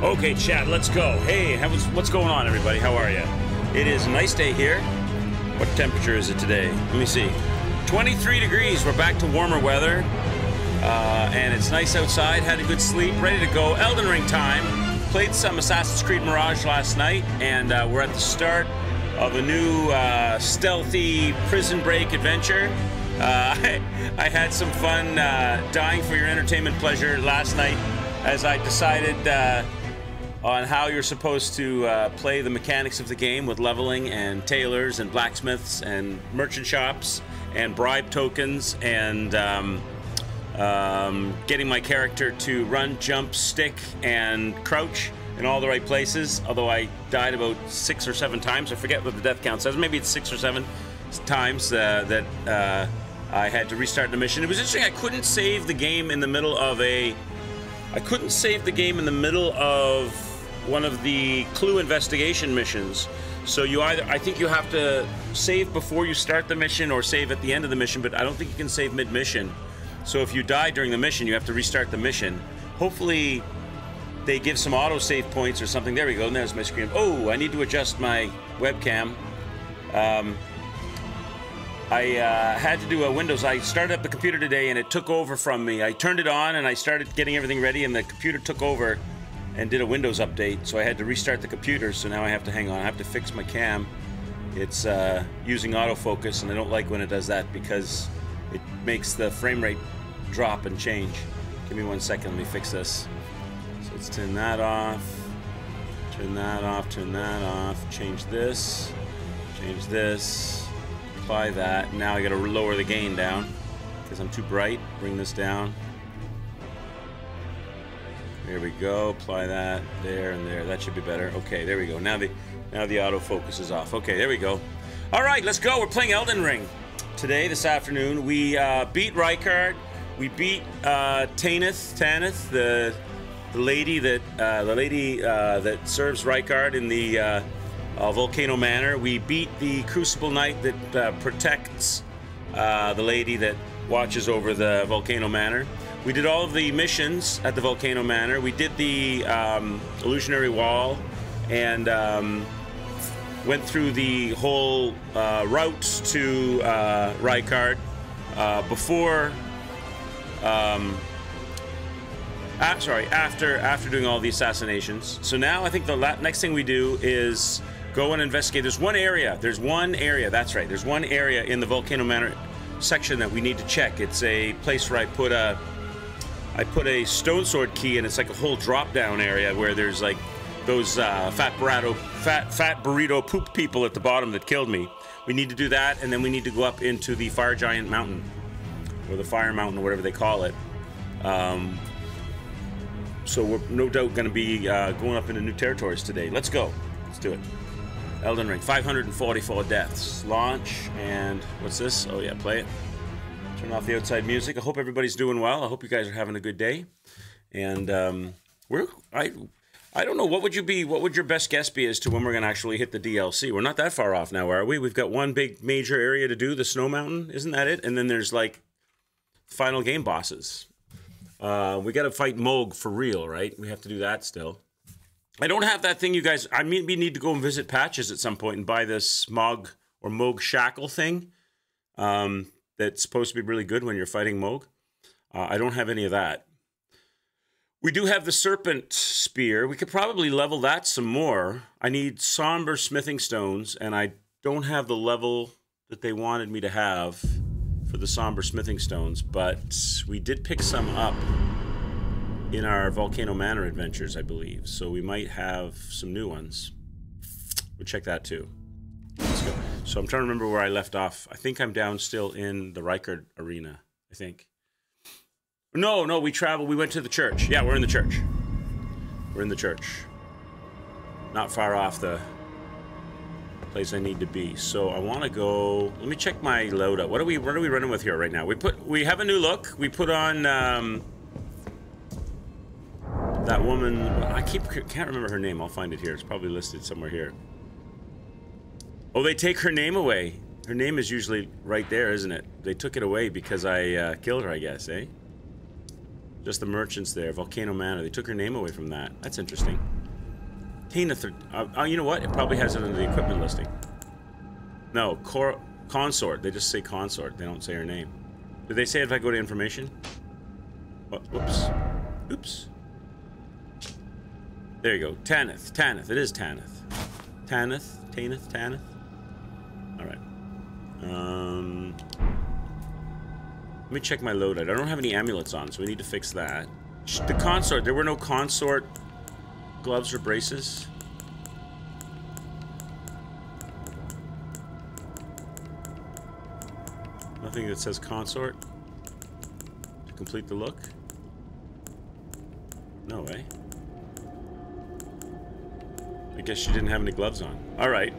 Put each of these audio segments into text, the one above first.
Okay, chat, let's go. Hey, what's going on, everybody? How are you? It is a nice day here. What temperature is it today? Let me see. 23 degrees. We're back to warmer weather. And it's nice outside. Had a good sleep. Ready to go. Elden Ring time. Played some Assassin's Creed Mirage last night. And we're at the start of a new stealthy prison break adventure. I had some fun dying for your entertainment pleasure last night as I decided on how you're supposed to play the mechanics of the game with leveling and tailors and blacksmiths and merchant shops and bribe tokens and getting my character to run, jump, stick, and crouch in all the right places. Although I died about 6 or 7 times. I forget what the death count says. Maybe it's 6 or 7 times that I had to restart the mission. It was interesting. I couldn't save the game in the middle of one of the clue investigation missions. So I think you have to save before you start the mission or save at the end of the mission, but I don't think you can save mid-mission. So if you die during the mission, you have to restart the mission. Hopefully they give some auto-save points or something. There we go, and there's my screen. Oh, I need to adjust my webcam. I had to do a Windows. I started up the computer today and it took over from me. I turned it on and I started getting everything ready and the computer took over and did a Windows update. So I had to restart the computer. So now I have to hang on. I have to fix my cam. It's using autofocus and I don't like when it does that because it makes the frame rate drop and change. Give me 1 second. Let me fix this. So let's turn that off. Turn that off. Turn that off. Change this. Change this. Apply that. Now I gotta lower the gain down because I'm too bright. Bring this down. There we go. Apply that there and there. That should be better. Okay, there we go. Now the autofocus is off. Okay, there we go. All right, let's go. We're playing Elden Ring today. This afternoon, we beat Rykard. We beat Tanith, the lady that serves Rykard in the Volcano Manor. We beat the Crucible Knight that protects the lady that watches over the Volcano Manor. We did all of the missions at the Volcano Manor. We did the Illusionary Wall and went through the whole route to Rykard after doing all the assassinations. So now I think the next thing we do is go and investigate. There's one area, that's right. There's one area in the Volcano Manor section that we need to check. It's a place where I put a stone sword key, and it's like a whole drop down area where there's like those fat burrito poop people at the bottom that killed me. We need to do that, and then we need to go up into the Fire Giant Mountain, or the Fire Mountain, or whatever they call it. So we're no doubt going to be going up into new territories today. Let's go. Let's do it. Elden Ring, 544 deaths. Launch, and what's this? Oh yeah, play it. Turn off the outside music. I hope everybody's doing well. I hope you guys are having a good day. And I don't know, what would your best guess be as to when we're going to actually hit the DLC? We're not that far off now, are we? We've got one big major area to do, the Snow Mountain. Isn't that it? And then there's like final game bosses. We got to fight Mohg for real, right? We have to do that still. I don't have that thing, you guys. I mean, we need to go and visit Patches at some point and buy this Mohg shackle thing that's supposed to be really good when you're fighting Mohg. I don't have any of that. We do have the Serpent Spear. We could probably level that some more. I need Somber Smithing Stones, and I don't have the level that they wanted me to have for the Somber Smithing Stones, but we did pick some up in our Volcano Manor adventures, I believe. So we might have some new ones. We'll check that too. Let's go. So I'm trying to remember where I left off. I think I'm down still in the Rykard arena, I think. No, we traveled. We went to the church. Yeah, we're in the church. We're in the church. Not far off the place I need to be. So I want to go. Let me check my loadout. What are we running with here right now? We have a new look. We put on that woman. I can't remember her name. I'll find it here. It's probably listed somewhere here. Oh, they take her name away. Her name is usually right there, isn't it? They took it away because I killed her, I guess, eh? Just the merchants there. Volcano Manor. They took her name away from that. That's interesting. Tanith. You know what? It probably has it in the equipment listing. No, consort. They just say consort. They don't say her name. Did they say if I go to information? Oh, whoops. Oops. There you go. Tanith. Tanith. It is Tanith. Tanith. Alright. Let me check my loadout. I don't have any amulets on, so we need to fix that. The consort. There were no consort gloves or braces. Nothing that says consort to complete the look. No way. I guess she didn't have any gloves on. Alright.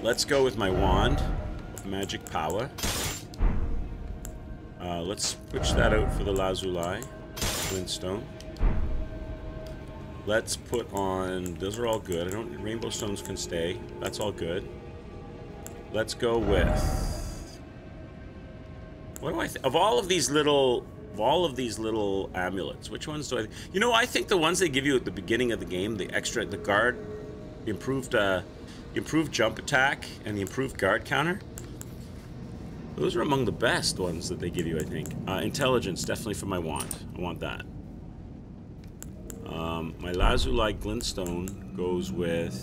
Let's go with my wand of magic power. Let's switch that out for the lazuli glintstone. Let's put on... Those are all good. I don't... Rainbow stones can stay. That's all good. Let's go with... What do I... Of all of these little amulets, which ones do I... You know, I think the ones they give you at the beginning of the game, the guard, the improved jump attack, and the improved guard counter, those are among the best ones that they give you, I think. Intelligence, definitely for my wand. I want that. My lazuli glintstone goes with...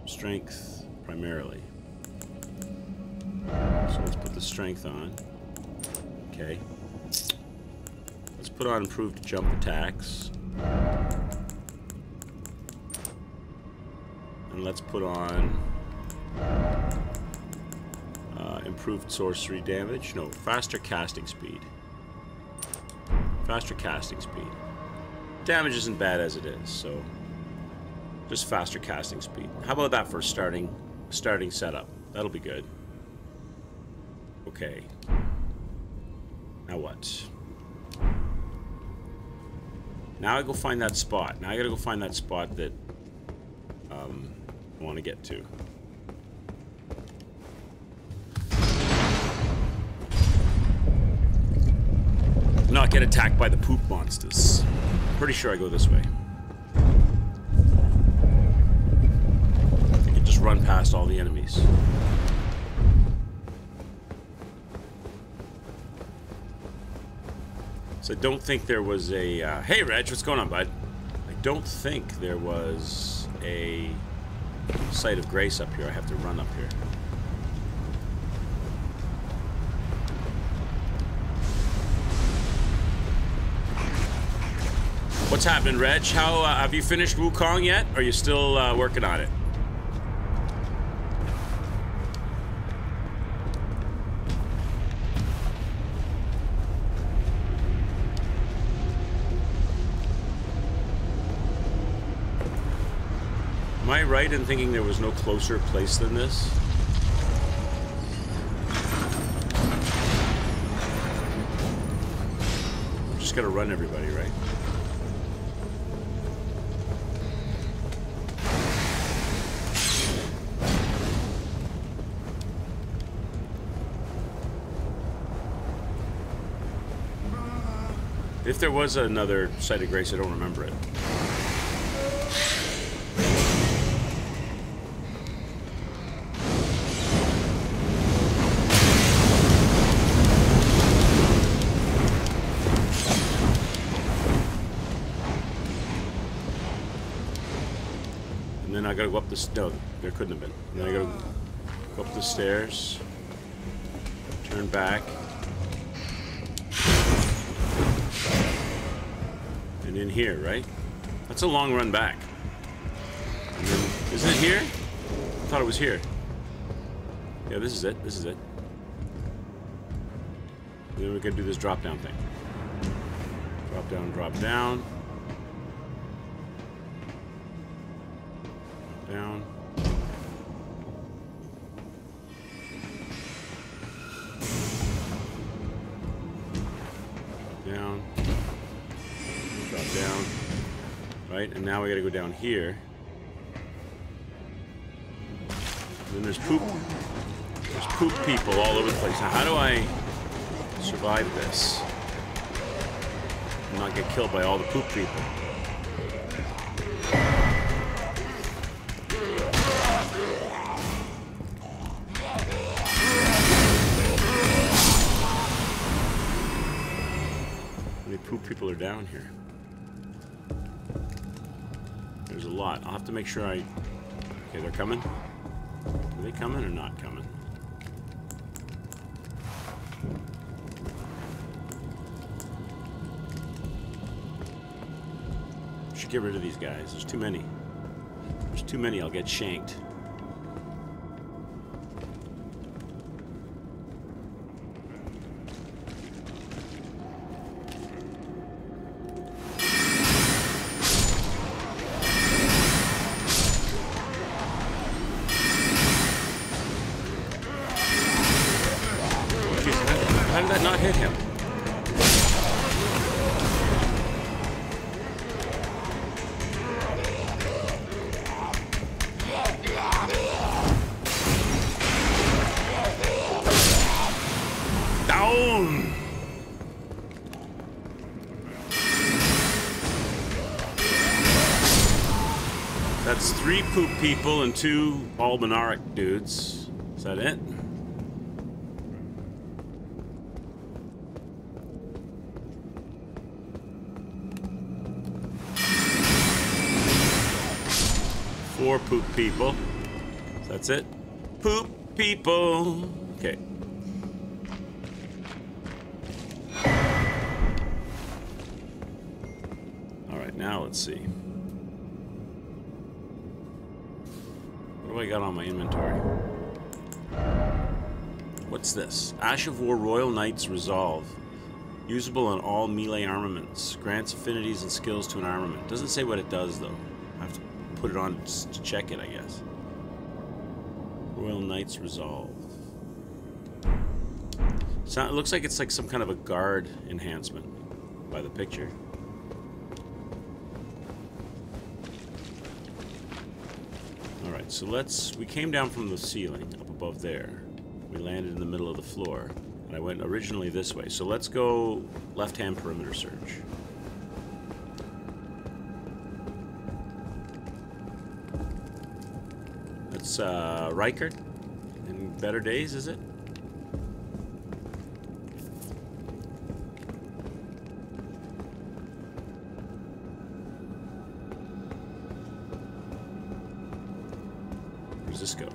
strength, primarily. So let's put the strength on. Okay. Let's put on improved jump attacks. And let's put on improved sorcery damage. No, faster casting speed. Faster casting speed. Damage isn't bad as it is, so just faster casting speed. How about that for starting setup? That'll be good. Okay. Now what? Now I go find that spot. Now I gotta go find that spot that I want to get to. Not get attacked by the poop monsters. Pretty sure I go this way. I can just run past all the enemies. So I don't think there was a... hey, Reg, what's going on, bud? I don't think there was a site of grace up here. I have to run up here. What's happening, Reg? How have you finished Wukong yet? Or are you still working on it? Am I right in thinking there was no closer place than this? I'm just gotta run everybody, right? If there was another site of grace, I don't remember it. And then I gotta go up this... No, there couldn't have been. And then I gotta go up the stairs. Turn back. And in here, right? That's a long run back. And then, isn't it here? I thought it was here. Yeah, this is it. This is it. And then we can do this drop down thing. Drop down, drop down. Drop down. Down. Drop down. Right, and now we gotta go down here. And then there's poop. There's poop people all over the place. Now how do I survive this? and not get killed by all the poop people. How many poop people are down here? There's a lot. I'll have to make sure I... Okay, they're coming. Are they coming or not coming? Should get rid of these guys. There's too many. There's too many. I'll get shanked. How did that not hit him? Down! That's 3 poop people and 2 Almanaric dudes. Is that it? Four poop people. That's it. Poop people. Okay. All right, now let's see. What do I got on my inventory? What's this? Ash of War Royal Knight's Resolve. Usable on all melee armaments. Grants affinities and skills to an armament. Doesn't say what it does, though. I have to put it on to check it, I guess. Royal Knight's Resolve. So it looks like it's like some kind of a guard enhancement by the picture. Alright, so we came down from the ceiling up above there. We landed in the middle of the floor. And I went originally this way. So let's go left-hand perimeter search. That's Rykard in better days, is it? Where's this go?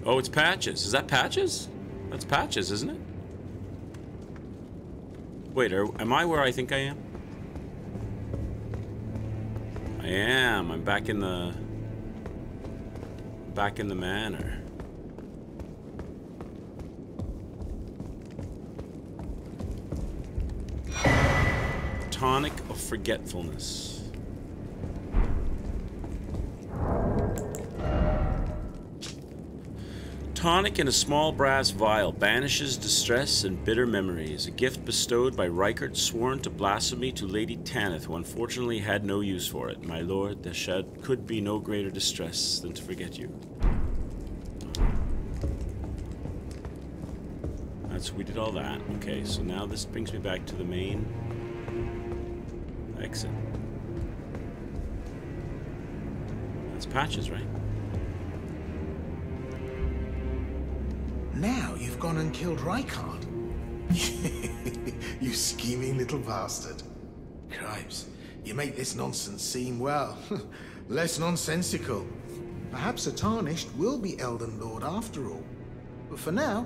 Oh, it's Patches. Is that Patches? That's Patches, isn't it? Wait, am I where I think I am? I am. I'm back in the manor. Tonic of Forgetfulness. Tonic in a small brass vial banishes distress and bitter memories. A gift bestowed by Rykard, sworn to blasphemy to Lady Tanith, who unfortunately had no use for it. My lord, there could be no greater distress than to forget you. We did all that. Okay, so now this brings me back to the main exit. That's Patches, right? Now you've gone and killed Rykard. You scheming little bastard. Cripes, you make this nonsense seem, well, less nonsensical. Perhaps a Tarnished will be Elden Lord after all. But for now,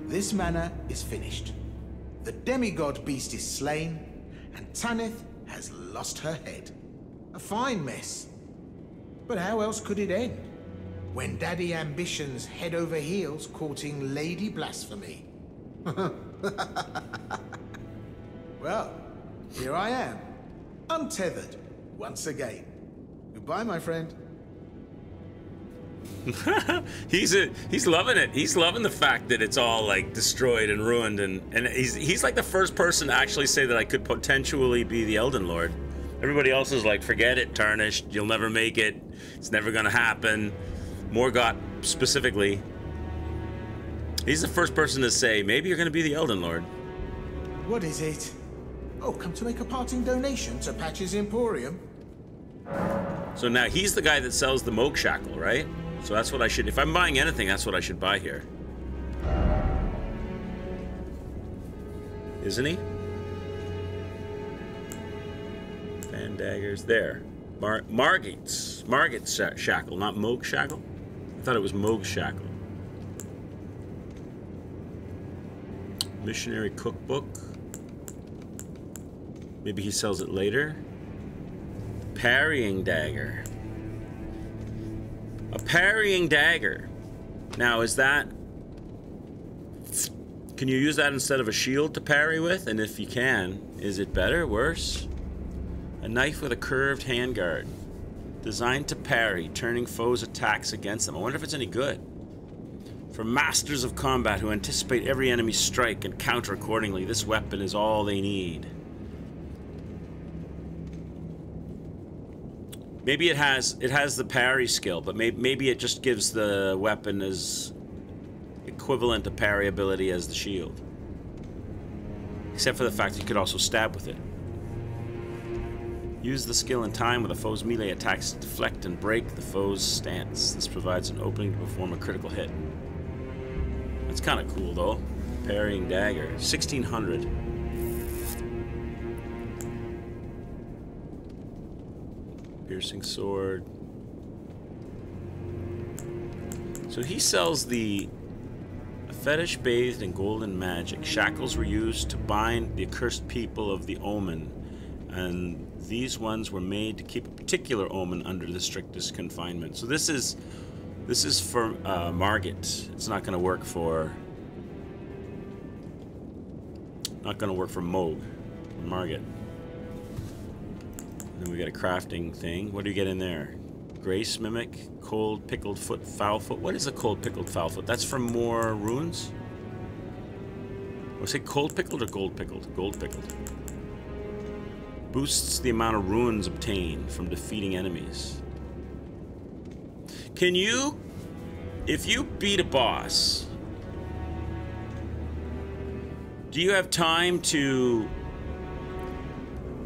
this manor is finished. The demigod beast is slain, and Tanith has lost her head. A fine mess. But how else could it end? When Daddy Ambition's head over heels courting Lady Blasphemy. Well, here I am, untethered, once again. Goodbye, my friend. He's loving it. He's loving the fact that it's all like destroyed and ruined, and he's like the first person to actually say that I could potentially be the Elden Lord. Everybody else is like, forget it, Tarnished. You'll never make it. It's never gonna happen. Morgott specifically. He's the first person to say, maybe you're gonna be the Elden Lord. What is it? Oh, come to make a parting donation to Patch's Emporium? So now he's the guy that sells the Moog Shackle, right? So that's what I should, if I'm buying anything, that's what I should buy here. Isn't he? Fan daggers there. Margit's Shackle, not Moog Shackle? I thought it was Moog Shackle. Missionary Cookbook. Maybe he sells it later. Parrying dagger. A parrying dagger. Now, is that... Can you use that instead of a shield to parry with? And if you can, is it better, worse? A knife with a curved handguard. Designed to parry, turning foes' attacks against them. I wonder if it's any good. For masters of combat who anticipate every enemy's strike and counter accordingly, this weapon is all they need. Maybe it has the parry skill, but maybe it just gives the weapon as equivalent to parry ability as the shield. Except for the fact that you could also stab with it. Use the skill in time with a foe's melee attacks to deflect and break the foe's stance. This provides an opening to perform a critical hit. That's kind of cool, though. Parrying dagger. 1600. Piercing sword. So he sells the fetish bathed in golden magic. Shackles were used to bind the accursed people of the Omen, and these ones were made to keep a particular Omen under the strictest confinement. So this is for Margit. It's not going to work for Moog or Margit. And then we got a crafting thing. What do you get in there? Grace Mimic, Cold Pickled Foot, Foul Foot. What is a Cold Pickled Foul Foot? That's for more runes? Was it Cold Pickled or Gold Pickled? Gold Pickled. Boosts the amount of runes obtained from defeating enemies. Can you, if you beat a boss, do you have time to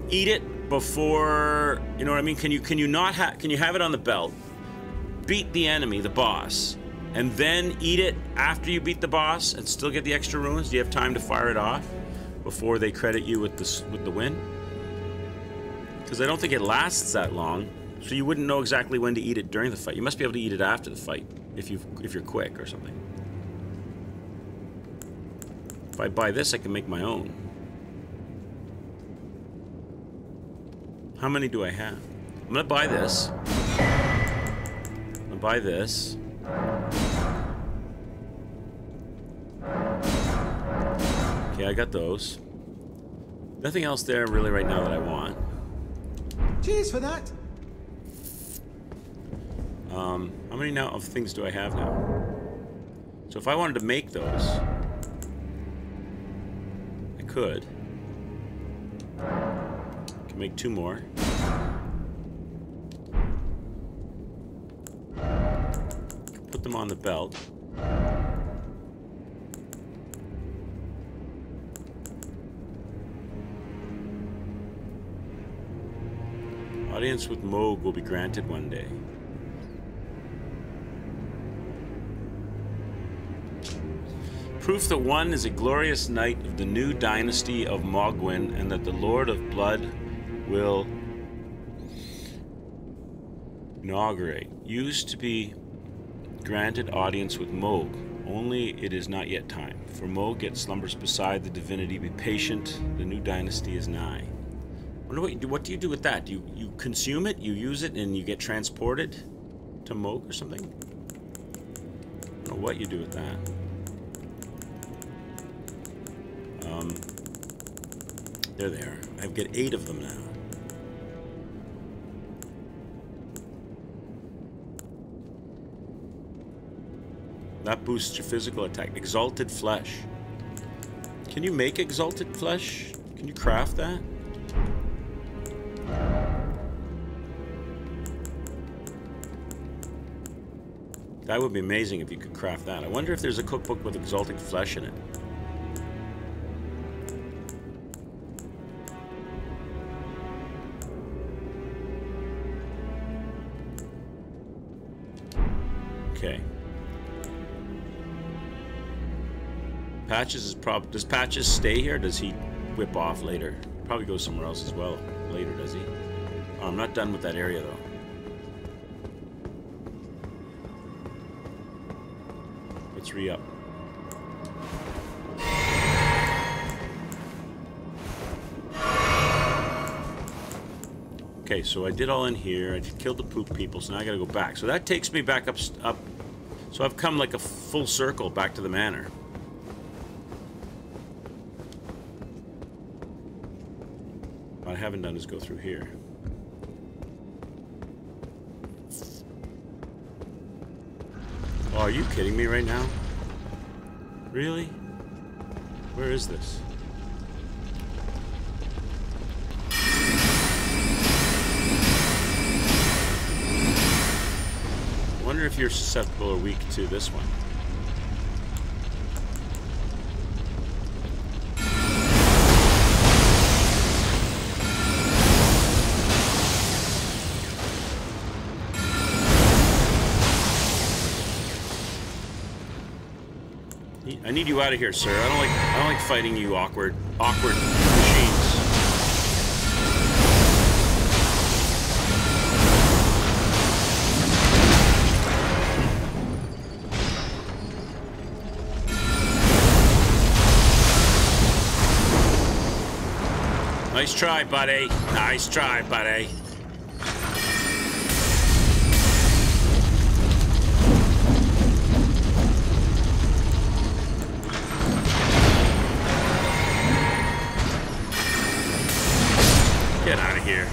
eat it before, you know what I mean? Can you not can you have it on the belt, beat the enemy, the boss, and then eat it after you beat the boss and still get the extra runes? Do you have time to fire it off before they credit you with the win? Because I don't think it lasts that long, so you wouldn't know exactly when to eat it during the fight. You must be able to eat it after the fight if you're quick or something. If I buy this, I can make my own. How many do I have? I'm gonna buy this. I'm gonna buy this. Okay, I got those. Nothing else there really right now that I want. Cheers for that. How many now of things do I have now? So if I wanted to make those, I could. Can make 2 more. Put them on the belt. Audience with Moog will be granted one day. Proof that one is a glorious knight of the new dynasty of Mohgwyn, and that the Lord of Blood will inaugurate. Used to be granted audience with Moog, only it is not yet time. For Moog yet slumbers beside the divinity. Be patient, the new dynasty is nigh. I wonder what do you do with that? Do you consume it, you use it, and you get transported to Moog or something? I don't know what you do with that. There they are. I get 8 of them now. That boosts your physical attack. Exalted Flesh. Can you make Exalted Flesh? Can you craft that? That would be amazing if you could craft that. I wonder if there's a cookbook with exalting flesh in it. Okay. Patches is does Patches stay here? Or does he whip off later? Probably goes somewhere else as well later, does he? Oh, I'm not done with that area though. Let's re-up. Okay, so I did all in here. I killed the poop people, so now I gotta go back. So that takes me back up. So I've come like a full circle back to the manor. What I haven't done is go through here. Oh, are you kidding me right now? Really? Where is this? I wonder if you're susceptible or weak to this one. I need you out of here, sir. I don't like fighting you awkward machines. Nice try, buddy. Nice try, buddy. Get out of here.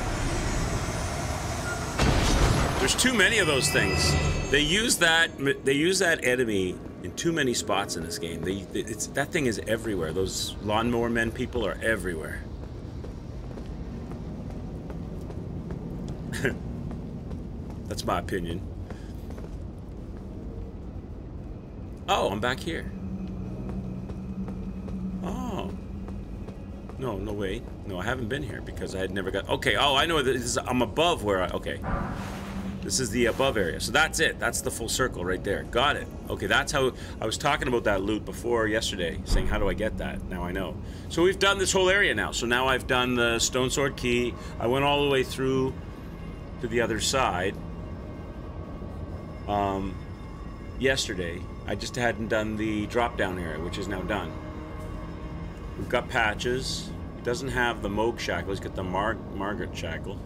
There's too many of those things. They use that enemy in too many spots in this game. That thing is everywhere. Those lawnmower men people are everywhere. That's my opinion. Oh, I'm back here. Oh. No, no way. No, I haven't been here because I had never got... Okay, oh, I know this is... I'm above where I... Okay. This is the above area. So that's it. That's the full circle right there. Got it. Okay, that's how... I was talking about that loot before yesterday, saying, how do I get that? Now I know. So we've done this whole area now. So now I've done the Stone Sword Key. I went all the way through to the other side. Yesterday. I just hadn't done the drop-down area, which is now done. We've got Patches. He doesn't have the Moog Shackle. He's got the Margaret Shackle.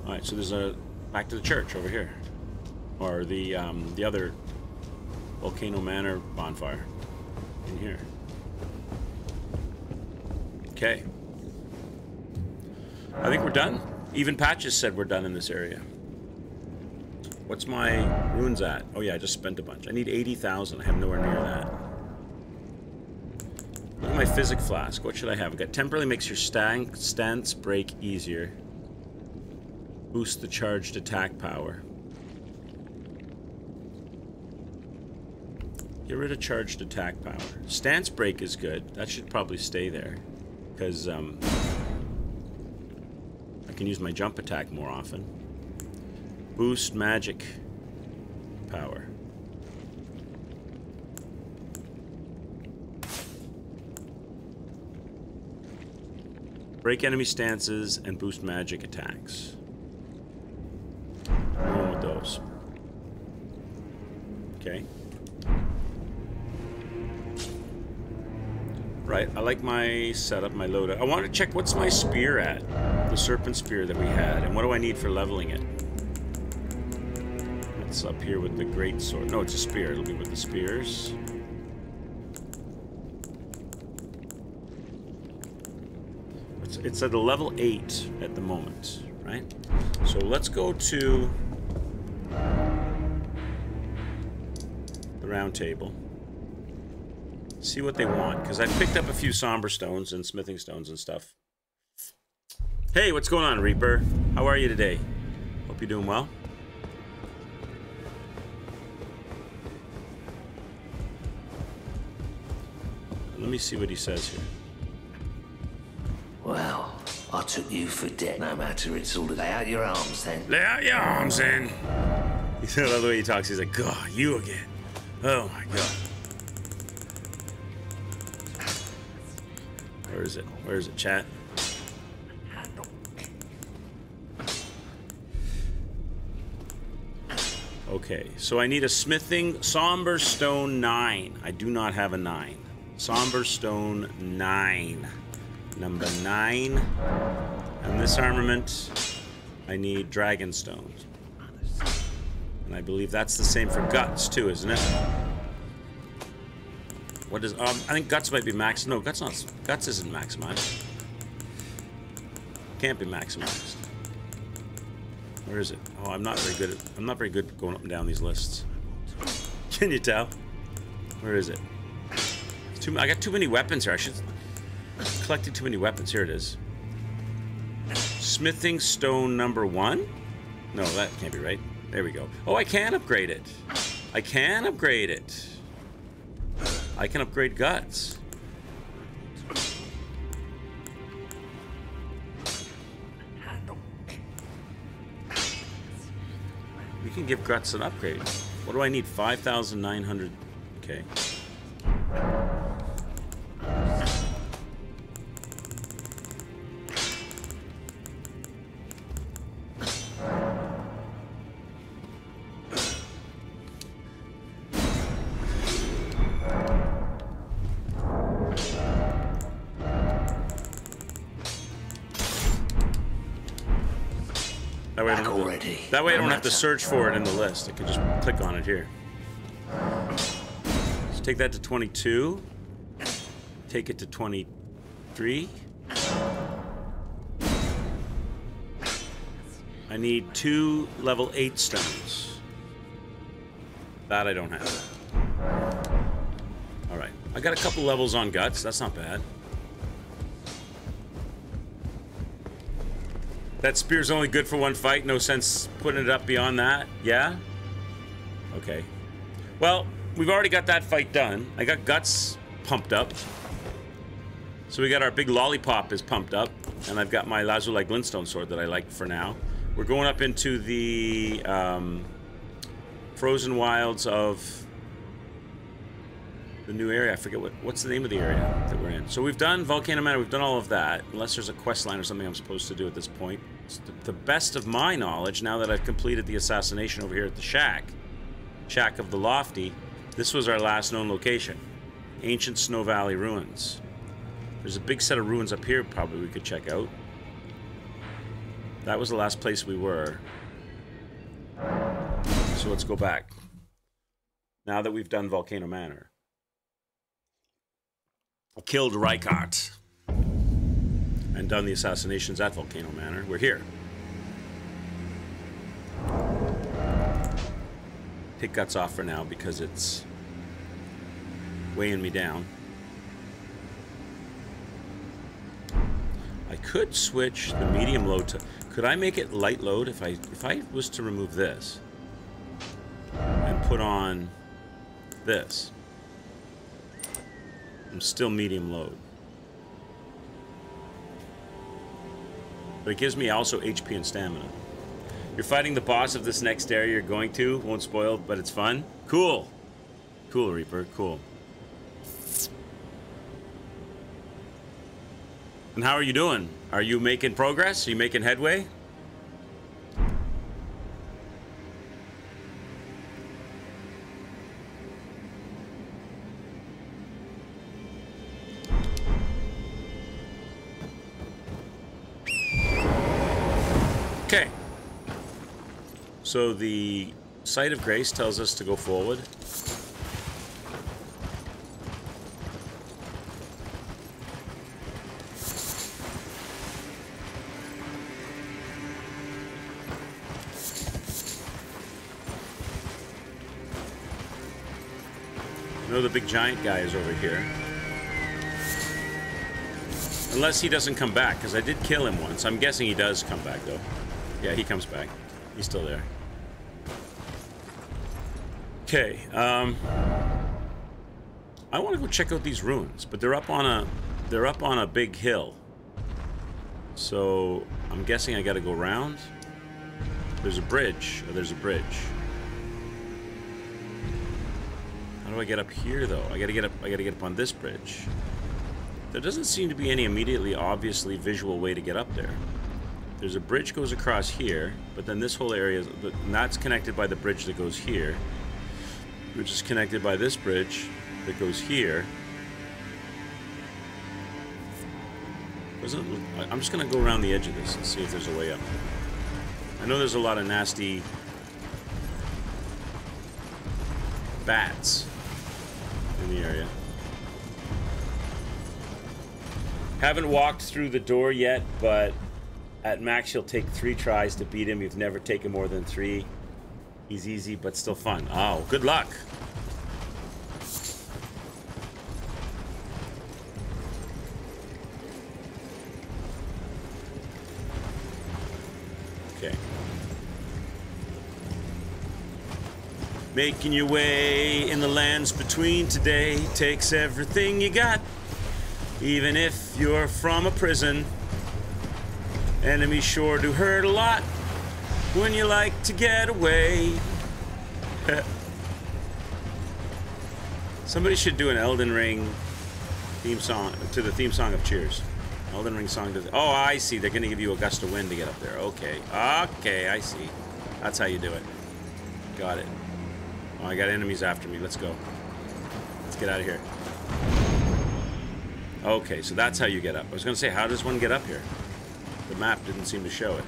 Alright, so there's a... Back to the church over here. Or the other Volcano Manor bonfire. In here. Okay. I think we're done. Even Patches said we're done in this area. What's my runes at? Oh yeah, I just spent a bunch. I need 80,000. I have nowhere near that. Look at my Physic Flask. What should I have? I've got temporarily makes your stance break easier. Boost the charged attack power. Get rid of charged attack power. Stance break is good. That should probably stay there. Because I can use my jump attack more often. Boost magic power. Break enemy stances and boost magic attacks. One with those. Okay. Right, I like my setup, my loadout. I want to check what's my spear at. The serpent spear that we had. And what do I need for leveling it? It's up here with the great sword. No, it's a spear. It'll be with the spears. It's at a level 8 at the moment, right? So let's go to the round table. See what they want, because I picked up a few somber stones and smithing stones and stuff. Hey, what's going on, Reaper? How are you today? Hope you're doing well. me see what he says here. Well, I took you for dead. No matter, it's all to lay out your arms then. Lay out your arms then. I love the way he talks. He's like, God, you again. Oh my God. Where is it? Where is it, chat? Okay, so I need a smithing somber stone 9. I do not have a 9. Somber stone 9. Number 9. And this armament, I need dragon stones. And I believe that's the same for guts too, isn't it? What is? I think guts might be max. No, guts not. Guts isn't maximized. Can't be maximized. Where is it? Oh, I'm not very good at going up and down these lists. Can you tell? Where is it? I got too many weapons here. I should collected too many weapons. Here it is. Smithing stone number 1? No, that can't be right. There we go. Oh, I can upgrade it. I can upgrade it. I can upgrade guts. We can give guts an upgrade. What do I need? 5,900. Okay. That way I don't have to search for it in the list. I can just click on it here. Let's take that to 22. Take it to 23. I need 2 level 8 stones. That I don't have. Alright. I got a couple levels on guts. That's not bad. That spear's only good for 1 fight. No sense putting it up beyond that. Yeah? Okay. Well, we've already got that fight done. I got guts pumped up. So we got our big lollipop is pumped up. And I've got my lazuli glintstone sword that I like for now. We're going up into the frozen wilds of the new area. I forget what's the name of the area that we're in. So we've done Volcano Manor. We've done all of that. Unless there's a quest line or something I'm supposed to do at this point. It's the best of my knowledge, now that I've completed the assassination over here at the Shack of the Lofty, this was our last known location. Ancient Snow Valley ruins. There's a big set of ruins up here probably we could check out. That was the last place we were. So let's go back. Now that we've done Volcano Manor. Killed Rykart. And done the assassinations at Volcano Manor. We're here. Take guts off for now because it's weighing me down. I could switch the medium load to... Could I make it light load if I was to remove this and put on this? I'm still medium load. But it gives me also HP and stamina. You're fighting the boss of this next area you're going to. Won't spoil, but it's fun. Cool. Cool, Reaper. Cool. And how are you doing? Are you making progress? Are you making headway? Okay. So the Site of Grace tells us to go forward. I know the big giant guy is over here. Unless he doesn't come back, because I did kill him once. I'm guessing he does come back, though. Yeah, he comes back. He's still there. I want to go check out these ruins, but they're up on a big hill. So I'm guessing I got to go around. There's a bridge. Oh, there's a bridge. How do I get up here, though? I gotta get up on this bridge. There doesn't seem to be any immediately obviously visual way to get up there. There's a bridge goes across here, but then this whole area, that's connected by the bridge that goes here, which is connected by this bridge that goes here. I'm just gonna go around the edge of this and see if there's a way up. I know there's a lot of nasty bats in the area. Haven't walked through the door yet, but at max you'll take 3 tries to beat him. You've never taken more than 3. He's easy, but still fun. Oh, good luck. Okay. Making your way in the lands between today takes everything you got. Even if you're from a prison, enemies sure do hurt a lot when you like to get away. Somebody should do an Elden Ring theme song to the theme song of Cheers. Elden Ring song to the... Oh, I see. They're going to give you a gust of wind to get up there. Okay. Okay, I see. That's how you do it. Got it. Oh, I got enemies after me. Let's go. Let's get out of here. Okay, so that's how you get up. I was going to say, how does one get up here? The map didn't seem to show it.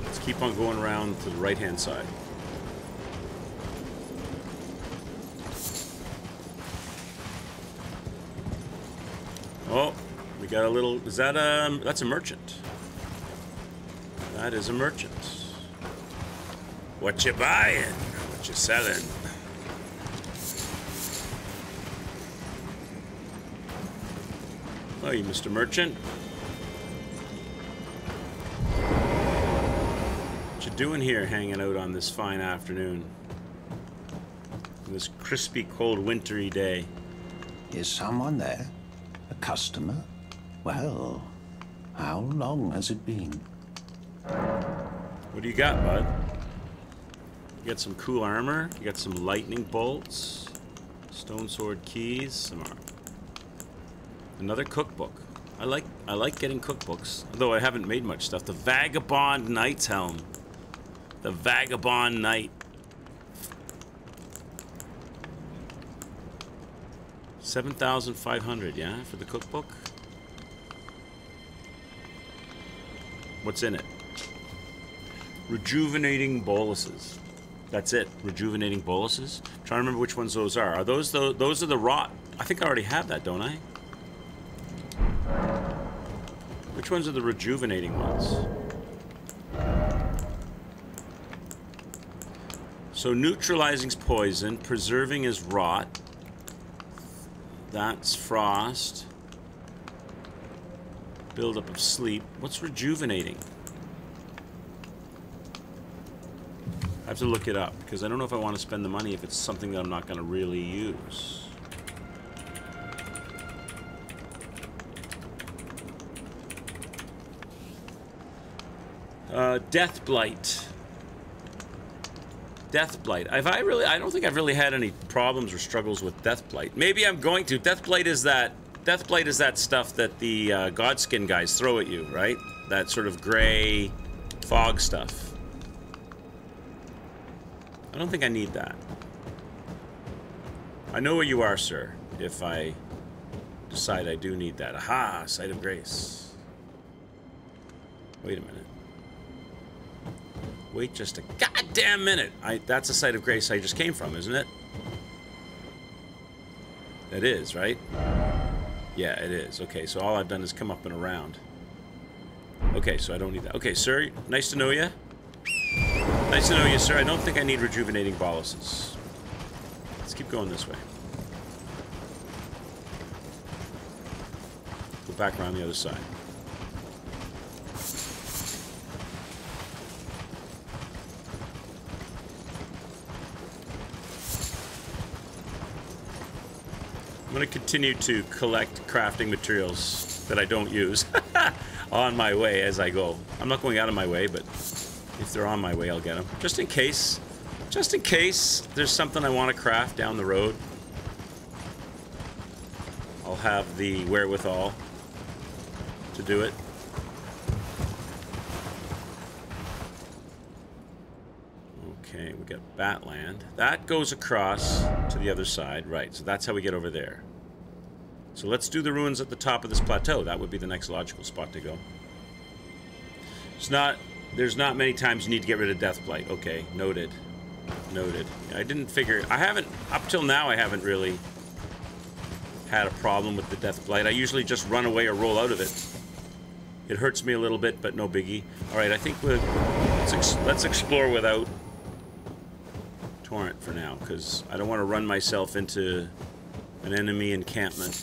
Let's keep on going around to the right-hand side. Oh, we got a little... Is that a... That's a merchant. That is a merchant. What you buying? What you selling? Oh, you Mr. Merchant? What you doing here hanging out on this fine afternoon? On this crispy, cold, wintry day? Is someone there? A customer? Well, how long has it been? What do you got, bud? You got some cool armor. You got some lightning bolts. Stone sword keys. Some armor. Another cookbook. I like getting cookbooks. Although I haven't made much stuff. The Vagabond Knight's helm. The Vagabond Knight. 7,500, yeah, for the cookbook? What's in it? Rejuvenating boluses. That's it. Rejuvenating boluses? I'm trying to remember which ones those are. Are those those are the rot? I think I already have that, don't I? Which ones are the rejuvenating ones? So neutralizing's poison, preserving is rot. That's frost. Buildup of sleep. What's rejuvenating? I have to look it up because I don't know if I want to spend the money if it's something that I'm not going to really use. Death Blight. Death Blight. I don't think I've really had any problems or struggles with Death Blight. Maybe I'm going to. Death Blight is that stuff that the Godskin guys throw at you, right? That sort of gray fog stuff. I don't think I need that. I know where you are, sir, if I decide I do need that. Aha! Sight of Grace. Wait a minute. Wait just a goddamn minute. That's a Sight of Grace I just came from, isn't it? It is, right? Yeah, it is. Okay, so all I've done is come up and around. Okay, so I don't need that. Okay, sir, nice to know you. Nice to know you, sir. I don't think I need rejuvenating boluses. Let's keep going this way. back around the other side. I'm going to continue to collect crafting materials that I don't use on my way as I go. I'm not going out of my way, but if they're on my way, I'll get them. Just in case there's something I want to craft down the road, I'll have the wherewithal to do it. Okay, we got Batland. That goes across to the other side, right, so that's how we get over there. So let's do the ruins at the top of this plateau. That would be the next logical spot to go. There's not many times you need to get rid of Deathblight. Okay, noted. Noted. I didn't figure, up till now I haven't really had a problem with the Deathblight. I usually just run away or roll out of it. It hurts me a little bit, but no biggie. Alright, I think let's explore without Torrent for now, because I don't want to run myself into an enemy encampment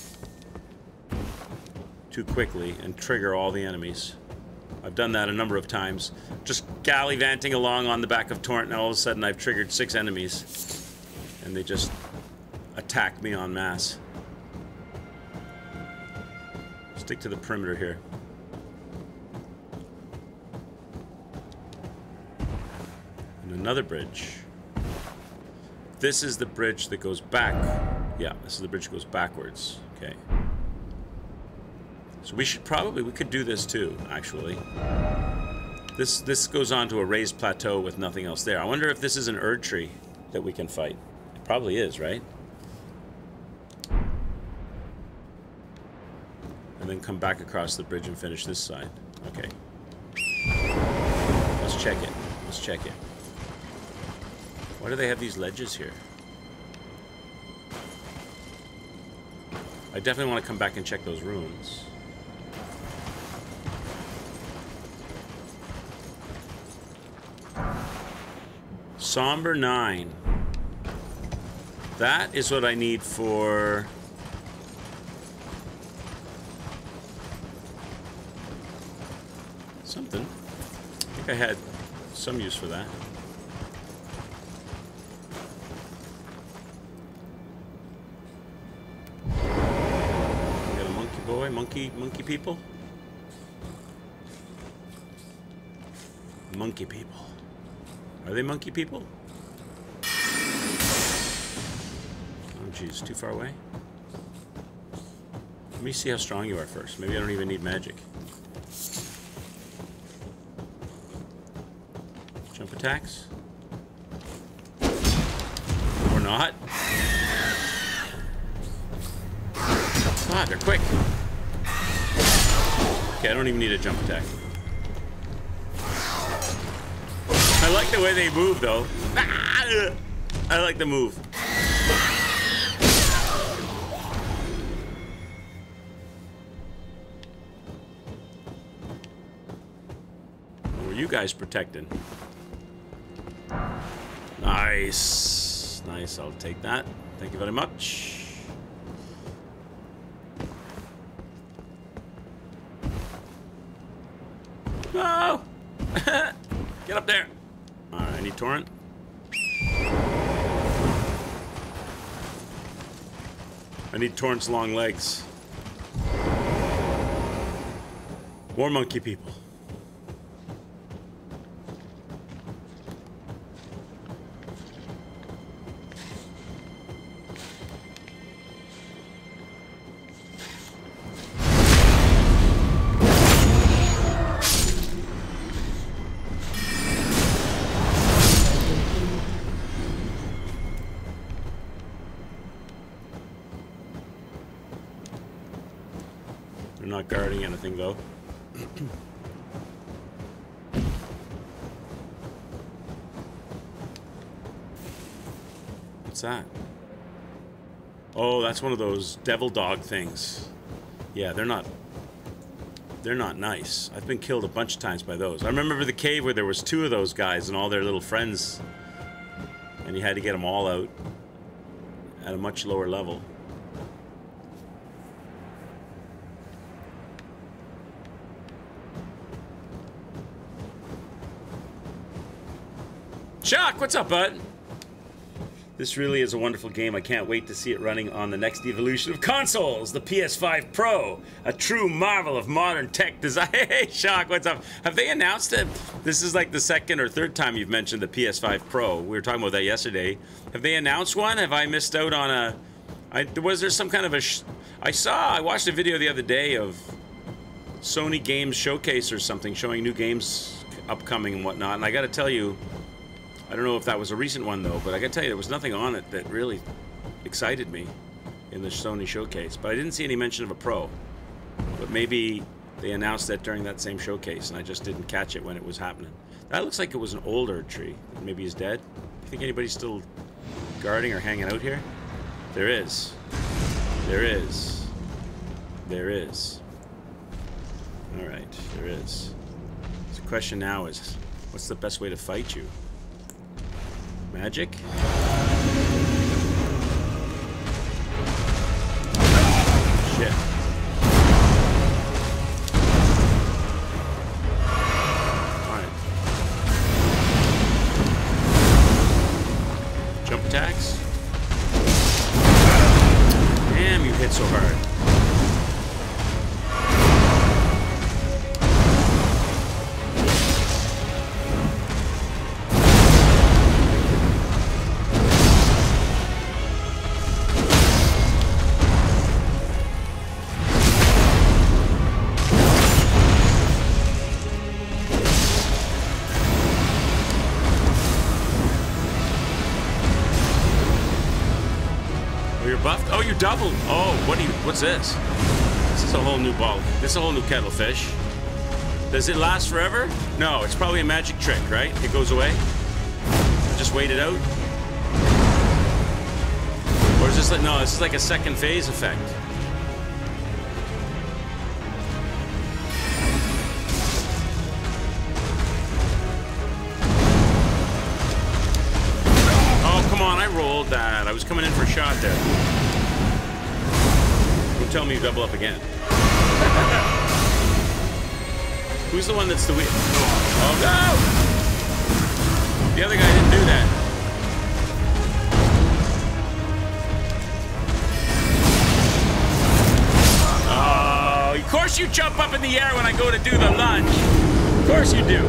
too quickly and trigger all the enemies. I've done that a number of times. Just gallivanting along on the back of Torrent, and all of a sudden I've triggered 6 enemies. And they just attack me en masse. Stick to the perimeter here. And another bridge. This is the bridge that goes back. Yeah, this is the bridge that goes backwards. Okay. So we could do this too, actually. This goes on to a raised plateau with nothing else there. I wonder if this is an Erd tree that we can fight. It probably is, right? And then come back across the bridge and finish this side. Okay. Let's check it. Let's check it. Why do they have these ledges here? I definitely want to come back and check those ruins. Somber 9. That is what I need for... something. I think I had some use for that. We got a monkey boy, monkey people. Monkey people. Are they monkey people? Oh jeez, too far away? Let me see how strong you are first. Maybe I don't even need magic. Jump attacks? Or not? God, they're quick. Okay, I don't even need a jump attack. I like the way they move, though. I like the move. What were you guys protecting? Nice. Nice, I'll take that. Thank you very much. No! Get up there. Alright, I need Torrent. I need Torrent's long legs. More monkey people. Not guarding anything though. What's that? Oh, that's one of those devil dog things. Yeah, they're not nice. I've been killed a bunch of times by those. I remember the cave where there was 2 of those guys and all their little friends, and you had to get them all out at a much lower level. Chuck, what's up, bud? This really is a wonderful game. I can't wait to see it running on the next evolution of consoles, the PS5 Pro, a true marvel of modern tech design. Hey, Shock, what's up? Have they announced it? This is like the second or third time you've mentioned the PS5 Pro. We were talking about that yesterday. Have they announced one? Have I missed out on a... was there some kind of a... I watched a video the other day of Sony Games Showcase or something, showing new games upcoming and whatnot, and I gotta tell you, I don't know if that was a recent one though, but I gotta tell you, there was nothing on it that really excited me in the Sony showcase. But I didn't see any mention of a Pro. But maybe they announced that during that same showcase, and I just didn't catch it when it was happening. That looks like it was an older tree. Maybe he's dead. Do you think anybody's still guarding or hanging out here? There is. There is. There is. All right, there is. So the question now is, what's the best way to fight you? Magic? Shit. Alright. Jump attacks? Damn, you hit so hard. Doubled. Oh, what's this? This is a whole new ball. This is a whole new kettle of fish. Does it last forever? No, it's probably a magic trick, right? It goes away. Just wait it out. Or is this like, no, this is like a second phase effect. Oh, come on, I rolled that. I was coming in for a shot there. Tell me you double up again. Who's the one that's the weak? Oh no! The other guy didn't do that. Oh, of course you jump up in the air when I go to do the lunge. Of course you do.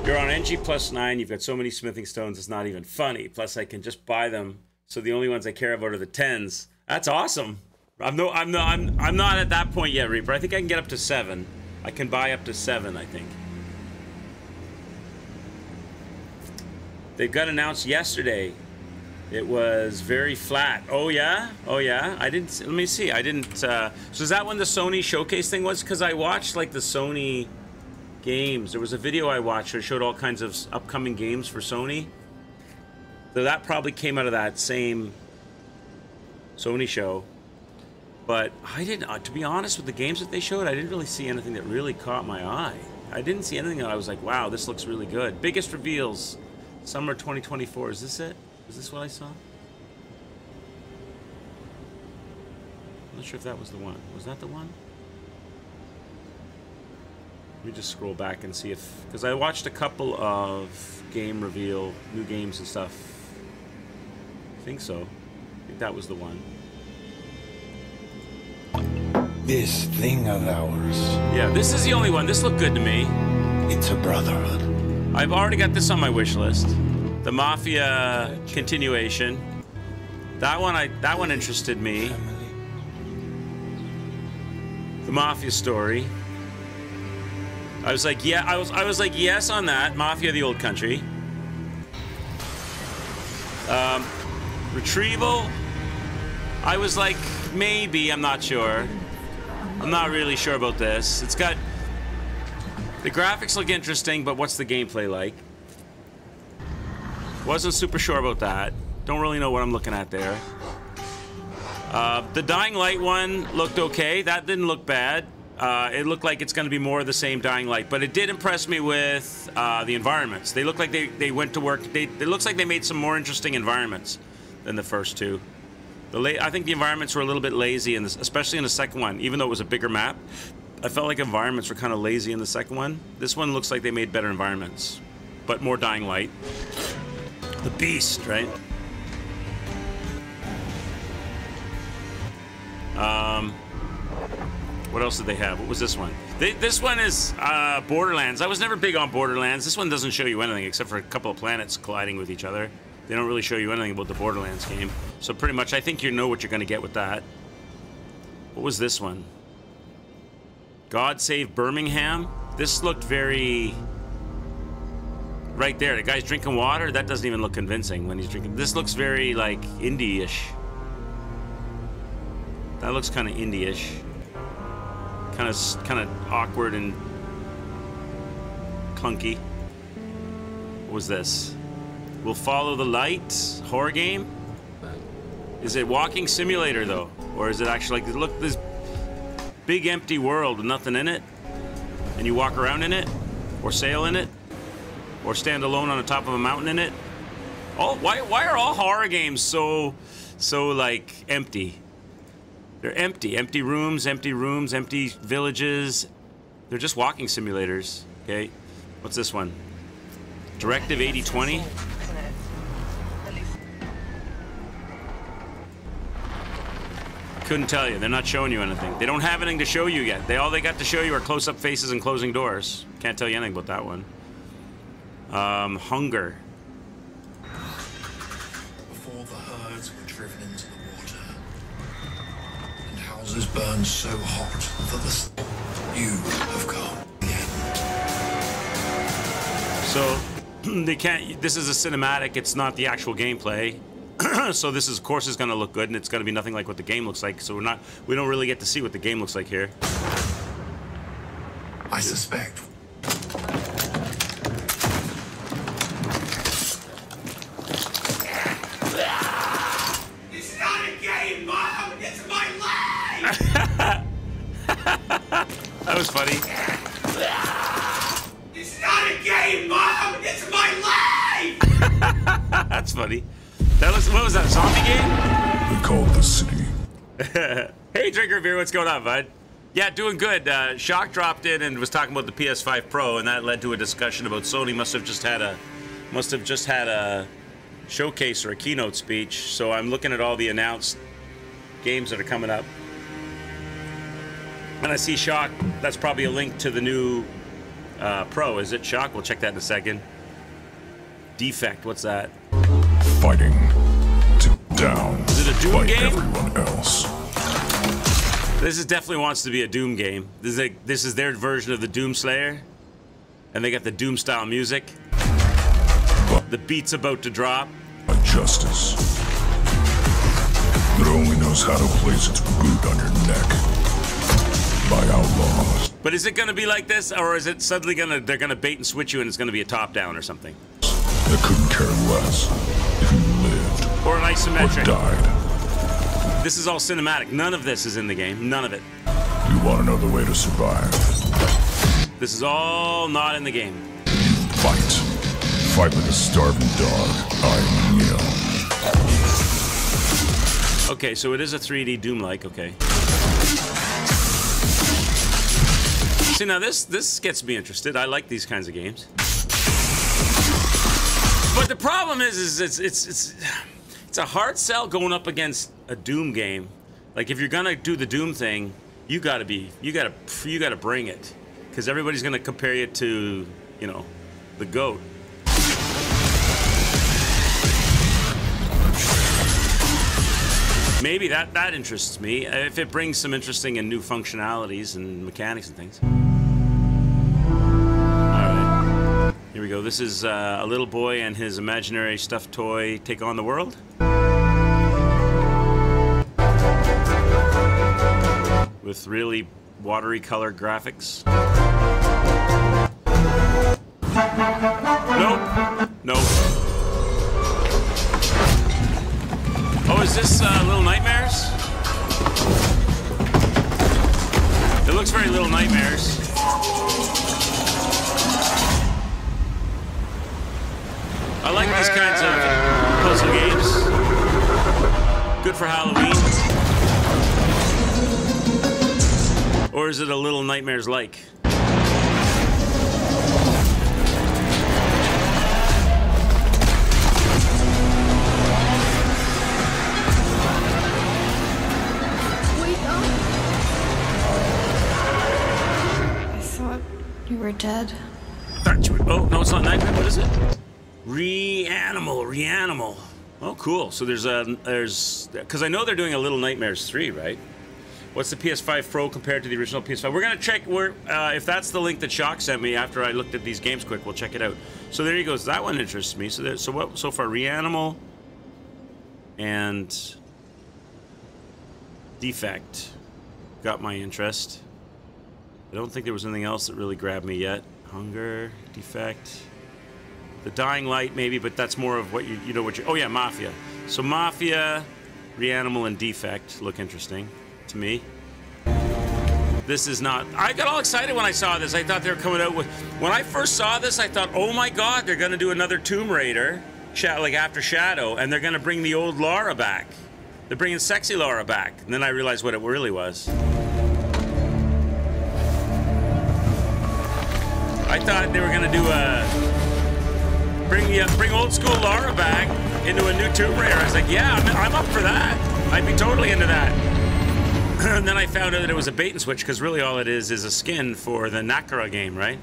You're on NG +9. You've got so many smithing stones, it's not even funny. Plus, I can just buy them. So the only ones I care about are the 10s. That's awesome. I'm not at that point yet, Reaper. I think I can get up to 7. I can buy up to 7, I think. They got announced yesterday. It was very flat. Oh yeah? Oh yeah? I didn't, let me see. I didn't, so is that when the Sony showcase thing was? Because I watched like the Sony games. There was a video I watched that showed all kinds of upcoming games for Sony. So that probably came out of that same Sony show, but I didn't, to be honest, with the games that they showed, I didn't really see anything that really caught my eye. I didn't see anything that I was like, wow, this looks really good. Biggest reveals, summer 2024. Is this it? Is this what I saw? I'm not sure if that was the one. Was that the one? Let me just scroll back and see if, because I watched a couple of game reveal, new games and stuff. I think so. I think that was the one. This thing of ours. Yeah, this is the only one. This looked good to me. It's a brotherhood. I've already got this on my wish list. The Mafia continuation. That one interested me. The Mafia story. I was like, yeah, I was like, yes on that. Mafia the Old Country. Retrieval. I was like, maybe, I'm not sure. I'm not really sure about this. It's got... The graphics look interesting, but what's the gameplay like? Wasn't super sure about that. Don't really know what I'm looking at there. The Dying Light one looked okay. That didn't look bad. It looked like it's going to be more of the same Dying Light, but it did impress me with the environments. They look like they went to work. It looks like they made some more interesting environments than the first two. I think the environments were a little bit lazy, especially in the second one. Even though it was a bigger map, I felt like environments were kind of lazy in the second one. This one looks like they made better environments. but more Dying Light. The Beast, right? What else did they have? What was this one? This one is Borderlands. I was never big on Borderlands. This one doesn't show you anything except for a couple of planets colliding with each other. They don't really show you anything about the Borderlands game. So pretty much, I think you know what you're going to get with that. What was this one? God Save Birmingham? This looked very... Right there, the guy's drinking water. That doesn't even look convincing when he's drinking. This looks very, like, indie-ish. That looks kind of indie-ish. Kind of awkward and clunky. What was this? We'll Follow the Light horror game. Is it walking simulator though, or is it actually like look this big empty world with nothing in it, and you walk around in it, or sail in it, or stand alone on the top of a mountain in it? Oh, why are all horror games so like empty? They're empty. Empty rooms, empty villages. They're just walking simulators, okay? What's this one? Directive 8020? Couldn't tell you. They're not showing you anything. They don't have anything to show you yet. All they got to show you are close-up faces and closing doors. Can't tell you anything about that one. Hunger. Before the herds were driven into the water, and houses burned so hot that you have come again. So they can't. This is a cinematic. It's not the actual gameplay. So this is, of course, is going to look good, and it's going to be nothing like what the game looks like. So we don't really get to see what the game looks like here. I suspect. It's not a game, Mom! It's my life! That was funny. It's not a game, Mom! It's my life! That's funny. What was that, a zombie game? We called the city. Hey, Drinker Beer, what's going on, bud? Yeah, doing good. Shock dropped in and was talking about the PS5 Pro, and that led to a discussion about Sony must have just had a showcase or a keynote speech. So I'm looking at all the announced games that are coming up, and I see Shock. That's probably a link to the new Pro. Is it, Shock? We'll check that in a second. Defect, what's that? Fighting to down. Is it a Doom like game? Everyone else. This definitely wants to be a Doom game. This is their version of the Doom Slayer, and they got the Doom style music. The beat's about to drop. A justice that only knows how to place its boot on your neck by outlaws. But is it gonna be like this, or is it suddenly they're gonna bait and switch you and it's gonna be a top down or something? That couldn't care less if you lived Or an isometric. or died. This is all cinematic. None of this is in the game. None of it. You want another way to survive? This is all not in the game. Fight. Fight like a starving dog. I'm Neil. Okay, so it is a 3D Doom-like. Okay. See, now this gets me interested. I like these kinds of games. But the problem is it's a hard sell going up against a Doom game. Like, if you're gonna do the Doom thing, you gotta bring it, because everybody's gonna compare you to, you know, the GOAT. Maybe that interests me if it brings some interesting and new functionalities and mechanics and things. Here we go. This is a little boy and his imaginary stuffed toy take on the world. With really watery colored graphics. Nope. Nope. Oh, is this Little Nightmares? It looks very Little Nightmares. I like these kinds of puzzle games. Good for Halloween. Or is it a Little Nightmares like? dead. Oh, no, it's not Nightmare. What is it? Reanimal. Oh, cool. So there's because I know they're doing a Little Nightmares 3, right? What's the PS5 Pro compared to the original PS5? We're gonna check if that's the link that Shock sent me after I looked at these games quick. We'll check it out. So there you go. So that one interests me. So what? So far, Reanimal and Defect got my interest. I don't think there was anything else that really grabbed me yet. Hunger, Defect, The Dying Light, maybe, but that's more of what you know what you. Oh yeah, Mafia. So Mafia, Reanimal, and Defect look interesting to me. This is not. I got all excited when I saw this. I thought they were coming out with. When I first saw this, I thought, oh my God, they're gonna do another Tomb Raider, like after Shadow, and they're gonna bring the old Lara back. They're bringing sexy Lara back, and then I realized what it really was. I thought they were gonna do bring old school Lara back into a new Tomb Raider. I was like, yeah, I'm up for that. I'd be totally into that. And then I found out that it was a bait and switch because really all it is a skin for the Nakura game, right?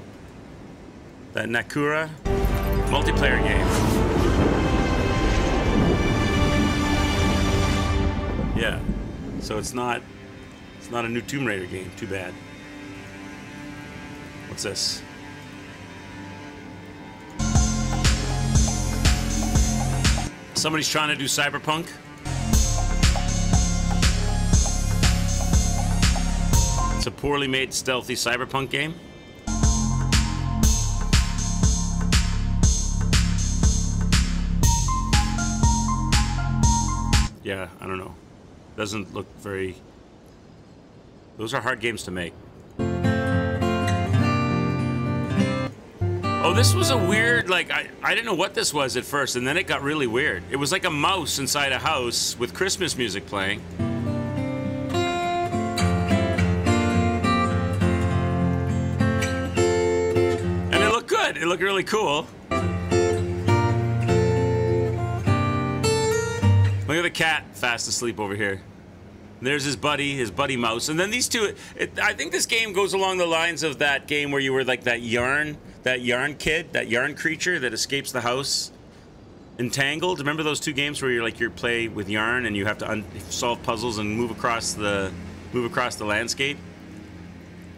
That Nakura multiplayer game. Yeah. So it's not a new Tomb Raider game. Too bad. What's this? Somebody's trying to do Cyberpunk. It's a poorly made, stealthy Cyberpunk game. Yeah, I don't know. Doesn't look very... Those are hard games to make. Oh, this was a weird, like, I didn't know what this was at first, and then it got really weird. It was like a mouse inside a house with Christmas music playing. It looked really cool. Look at the cat fast asleep over here. There's his buddy mouse. And then these two, I think this game goes along the lines of that game where you were like that yarn kid, that yarn creature that escapes the house. Entangled. Remember those two games where you play with yarn and you have to solve puzzles and move across the landscape?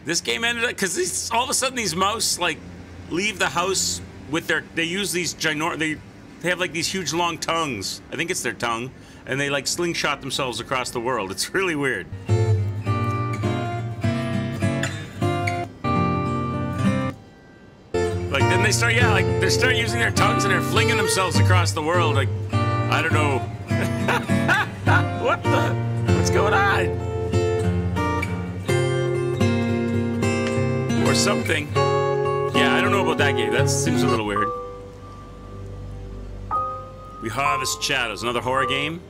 This game ended up, because all of a sudden these mouse, like, leave the house with they use these they have like these huge long tongues. I think it's their tongue, and they like slingshot themselves across the world. It's really weird. Like then they start using their tongues and they're flinging themselves across the world. Like I don't know. What's going on? Or something. Yeah, I don't know about that game. That seems a little weird. We Harvest Shadows, another horror game.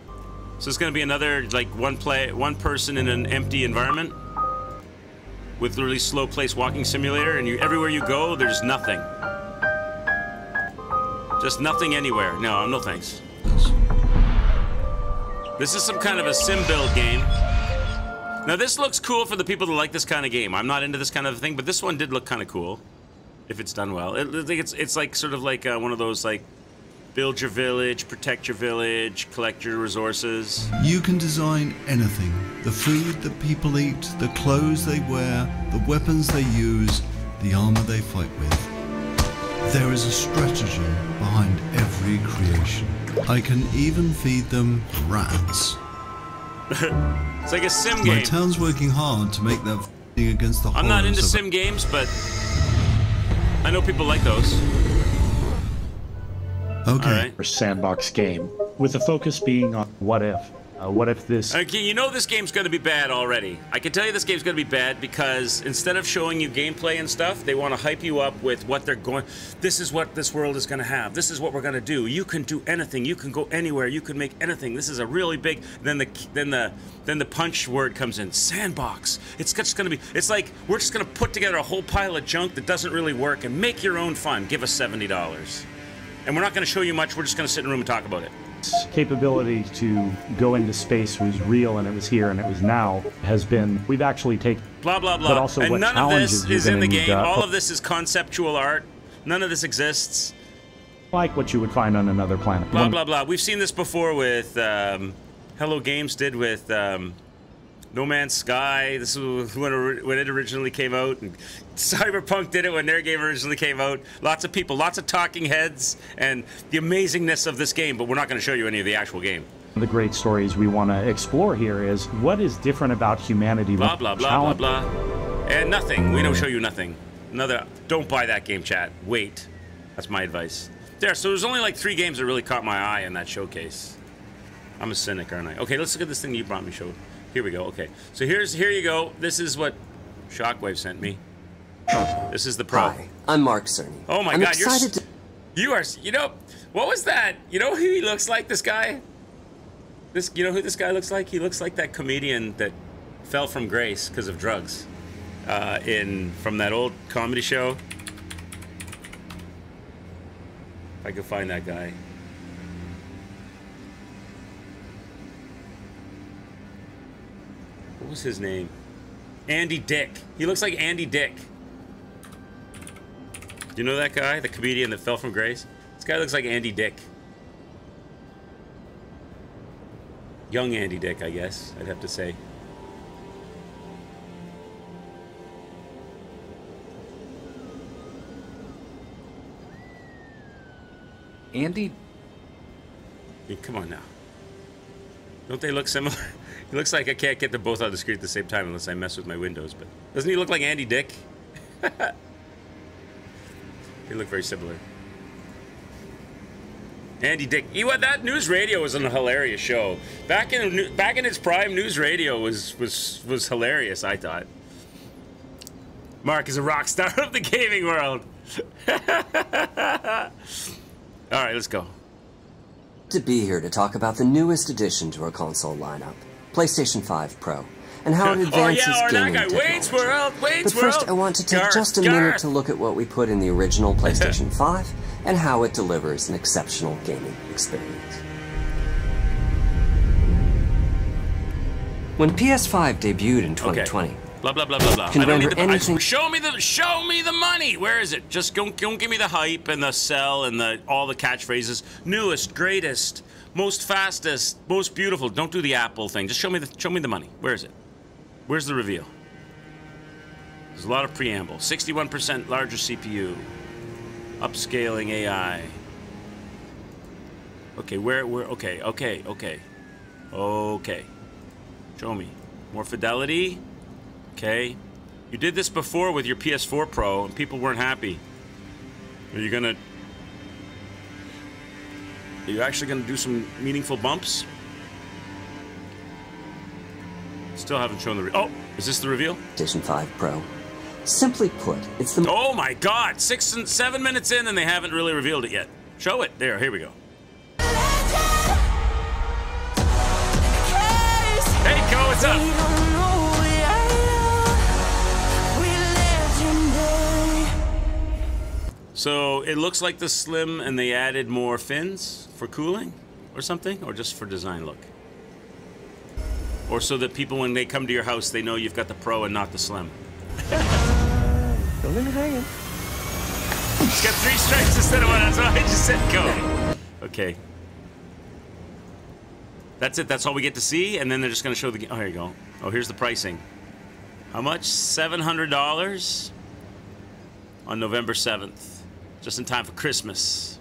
So it's going to be another, like, one person in an empty environment with really slow pace walking simulator, and everywhere you go, there's nothing. Just nothing anywhere. No thanks. This is some kind of a sim build game. Now this looks cool for the people that like this kind of game. I'm not into this kind of thing, but this one did look kind of cool. If it's done well. It's like sort of like one of those like build your village, protect your village, collect your resources. You can design anything. The food that people eat, the clothes they wear, the weapons they use, the armor they fight with. There is a strategy behind every creation. I can even feed them rats. It's like a sim game. My town's working hard to make that thing against the horrors. I'm not into sim games, but I know people like those. Okay. All right. Or sandbox game, with the focus being on what if. What if this... Okay, you know this game's going to be bad already. I can tell you this game's going to be bad because instead of showing you gameplay and stuff, they want to hype you up with what they're going... This is what this world is going to have. This is what we're going to do. You can do anything. You can go anywhere. You can make anything. This is a really big... Then the punch word comes in. Sandbox. It's just going to be... It's like, we're just going to put together a whole pile of junk that doesn't really work and make your own fun. Give us $70. And we're not going to show you much. We're just going to sit in a room and talk about it. capability to go into space was real and it was here and it was now has been, we've actually taken blah blah blah. but also and what none of this challenges you're is in the gonna need game. to- All of this is conceptual art. None of this exists. like what you would find on another planet. Blah blah blah. We've seen this before with Hello Games did with No Man's Sky. This was when it originally came out, and Cyberpunk did it when their game originally came out. Lots of people, lots of talking heads, and the amazingness of this game. But we're not going to show you any of the actual game. The great stories we want to explore here is what is different about humanity. Blah blah blah blah blah, and nothing. We don't show you nothing. Another. Don't buy that game, chat. Wait. That's my advice. There. So there's only like 3 games that really caught my eye in that showcase. I'm a cynic, aren't I? Okay, let's look at this thing you brought me. Here we go. Okay, so here you go. This is what Shockwave sent me. This is the Pro. Hi, I'm Mark Cerny. Oh my I'm God, excited you are. You know what was that? You know who he looks like? This guy. You know who this guy looks like? He looks like that comedian that fell from grace because of drugs, from that old comedy show. If I could find that guy. What was his name? Andy Dick. He looks like Andy Dick. Do you know that guy? The comedian that fell from grace? This guy looks like Andy Dick. Young Andy Dick, I guess, I'd have to say. Andy? Yeah, come on now. Don't they look similar? He looks like I can't get them both on the screen at the same time unless I mess with my windows, but doesn't he look like Andy Dick? They look very similar. Andy Dick. That News Radio was a hilarious show. Back in its prime, News Radio was hilarious, I thought. Mark is a rock star of the gaming world. All right, let's go. to be here to talk about the newest addition to our console lineup, PlayStation 5 Pro, and how it advances gaming technology. Wayne's World, But first, I want to take just a minute to look at what we put in the original PlayStation 5 and how it delivers an exceptional gaming experience. When PS5 debuted in 2020, blah blah blah blah blah. Can I don't need render anything. show me the money. Where is it? Just don't give me the hype and the sell and all the catchphrases. Newest, greatest, most fastest, most beautiful. Don't do the Apple thing. Just show me the money. Where is it? Where's the reveal? There's a lot of preamble. 61% larger CPU. Upscaling AI. Okay, okay. Show me. More fidelity. Okay. You did this before with your PS4 Pro and people weren't happy. Are you actually gonna do some meaningful bumps? Still haven't shown the oh, is this the reveal? PlayStation 5 Pro. Simply put, it's the... Oh my God, 6 and 7 minutes in and they haven't really revealed it yet. Show it. There, here we go. Hey, Ko, what's up? So it looks like the Slim and they added more fins for cooling or something, or just for design look? Or so that people, when they come to your house, they know you've got the Pro and not the Slim. Don't leave me hanging. It's got 3 stripes instead of 1, that's what I just said, go. Okay. That's it, that's all we get to see, and then they're just gonna show the, oh, here you go. Oh, here's the pricing. How much? $700 on November 7th. Just in time for Christmas.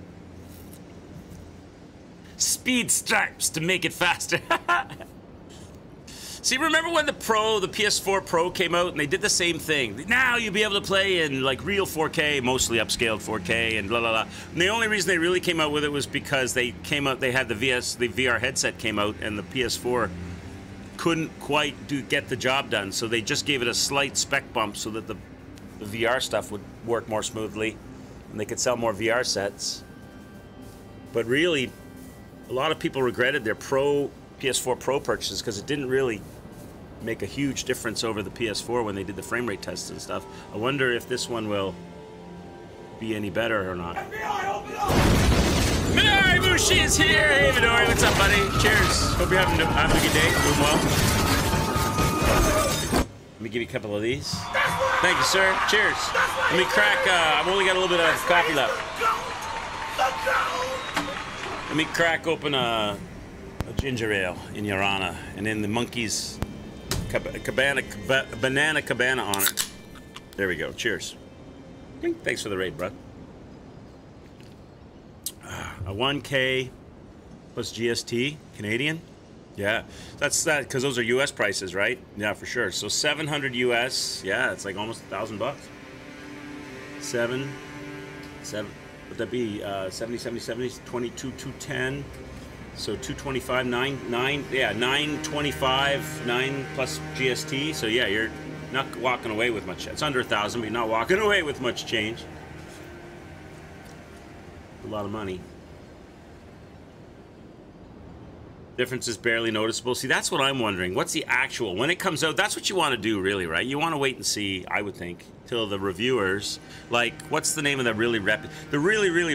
Speed stripes to make it faster. See, remember when the PS4 Pro came out and they did the same thing? Now you'll be able to play in like real 4K, mostly upscaled 4K and blah, blah, blah. And the only reason they really came out with it was because they had the VR headset came out and the PS4 couldn't quite get the job done. So they just gave it a slight spec bump so that the VR stuff would work more smoothly and they could sell more VR sets. But really, a lot of people regretted their PS4 Pro purchases because it didn't really make a huge difference over the PS4 when they did the frame rate tests and stuff. I wonder if this one will be any better or not. FBI, open up! Yoshi is here. Hey, Midori, what's up, buddy? Cheers. Hope you're having a good day. Doing well. Let me give you a couple of these. Thank you, sir. Cheers. Let me crack. I've only got a little bit of coffee left. Let me crack open a ginger ale in your honor, and then the monkey's banana cabana on it. There we go. Cheers. Thanks for the raid, bro. A 1K plus GST Canadian. Yeah, that's that because those are U.S. prices, right? Yeah, for sure. So 700 U.S. Yeah, it's like almost $1,000. 7. Would that be 70, 22, 210? So 225, 925, 9 plus GST. So yeah, you're not walking away with much. It's under 1,000, but you're not walking away with much change. A lot of money. Difference is barely noticeable. See, that's what I'm wondering. What's the actual, when it comes out, that's what you want to do, really, right? You want to wait and see, I would think, till the reviewers, like, what's the name of the really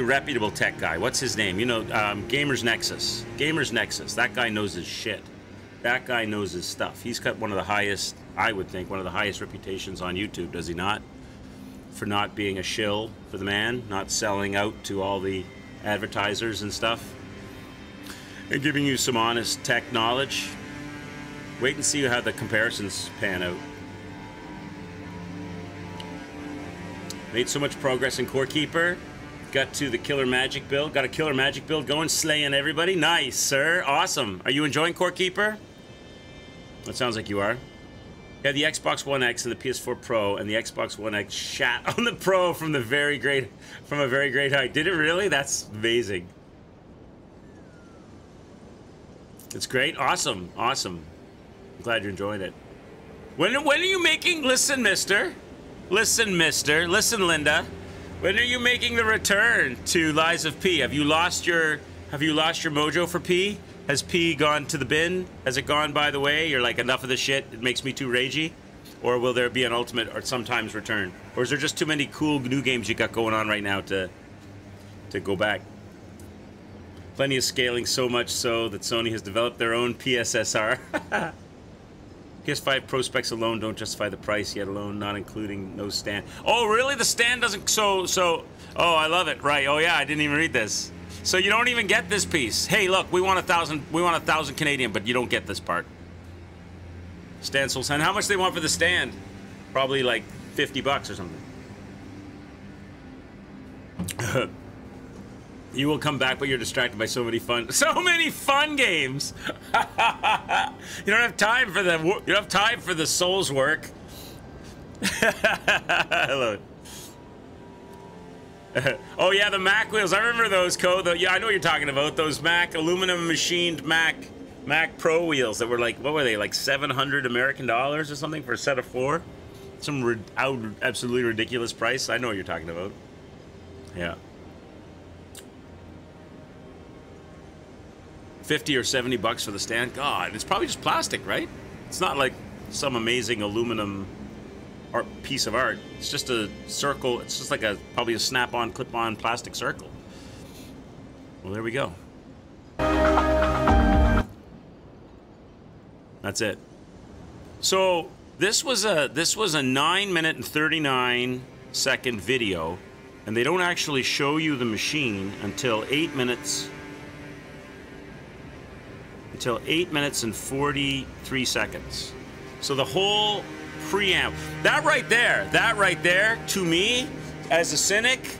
reputable tech guy? What's his name? You know, Gamers Nexus. Gamers Nexus. That guy knows his shit. That guy knows his stuff. He's got one of the highest, I would think, one of the highest reputations on YouTube, does he not? For not being a shill for the man, not selling out to all the advertisers and stuff. And giving you some honest tech knowledge. Wait and see how the comparisons pan out. Made so much progress in Core Keeper. Got to the Killer Magic build. Got a Killer Magic build going, slaying everybody. Nice, sir. Awesome. Are you enjoying Core Keeper? That sounds like you are. Yeah, the Xbox One X and the PS4 Pro and the Xbox One X shat on the Pro from a very great height. Did it really? That's amazing. It's great. Awesome. Awesome. I'm glad you're enjoying it. When are you making... Listen, mister. Listen, mister. Listen, Linda. When are you making the return to Lies of P? Have you lost your mojo for P? Has P gone to the bin? Has it gone by the way? You're like, enough of this shit. It makes me too ragey. Or will there be an ultimate or sometimes return? Or is there just too many cool new games you got going on right now to go back? Plenty of scaling, so much so that Sony has developed their own PSSR. PS5 Pro specs alone don't justify the price, yet alone not including no stand. Oh, really? The stand doesn't... So... Oh, I love it. Right. Oh, yeah, I didn't even read this. So you don't even get this piece. Hey, look, we want 1,000. We want 1,000 Canadian, but you don't get this part. Stand sold. And how much they want for the stand? Probably like $50 or something. You will come back, but you're distracted by so many fun games. You don't have time for the. You don't have time for the Souls work. Hello. Oh yeah, the Mac wheels. I remember those, yeah, I know what you're talking about. Those Mac aluminum machined Mac Pro wheels that were like, what were they, like $700 American or something for a set of 4? Some absolutely ridiculous price. I know what you're talking about. Yeah. 50 or 70 bucks for the stand. God, it's probably just plastic, right? It's not like some amazing aluminum piece of art. It's just a circle. It's just like probably a snap-on, clip-on plastic circle. Well, there we go. That's it. So this was a 9-minute and 39-second video, and they don't actually show you the machine until 8 minutes. Until 8 minutes and 43 seconds. So the whole preamp, that right there, to me, as a cynic,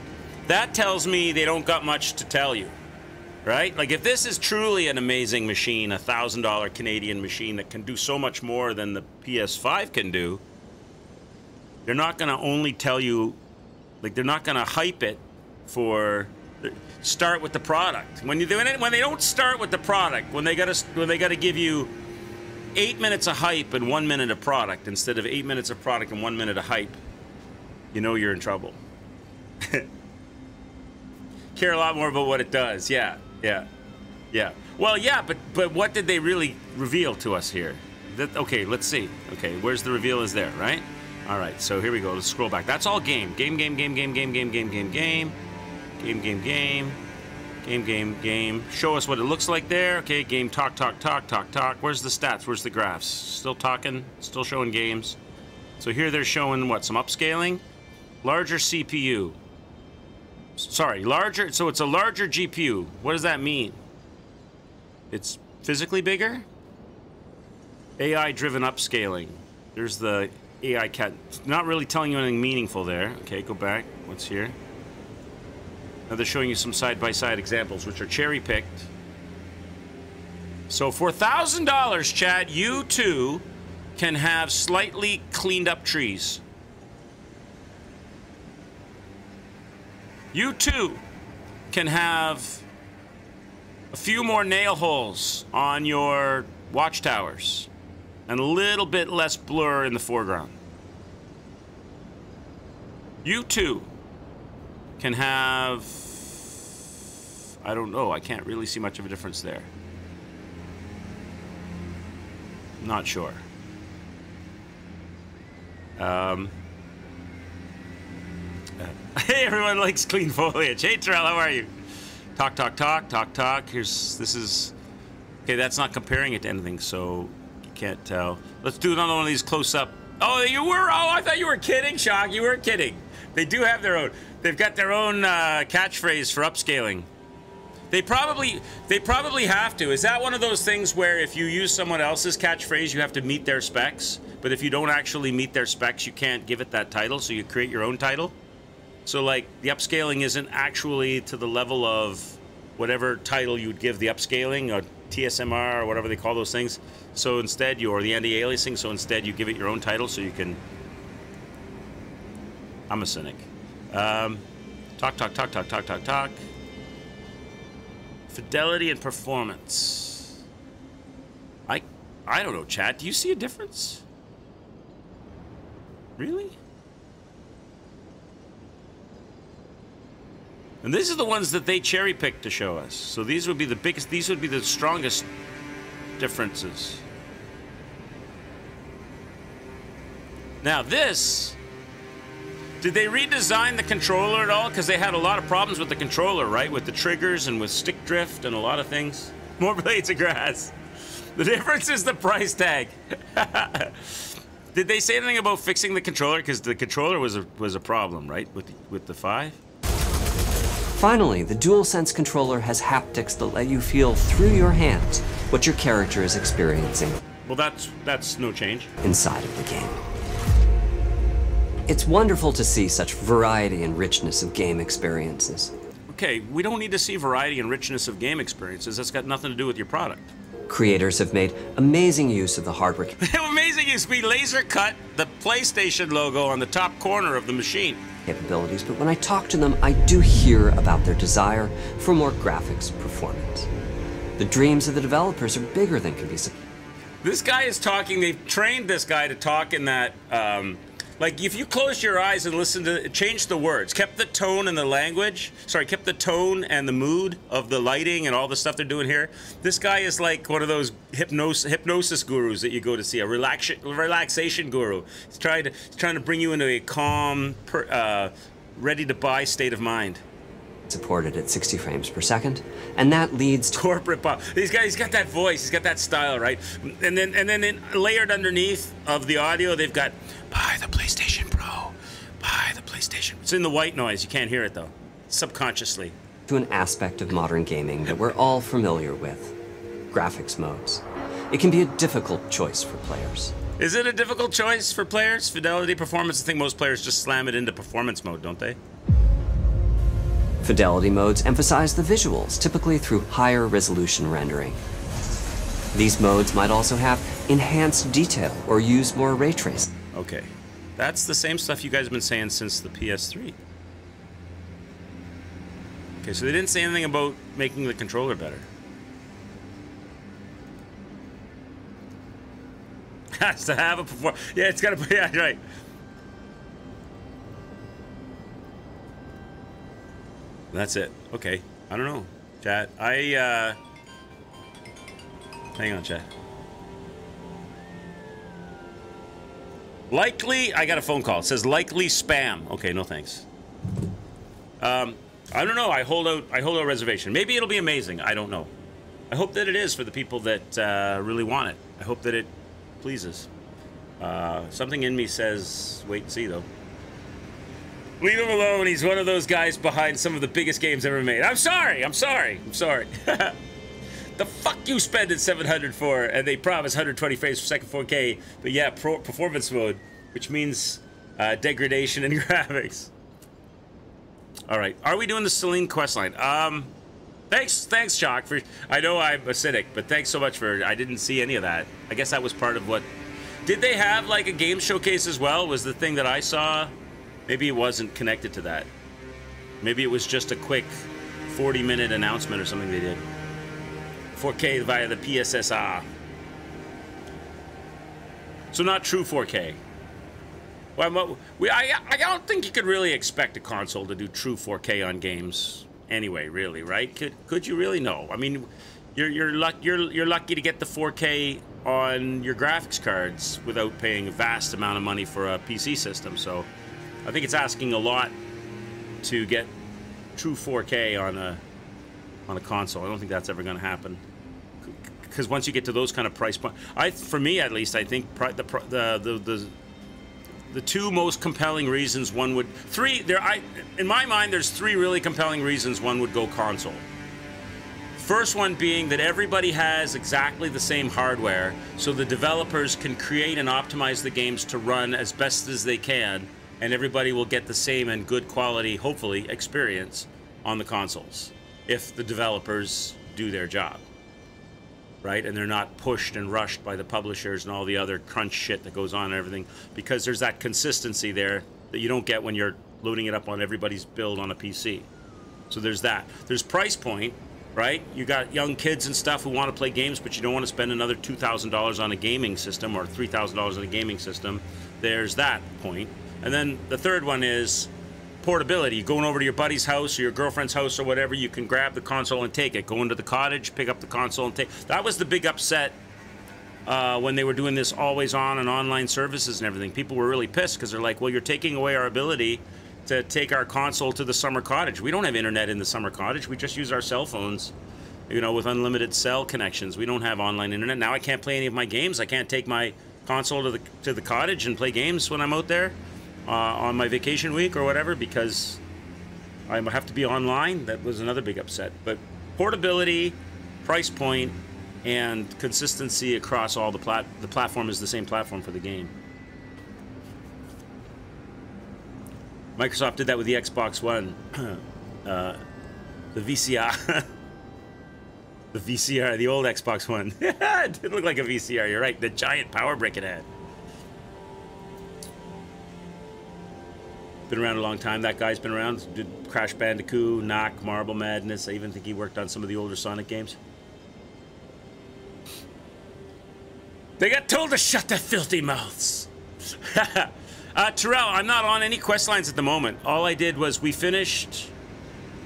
that tells me they don't got much to tell you, right? Like, if this is truly an amazing machine, $1,000 Canadian machine that can do so much more than the PS5 can do, they're not going to only tell you, like, they're not going to hype it for... Start with the product. When they don't start with the product, when they gotta give you 8 minutes of hype and 1 minute of product instead of 8 minutes of product and 1 minute of hype, you know you're in trouble. Care a lot more about what it does. Yeah. Well, yeah, but what did they really reveal to us here? Okay, let's see. Okay, where's the reveal? Is there, right? All right, so here we go. Let's scroll back. That's all game. Game. Game. Show us what it looks like there. Okay, game talk. Where's the stats? Where's the graphs? Still talking, still showing games. So here they're showing what? Some upscaling. Larger CPU. Sorry, larger. So it's a larger GPU. What does that mean? It's physically bigger? AI-driven upscaling. There's the AI cat. Not really telling you anything meaningful there. Okay, go back. What's here? Now they're showing you some side-by-side examples, which are cherry-picked. So for $1,000, Chad, you too can have slightly cleaned-up trees. You too can have a few more nail holes on your watchtowers and a little bit less blur in the foreground. You too can have, I don't know, I can't really see much of a difference there. Not sure. Hey, everyone likes clean foliage. Hey, Terrell, how are you? Talk. This is, okay, that's not comparing it to anything, so you can't tell. Let's do another one of these close-up. Oh, you were, oh, I thought you were kidding, Shock. You weren't kidding. They do have their own, they've got their own catchphrase for upscaling. They probably have to. Is that one of those things where if you use someone else's catchphrase, you have to meet their specs? But if you don't actually meet their specs, you can't give it that title, so you create your own title? So, like, the upscaling isn't actually to the level of whatever title you'd give the upscaling, or TSMR, or whatever they call those things. So instead, or the anti-aliasing, so instead you give it your own title so you can... I'm a cynic. Talk. Fidelity and performance. I don't know, chat. Do you see a difference? Really? And these are the ones that they cherry-picked to show us. So these would be the biggest, these would be the strongest differences. Now this, did they redesign the controller at all? Because they had a lot of problems with the controller, right? With the triggers and with stick drift and a lot of things. More blades of grass. The difference is the price tag. Did they say anything about fixing the controller? Because the controller was a problem, right? With the 5? Finally, the DualSense controller has haptics that let you feel through your hands what your character is experiencing. Well, that's no change. Inside of the game. It's wonderful to see such variety and richness of game experiences. Okay, we don't need to see variety and richness of game experiences. That's got nothing to do with your product. Creators have made amazing use of the hardware. Amazing use. We laser cut the PlayStation logo on the top corner of the machine. Capabilities, but when I talk to them, I do hear about their desire for more graphics performance. The dreams of the developers are bigger than can be supported. This guy is talking, they've trained this guy to talk in that, like if you closed your eyes and listened to, change the words, kept the tone and the language, sorry, kept the tone and the mood of the lighting and all the stuff they're doing here. This guy is like one of those hypnosis gurus that you go to see, a relaxation guru. He's trying to bring you into a calm, ready-to-buy state of mind. Supported at 60 frames per second, and that leads to corporate pop. He's got that voice, he's got that style, right? And then layered underneath of the audio, they've got buy the PlayStation Pro, buy the PlayStation. It's in the white noise, you can't hear it though, subconsciously. To an aspect of modern gaming that we're all familiar with, graphics modes. It can be a difficult choice for players. Is it a difficult choice for players? Fidelity, performance, I think most players just slam it into performance mode, don't they? Fidelity modes emphasize the visuals, typically through higher resolution rendering. These modes might also have enhanced detail or use more ray tracing. Okay, that's the same stuff you guys have been saying since the PS3. Okay, so they didn't say anything about making the controller better. Has to have a performance. Yeah, it's gotta be, yeah, right. That's it. Okay. I don't know. Chat. Hang on, chat. Likely, I got a phone call. It says likely spam. Okay, no thanks. I don't know. I hold out reservation. Maybe it'll be amazing. I don't know. I hope that it is for the people that really want it. I hope that it pleases. Something in me says wait and see, though. Leave him alone. He's one of those guys behind some of the biggest games ever made. I'm sorry. The fuck you spending $700 for, and they promise 120 frames per second 4K, but yeah, performance mode, which means degradation in graphics. All right, are we doing the Celine questline? Thanks, Chalk. For I know I'm a cynic, but thanks so much for. I didn't see any of that. I guess that was part of what. Did they have like a game showcase as well? Was the thing that I saw? Maybe it wasn't connected to that. Maybe it was just a quick 40-minute announcement or something they did. 4K via the PSSR. So not true 4K. Well, I don't think you could really expect a console to do true 4K on games anyway, really, right? Could you really? No. I mean, you're lucky to get the 4K on your graphics cards without paying a vast amount of money for a PC system. So I think it's asking a lot to get true 4K on a console. I don't think that's ever going to happen. Because once you get to those kind of price points, for me at least, I think the two most compelling reasons one would in my mind there's three really compelling reasons one would go console. First one being that everybody has exactly the same hardware, so the developers can create and optimize the games to run as best as they can, and everybody will get the same and good quality, hopefully, experience on the consoles if the developers do their job. Right? And they're not pushed and rushed by the publishers and all the other crunch shit that goes on and everything, because there's that consistency there that you don't get when you're loading it up on everybody's build on a PC. So there's that. There's price point, right? You got young kids and stuff who want to play games, but you don't want to spend another $2,000 on a gaming system or $3,000 on a gaming system. There's that point. And then the third one is portability. Going over to your buddy's house or your girlfriend's house or whatever, you can grab the console and take it. Go into the cottage, pick up the console and take. That was the big upset when they were doing this always on and online services and everything. People were really pissed because they're like, well, you're taking away our ability to take our console to the summer cottage. We don't have internet in the summer cottage. We just use our cell phones, you know, with unlimited cell connections. We don't have online internet. Now I can't play any of my games. I can't take my console to the cottage and play games when I'm out there. On my vacation week or whatever, because I have to be online. That was another big upset. But portability, price point, and consistency across all the platform is the same platform for the game. Microsoft did that with the Xbox One. The VCR. The VCR, the old Xbox One. It did look like a VCR, you're right. The giant power brick it had. Been around a long time. That guy's been around. Did Crash Bandicoot, Knock, Marble Madness. I even think he worked on some of the older Sonic games. They got told to shut their filthy mouths. Terrell, I'm not on any quest lines at the moment. All I did was I finished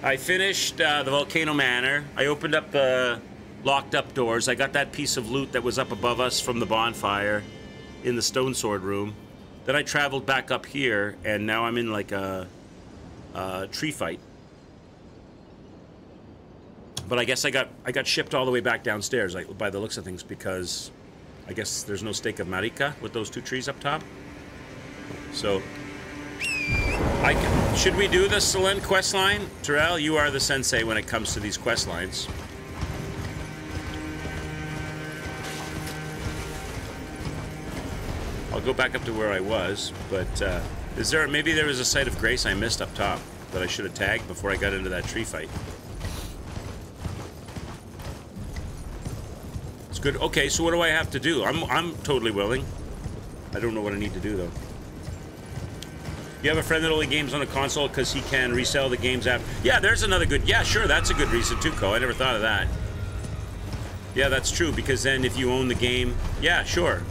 the Volcano Manor. I opened up the locked up doors. I got that piece of loot that was up above us from the bonfire in the Stone Sword room. Then I traveled back up here, and now I'm in like a tree fight. But I guess I got shipped all the way back downstairs, like by the looks of things, because I guess there's no Stake of Marika with those two trees up top. So, should we do the Celine quest line? Terrell, you are the sensei when it comes to these quest lines. I'll go back up to where I was, but maybe there was a site of grace I missed up top that I should have tagged before I got into that tree fight. It's good. Okay, so what do I have to do? I'm totally willing. I don't know what I need to do though. You have a friend that only games on a console because he can resell the games after. Yeah, there's another good. Yeah, sure, that's a good reason too, Co. I never thought of that. Yeah, that's true, because then if you own the game, yeah, sure.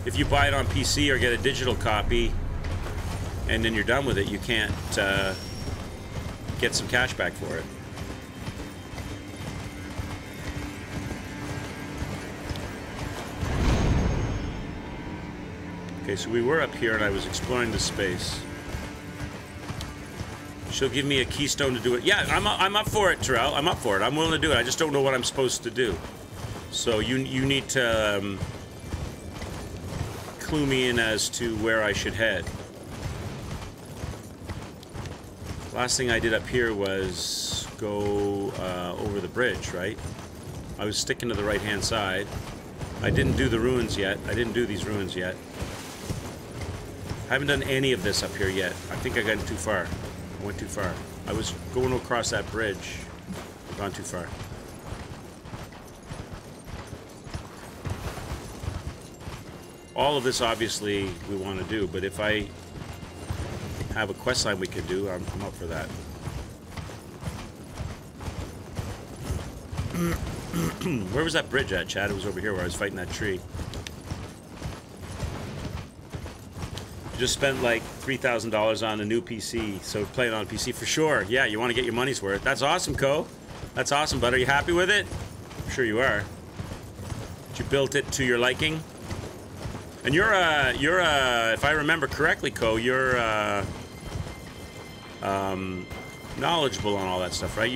If you buy it on PC or get a digital copy, and then you're done with it, you can't get some cash back for it. Okay, so we were up here and I was exploring the space. She'll give me a keystone to do it. Yeah, I'm up for it, Terrell. I'm up for it. I'm willing to do it. I just don't know what I'm supposed to do. So you need to clue me in as to where I should head. Last thing I did up here was go over the bridge, right? I was sticking to the right-hand side. I didn't do the ruins yet. I didn't do these ruins yet. I haven't done any of this up here yet. I think I got too far. I went too far. I was going across that bridge. I've gone too far. All of this, obviously, we want to do, but if I have a quest line we could do, I'm up for that. Where was that bridge at, Chad? It was over here where I was fighting that tree. Just spent like $3,000 on a new PC, so playing on a PC for sure. Yeah, you want to get your money's worth. That's awesome, Co. That's awesome, bud. Are you happy with it? I'm sure you are. You built it to your liking. And you're if I remember correctly, Co, you're knowledgeable on all that stuff, right?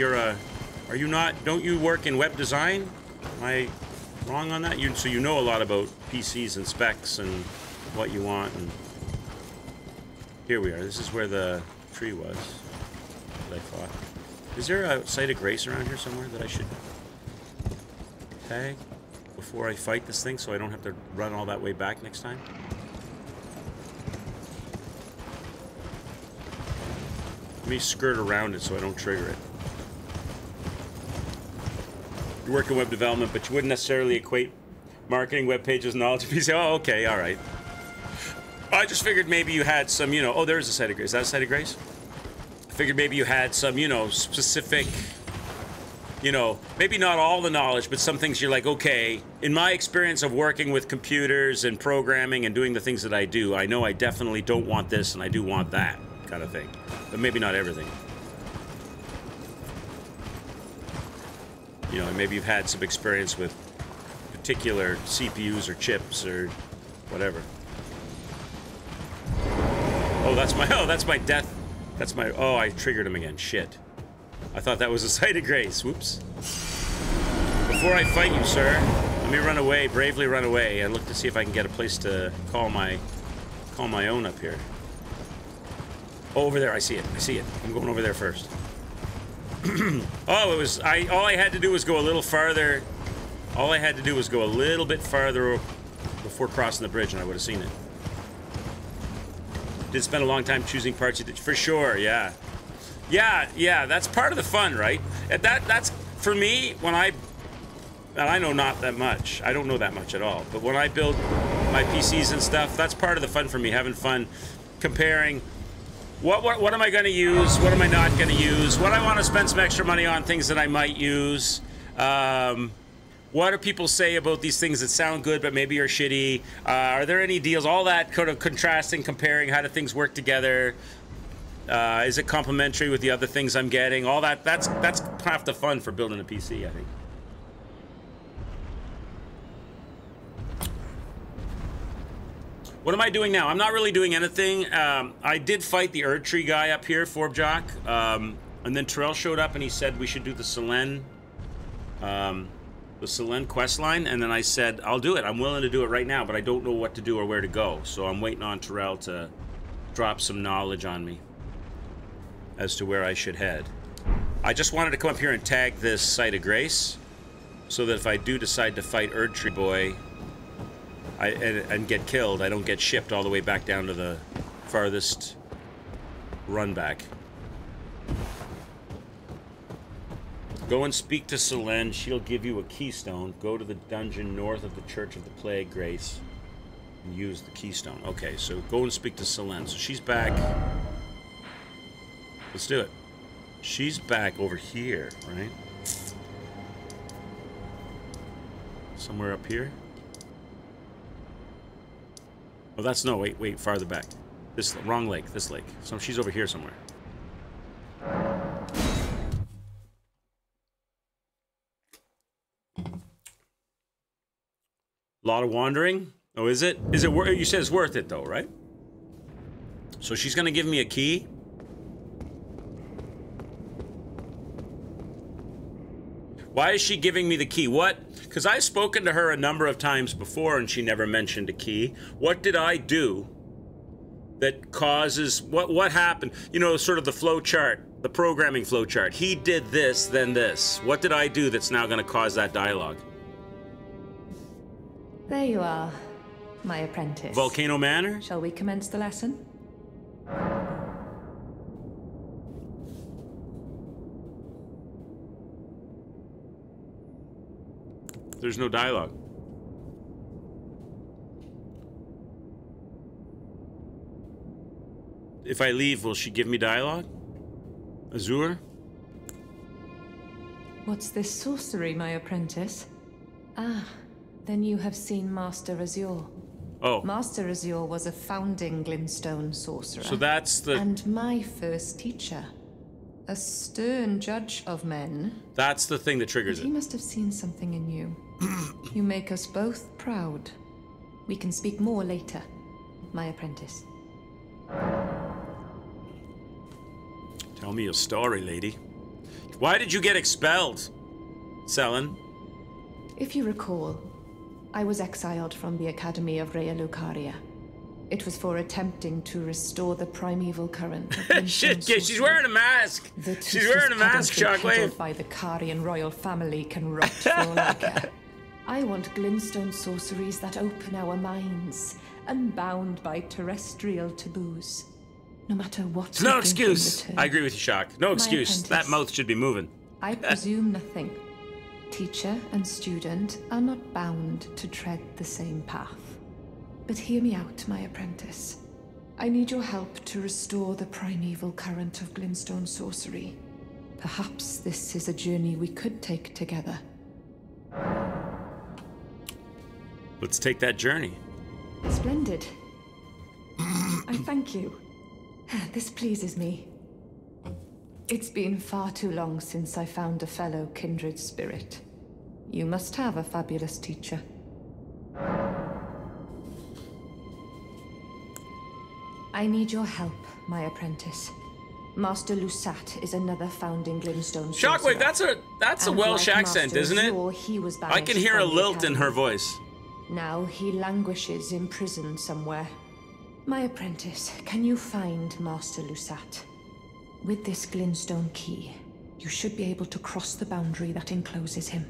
Are you not? Don't you work in web design? Am I wrong on that? So you know a lot about PCs and specs and what you want. And here we are. This is where the tree was that I fought. Is there a site of grace around here somewhere that I should tag before I fight this thing so I don't have to run all that way back next time? Let me skirt around it so I don't trigger it. You work in web development, but you wouldn't necessarily equate marketing, web pages, knowledge. You say, oh, okay, all right. I just figured maybe you had some, you know, oh, there's a site of grace. Is that a site of grace? I figured maybe you had some, you know, specific, you know, maybe not all the knowledge, but some things you're like, okay, in my experience of working with computers and programming and doing the things that I do, I know I definitely don't want this and I do want that kind of thing. But maybe not everything. You know, maybe you've had some experience with particular CPUs or chips or whatever. Oh, that's my death. That's my, oh, I triggered him again. Shit. I thought that was a site of grace. Whoops. Before I fight you, sir, let me run away, bravely run away, and look to see if I can get a place to call my own up here. Oh, over there, I see it. I see it. I'm going over there first. Oh, it was, all I had to do was go a little farther. All I had to do was go a little bit farther before crossing the bridge and I would have seen it. Did spend a long time choosing parts you did, for sure, yeah. Yeah, that's part of the fun, right? That's, for me, when and I know not that much. I don't know that much at all. But when I build my PCs and stuff, that's part of the fun for me, having fun comparing what am I going to use, what am I not going to use, what I want to spend some extra money on, things that I might use. What do people say about these things that sound good but maybe are shitty? Are there any deals? All that kind of contrasting, comparing, how do things work together? Is it complementary with the other things I'm getting? All that, that's half the fun for building a PC, I think. What am I doing now? I'm not really doing anything. I did fight the Erdtree guy up here, Forbjock. And then Terrell showed up and he said we should do the Selene quest line. And then I said, I'll do it. I'm willing to do it right now, but I don't know what to do or where to go. So I'm waiting on Terrell to drop some knowledge on me as to where I should head. I just wanted to come up here and tag this site of grace so that if I do decide to fight Erdtree boy and get killed, I don't get shipped all the way back down to the farthest run back. Go and speak to Selene. She'll give you a keystone. Go to the dungeon north of the Church of the Plague Grace and use the keystone. Okay, so go and speak to Selene. So she's back. Let's do it. She's back over here, right? Somewhere up here. Oh, that's no, wait, farther back. This, wrong lake, this lake. So she's over here somewhere. A lot of wandering. Oh, is it? Is it worth? You said it's worth it though, right? So she's gonna give me a key. Why is she giving me the key? What? Because I've spoken to her a number of times before and she never mentioned a key. What did I do that causes... What happened? You know, sort of the flow chart, the programming flow chart. He did this, then this. What did I do that's now going to cause that dialogue? There you are, my apprentice. Volcano Manor? Shall we commence the lesson? There's no dialogue. If I leave, will she give me dialogue? Azure? What's this sorcery, my apprentice? Ah, then you have seen Master Azure. Oh. Master Azure was a founding Glintstone sorcerer. So that's the... And my first teacher. A stern judge of men. That's the thing that triggers He must have seen something in you. You make us both proud. We can speak more later, my apprentice. Tell me your story, lady. Why did you get expelled, Sellen? If you recall, I was exiled from the Academy of Raya Lucaria. It was for attempting to restore the primeval current. Shit, she's wearing a mask! She's wearing a mask, Shockwave! By the Carian royal family can rot for all I care. I want Glintstone sorceries that open our minds, unbound by terrestrial taboos. No matter what. No excuse! I agree with you, Shock. No excuse. That mouth should be moving. I presume nothing. Teacher and student are not bound to tread the same path. But hear me out, my apprentice. I need your help to restore the primeval current of Glintstone sorcery. Perhaps this is a journey we could take together. Let's take that journey. Splendid. I thank you. This pleases me. It's been far too long since I found a fellow kindred spirit. You must have a fabulous teacher. I need your help, my apprentice. Master Lusat is another founding Glintstone sorcerer. Shockwave, that's a Welsh accent, isn't it? I can hear a lilt in her voice. Now he languishes in prison somewhere. My apprentice, can you find Master Lusat? With this Glintstone key, you should be able to cross the boundary that encloses him.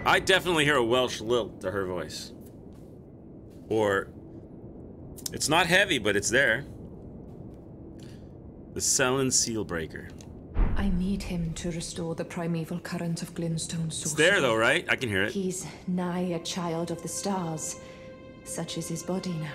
I definitely hear a Welsh lilt to her voice. Or... it's not heavy, but it's there. The Sellen Sealbreaker. I need him to restore the primeval current of Glintstone sorcery. It's there though, right? I can hear it. He's nigh a child of the stars. Such is his body now.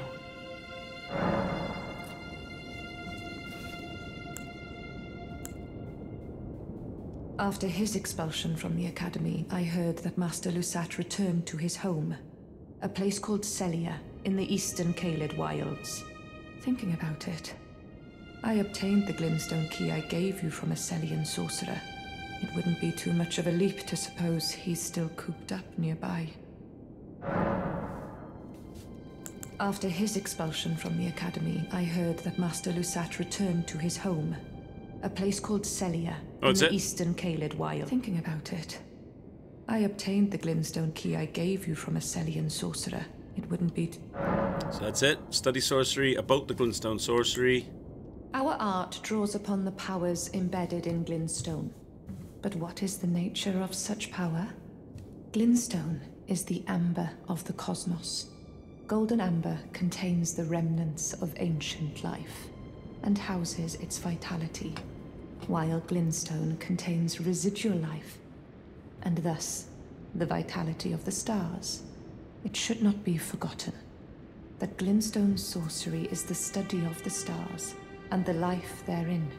After his expulsion from the Academy, I heard that Master Lusat returned to his home, a place called Celia in the eastern Caelid wilds. Thinking about it, I obtained the Glintstone key I gave you from a Celian sorcerer. It wouldn't be too much of a leap to suppose he's still cooped up nearby. After his expulsion from the Academy, I heard that Master Lusat returned to his home, a place called Celia in the eastern Caelid wild. Thinking about it, I obtained the Glintstone key I gave you from a Celian sorcerer. It wouldn't be... So that's it. Study sorcery, about the Glintstone sorcery. Our art draws upon the powers embedded in Glintstone. But what is the nature of such power? Glintstone is the amber of the cosmos. Golden amber contains the remnants of ancient life and houses its vitality, while Glintstone contains residual life and thus the vitality of the stars. It should not be forgotten that Glintstone sorcery is the study of the stars and the life therein.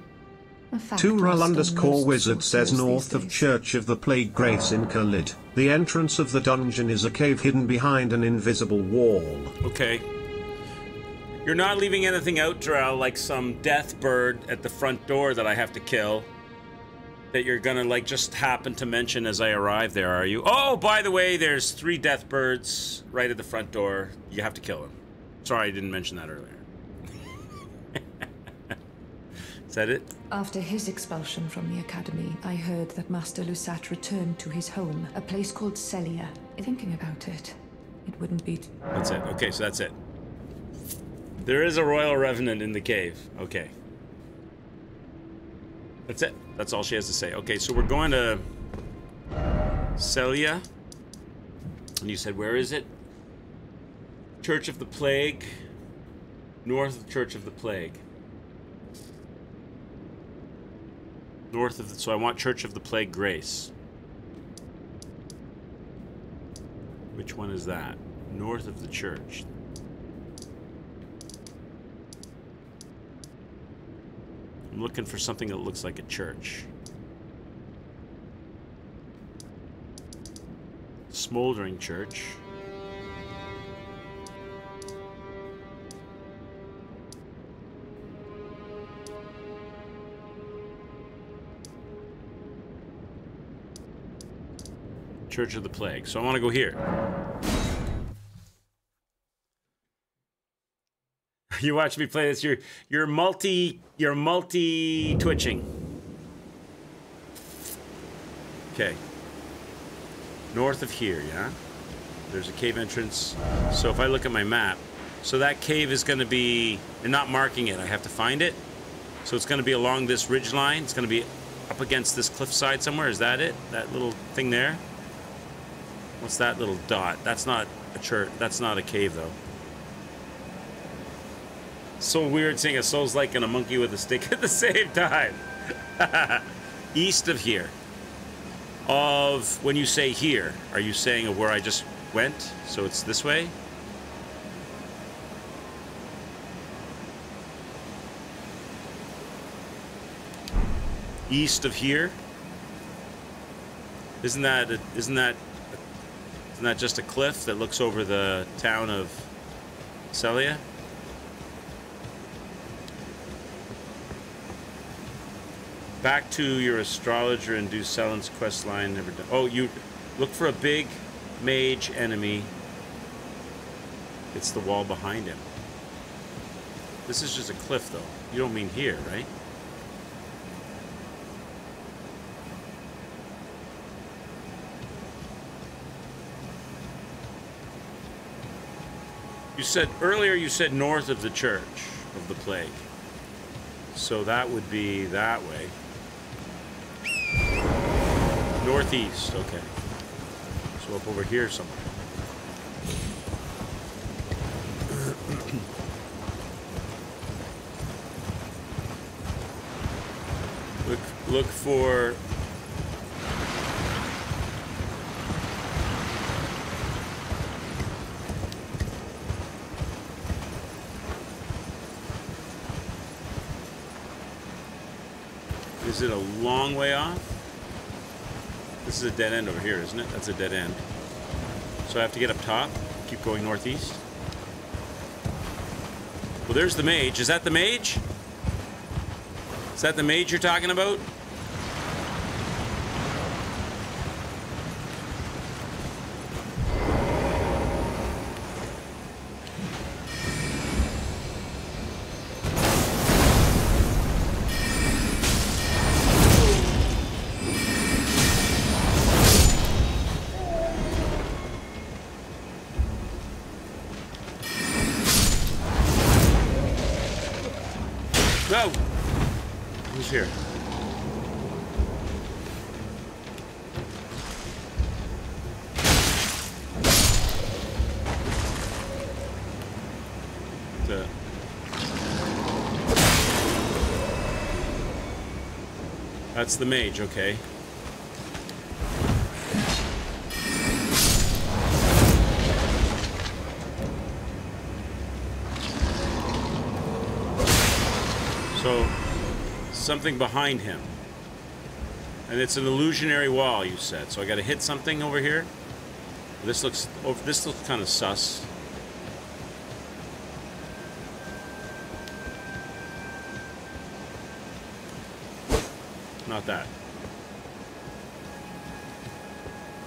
Tural_Wizard says north of Church of the Plague Grace in Caelid, the entrance of the dungeon is a cave hidden behind an invisible wall. Okay. You're not leaving anything out, Drow, like some death bird at the front door that I have to kill. That you're gonna, like, just happen to mention as I arrive there, are you? Oh, by the way, there's 3 death birds right at the front door. You have to kill them. Sorry, I didn't mention that earlier. Is that it? After his expulsion from the Academy, I heard that Master Lusat returned to his home, a place called Celia. Thinking about it, it wouldn't be... That's it. Okay, so that's it. There is a royal revenant in the cave. Okay. That's it. That's all she has to say. Okay, so we're going to Celia. And you said, where is it? Church of the Plague. North of Church of the Plague. North of the... So I want Church of the Plague Grace. Which one is that? North of the church. I'm looking for something that looks like a church. Smoldering church. Church of the Plague. So I want to go here. You watch me play this. You're multi twitching. Okay. North of here, yeah? There's a cave entrance. So if I look at my map, so that cave is going to be, and not marking it, I have to find it. So it's going to be along this ridge line. It's going to be up against this cliffside somewhere. Is that it? That little thing there? What's that little dot? That's not a church. That's not a cave, though. So weird seeing a Souls-like and a monkey with a stick at the same time. East of here. Of, when you say here, are you saying of where I just went? So it's this way? East of here? Isn't that just a cliff that looks over the town of Celia? Back to your astrologer and do Selen's quest line. Never done. Oh, you look for a big mage enemy. It's the wall behind him. This is just a cliff, though. You don't mean here, right? You said earlier, you said north of the Church of the Plague. So that would be that way. Northeast, okay. So up over here somewhere. Look for... Is it a long way off? This is a dead end over here, isn't it? That's a dead end. So I have to get up top, keep going northeast. Well, there's the mage. Is that the mage? Is that the mage you're talking about? Go! Who's here? That's the mage, okay. So, something behind him. And it's an illusionary wall, you said. So I gotta hit something over here. This looks kind of sus. Not that.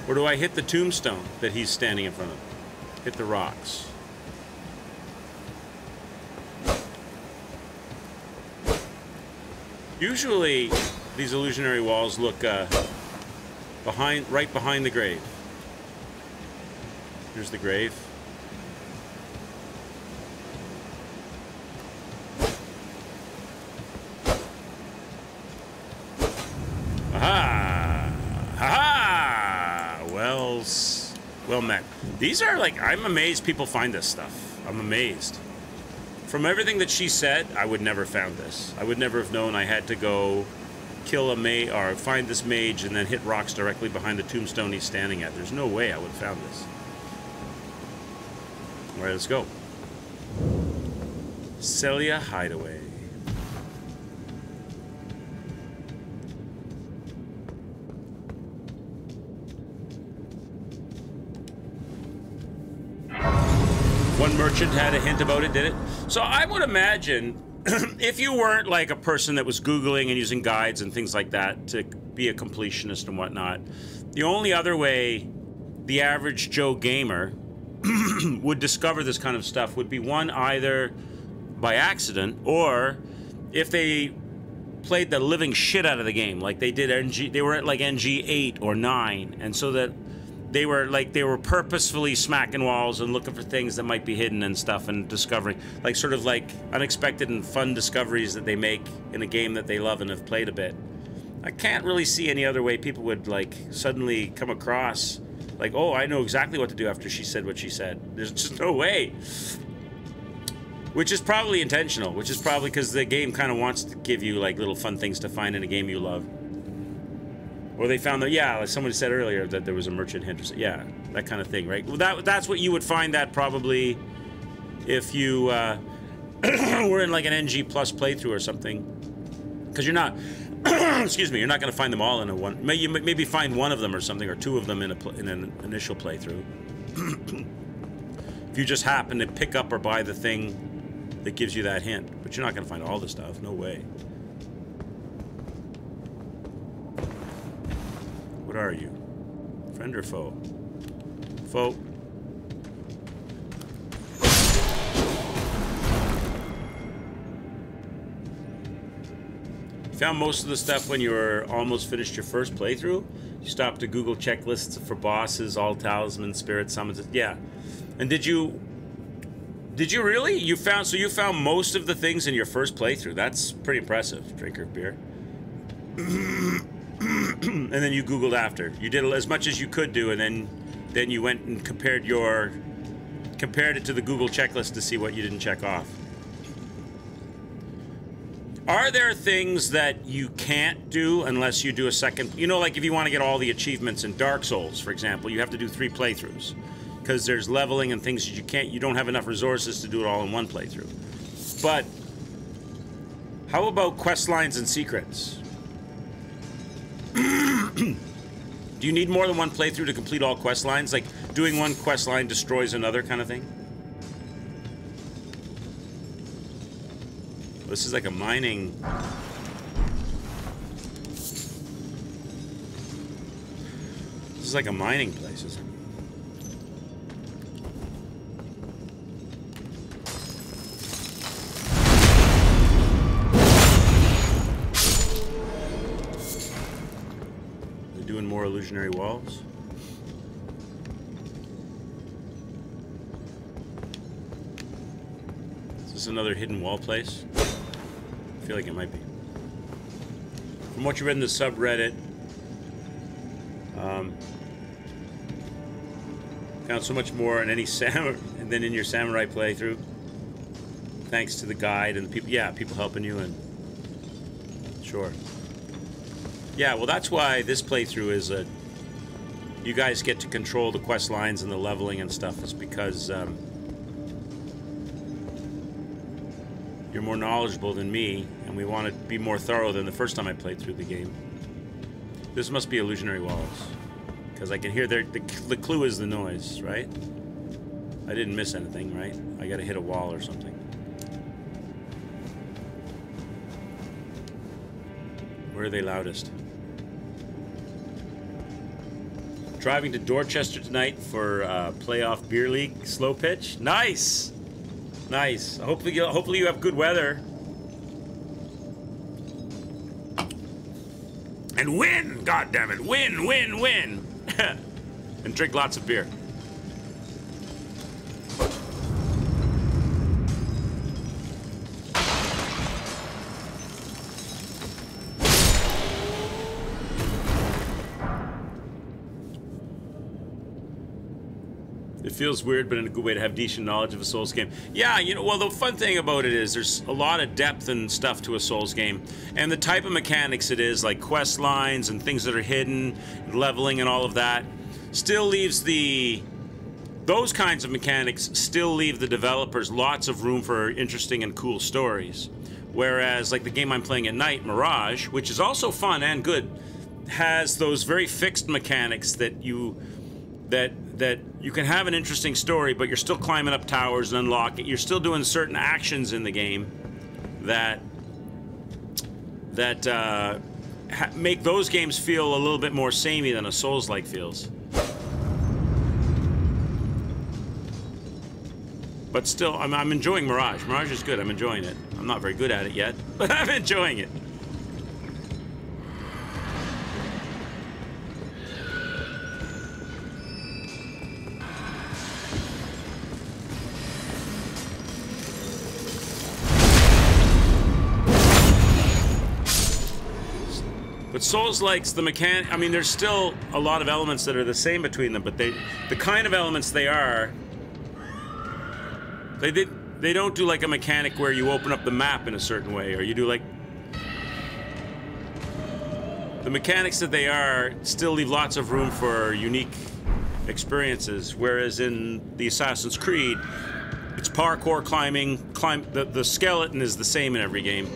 Or do I hit the tombstone that he's standing in front of? Hit the rocks. Usually, these illusionary walls look right behind the grave. Here's the grave. Aha! Ha-ha! Well met. These are like, I'm amazed people find this stuff. I'm amazed. From everything that she said, I would never have found this. I would never have known I had to go kill a mage or find this mage and then hit rocks directly behind the tombstone he's standing at. There's no way I would have found this. All right, let's go. Celia Hideaway. One merchant had a hint about it, did it? So I would imagine if you weren't like a person that was Googling and using guides and things like that to be a completionist and whatnot, the only other way the average Joe gamer would discover this kind of stuff would be one, either by accident, or if they played the living shit out of the game, like they did they were at like NG 8 or 9, and so that they were purposefully smacking walls and looking for things that might be hidden and stuff and discovering, like sort of like unexpected and fun discoveries that they make in a game that they love and have played a bit. I can't really see any other way people would like suddenly come across like, oh, I know exactly what to do after she said what she said. There's just no way. Which is probably intentional, which is probably because the game kind of wants to give you like little fun things to find in a game you love. Or they found that, yeah, like somebody said earlier that there was a merchant hint, or yeah, that kind of thing, right? Well, that's what you would find that probably if you were in like an NG plus playthrough or something, because you're not, excuse me, you're not going to find them all in a one. You maybe find one of them or something, or two of them in an initial playthrough. If you just happen to pick up or buy the thing that gives you that hint, but you're not going to find all the stuff. No way. What are you? Friend or foe? Foe. You found most of the stuff when you were almost finished your first playthrough? You stopped to Google checklists for bosses, all talismans, spirit summons. Yeah. And did you really? You found most of the things in your first playthrough. That's pretty impressive, drinker of beer. And then you Googled after. You did as much as you could do, and then you went and compared it to the Google checklist to see what you didn't check off. Are there things that you can't do unless you do a second? You know, like if you want to get all the achievements in Dark Souls, for example, you have to do 3 playthroughs because there's leveling and things that you don't have enough resources to do it all in one playthrough. But how about quest lines and secrets? Do you need more than one playthrough to complete all quest lines? Like doing one quest line destroys another kind of thing? This is like a mining... This is like a mining place, isn't it? Doing more illusionary walls. Is this another hidden wall place? I feel like it might be. From what you read in the subreddit, found so much more in any than in your samurai playthrough. Thanks to the guide and the people. Yeah, people helping you and sure. Yeah, well, that's why this playthrough is you guys get to control the quest lines and the leveling and stuff. It's because you're more knowledgeable than me, and we want to be more thorough than the first time I played through the game. This must be illusionary walls, because I can hear the clue is the noise, right? I didn't miss anything, right? I got to hit a wall or something. Where are they loudest? Driving to Dorchester tonight for playoff beer league slow pitch. Nice, nice. Hopefully you have good weather. and win. God damn it, win, win, win, and drink lots of beer. It feels weird, but in a good way to have decent knowledge of a Souls game. Yeah, you know, well, the fun thing about it is there's a lot of depth and stuff to a Souls game. And the type of mechanics it is, like quest lines and things that are hidden, leveling and all of that, still leaves those kinds of mechanics still leave the developers lots of room for interesting and cool stories. Whereas, like the game I'm playing at night, Mirage, which is also fun and good, has those very fixed mechanics that you can have an interesting story, but you're still climbing up towers and unlock it. You're still doing certain actions in the game that make those games feel a little bit more samey than a Souls-like feels. But still, I'm enjoying Mirage. Mirage is good. I'm enjoying it. I'm not very good at it yet, but I'm enjoying it. But Souls-likes, the mechanic, I mean, there's still a lot of elements that are the same between them, but the kind of elements they are, they don't do like a mechanic where you open up the map in a certain way, or you do like, the mechanics that they are still leave lots of room for unique experiences, whereas in the Assassin's Creed, it's parkour, climbing, the skeleton is the same in every game.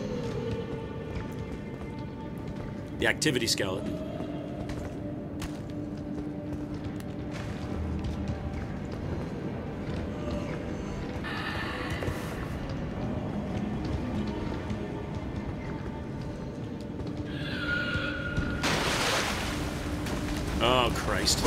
The activity skeleton. Oh, Christ.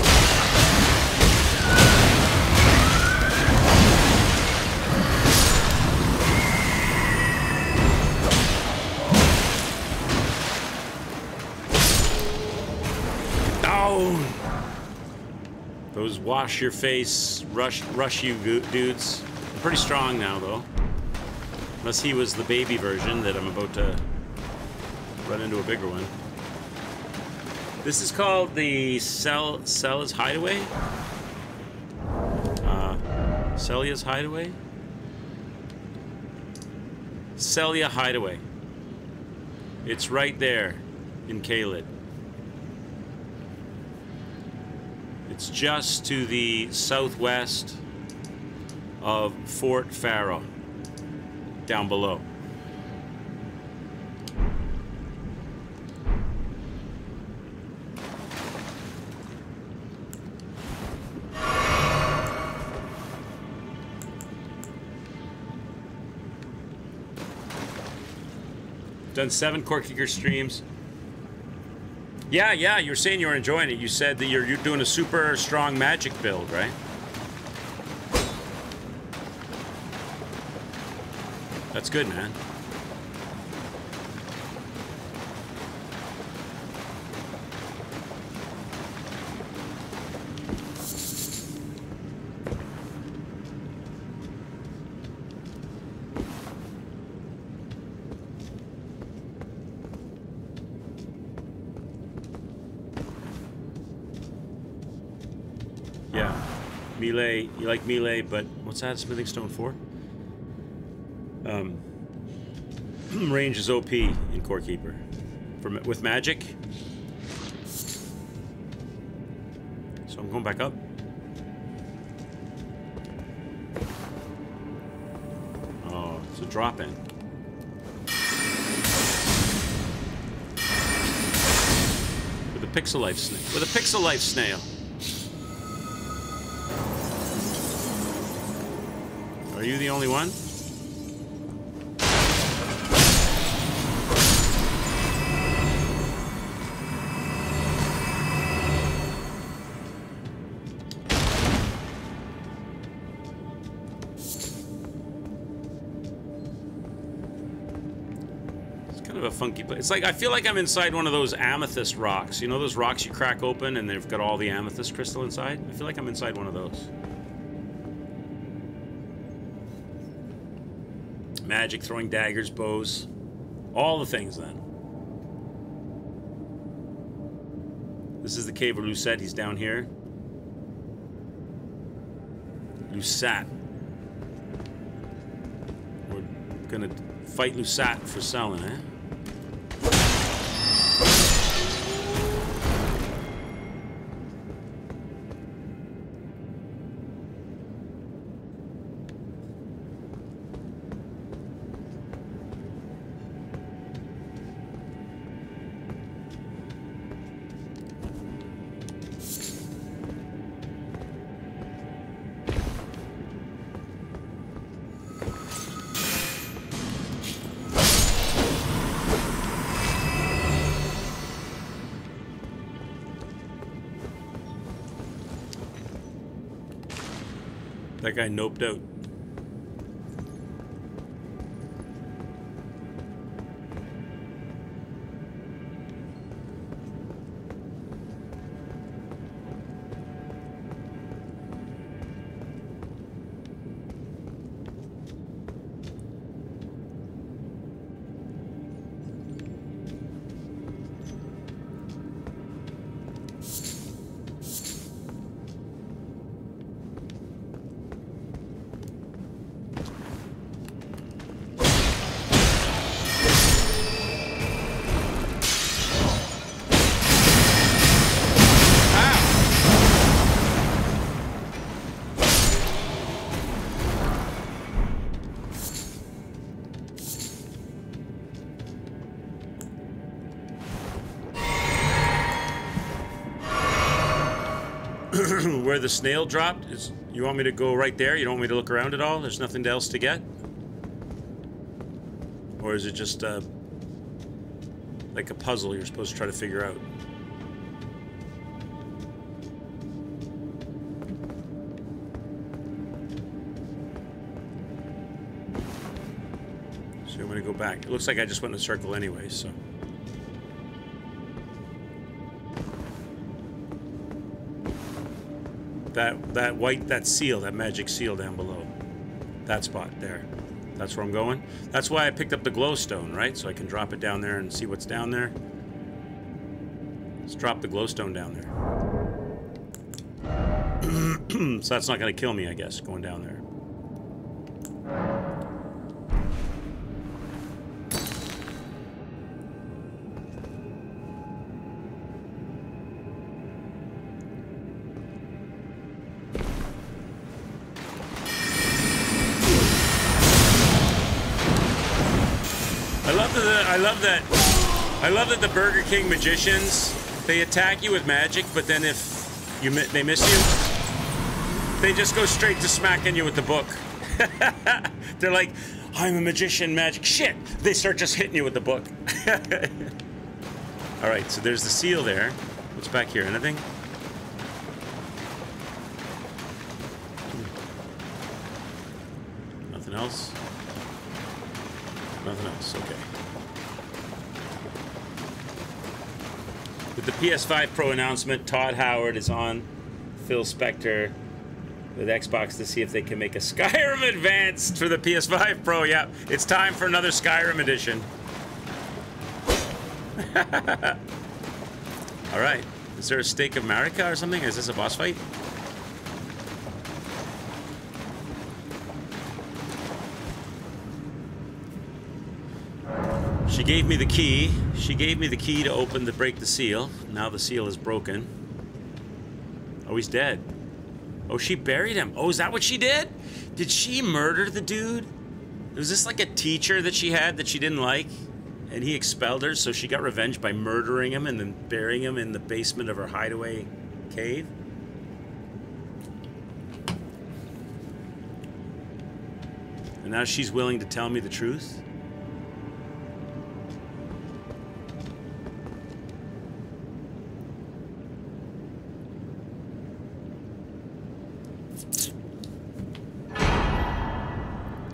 Those wash your face, rush you dudes. I'm pretty strong now, though. Unless he was the baby version that I'm about to run into a bigger one. This is called the Celia's Hideaway? Celia's Hideaway? Celia Hideaway. It's right there in Caelid. It's just to the southwest of Fort Faro, down below. Done 7 Core Kicker streams. Yeah, you were saying you were enjoying it. You said that you're doing a super strong magic build, right? That's good, man. Melee, you like melee, but what's that? Smithing Stone 4? Range is OP in Core Keeper. With magic. So I'm going back up. Oh, it's a drop in. With a Pixel Life snail. With a Pixel Life snail. Are you the only one? It's kind of a funky place. It's like, I feel like I'm inside one of those amethyst rocks. You know those rocks you crack open and they've got all the amethyst crystal inside? I feel like I'm inside one of those. Magic, throwing daggers, bows. All the things then. This is the Cave of Lucette. He's down here. Lusat. We're gonna fight Lusat for selling, eh? That guy noped out. Where the snail dropped, you want me to go right there? You don't want me to look around at all? There's nothing else to get? Or is it just like a puzzle you're supposed to try to figure out? So I'm gonna go back. It looks like I just went in a circle anyway, so. That seal, that magic seal down below. That spot there. That's where I'm going. That's why I picked up the glowstone, right? So I can drop it down there and see what's down there. Let's drop the glowstone down there. So that's not going to kill me, I guess, going down there. I love that the Burger King magicians, they attack you with magic, but then if they miss you, they just go straight to smacking you with the book. They're like, I'm a magician, magic. Shit! They start just hitting you with the book. All right, so there's the seal there. What's back here? Anything? Nothing else? Nothing else, okay. With the PS5 Pro announcement, Todd Howard is on Phil Spector with Xbox to see if they can make a Skyrim Advanced for the PS5 Pro. Yeah, it's time for another Skyrim edition. All right. Is there a Stake of Marika or something? Is this a boss fight? She gave me the key. She gave me the key to break the seal. Now the seal is broken. Oh, he's dead. Oh, she buried him. Oh, is that what she did? Did she murder the dude? Was this like a teacher that she had that she didn't like? And he expelled her, so she got revenge by murdering him and then burying him in the basement of her hideaway cave? And now she's willing to tell me the truth?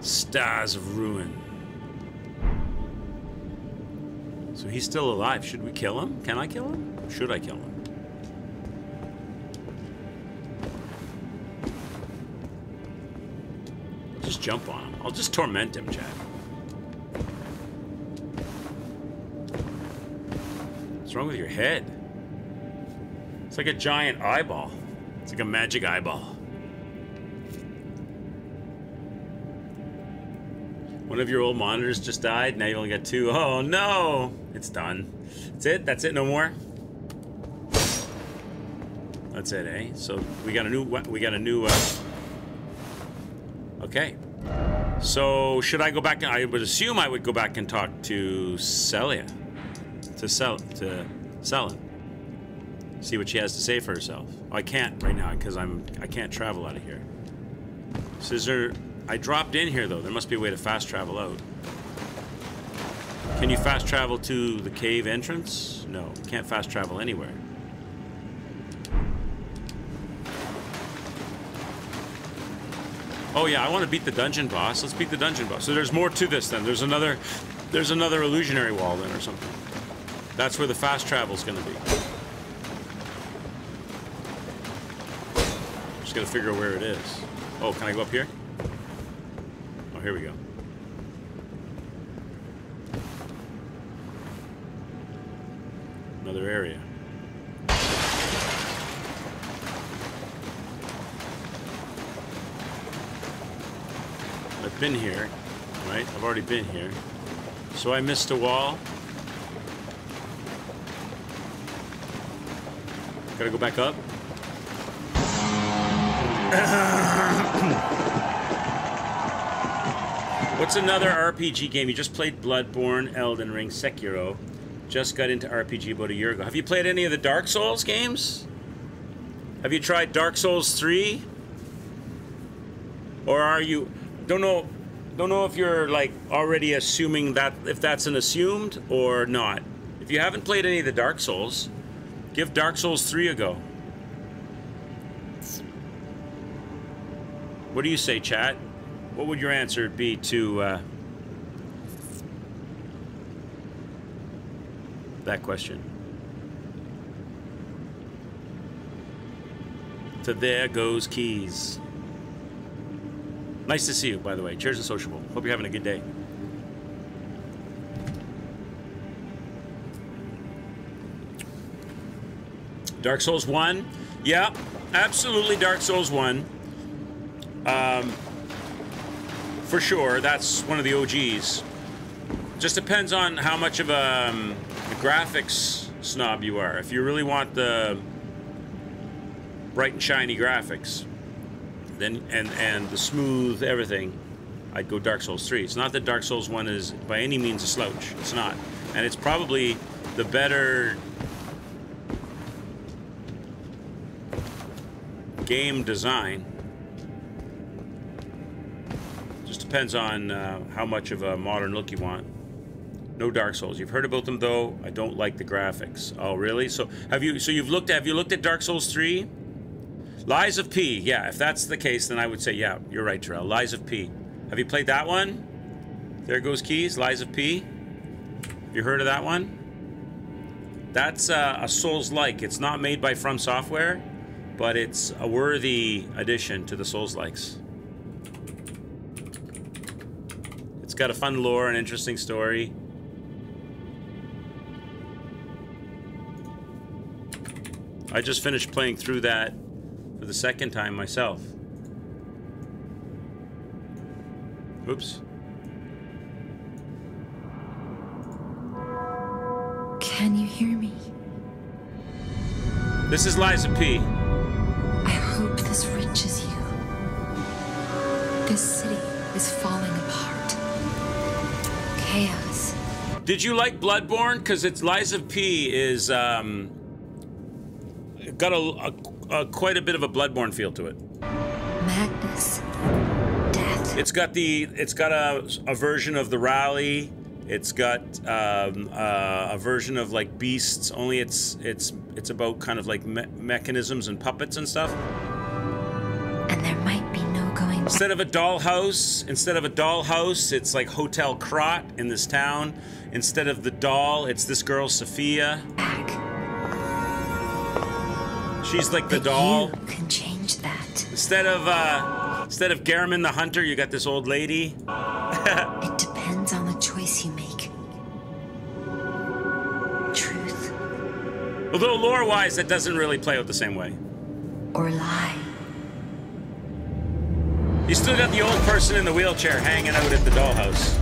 Stars of Ruin. So he's still alive. Should we kill him? Can I kill him? Should I kill him? Just jump on him. I'll just torment him, Chad. What's wrong with your head? It's like a giant eyeball. It's like a magic eyeball. One of your old monitors just died. Now you only got 2. Oh no! It's done. That's it? That's it? No more? That's it, eh? So we got a new okay. So should I go back? I would assume I would go back and talk to Celia. To Selen. See what she has to say for herself. Oh, I can't right now because I can't travel out of here. So I dropped in here though. There must be a way to fast travel out. Can you fast travel to the cave entrance? No, you can't fast travel anywhere. Oh yeah, I want to beat the dungeon boss. Let's beat the dungeon boss. So there's more to this then. There's another illusionary wall then or something. That's where the fast travel's gonna be. Just gotta figure out where it is. Oh, can I go up here? Oh, here we go. Another area. I've been here, right? I've already been here. So I missed a wall. Gotta go back up. What's another RPG game? You just played Bloodborne, Elden Ring, Sekiro. Just got into RPG about a year ago. Have you played any of the Dark Souls games? Have you tried Dark Souls 3? Or are you... Don't know if you're like already assuming that if that's an assumed or not. If you haven't played any of the Dark Souls, give Dark Souls 3 a go. What do you say, chat? What would your answer be to that question? To There Goes Keys. Nice to see you, by the way. Cheers and sociable. Hope you're having a good day. Dark Souls 1? Yeah, absolutely Dark Souls 1. For sure, that's one of the OGs. Just depends on how much of a graphics snob you are. If you really want the bright and shiny graphics, then and the smooth everything, I'd go Dark Souls 3. It's not that Dark Souls 1 is by any means a slouch. It's not. And it's probably the better game design. Just depends on how much of a modern look you want. No Dark Souls. You've heard about them though. I don't like the graphics. Oh really? So have you looked at Dark Souls 3? Lies of P. Yeah, if that's the case, then I would say, yeah, you're right, Terrell. Lies of P. Have you played that one? There Goes Keys, Lies of P. Have you heard of that one? That's a Souls-like. It's not made by From Software, but it's a worthy addition to the Souls-likes. It's got a fun lore and interesting story. I just finished playing through that for the second time myself. Oops. Can you hear me? This is Lies of P. I hope this reaches you. This city is falling apart. Chaos. Did you like Bloodborne? Because it's Lies of P is got quite a bit of a Bloodborne feel to it. Madness. Death. It's got a version of the Rally. It's got a version of like Beasts. Only it's about kind of like mechanisms and puppets and stuff. And there might be no going Instead of a dollhouse, it's like Hotel Krat in this town. Instead of the doll, it's this girl, Sophia. She's like the doll. You can change that. Instead of Garamond the Hunter, you got this old lady. It depends on the choice you make. Truth. Although lore-wise, that doesn't really play out the same way. Or lie. You still got the old person in the wheelchair hanging out at the dollhouse.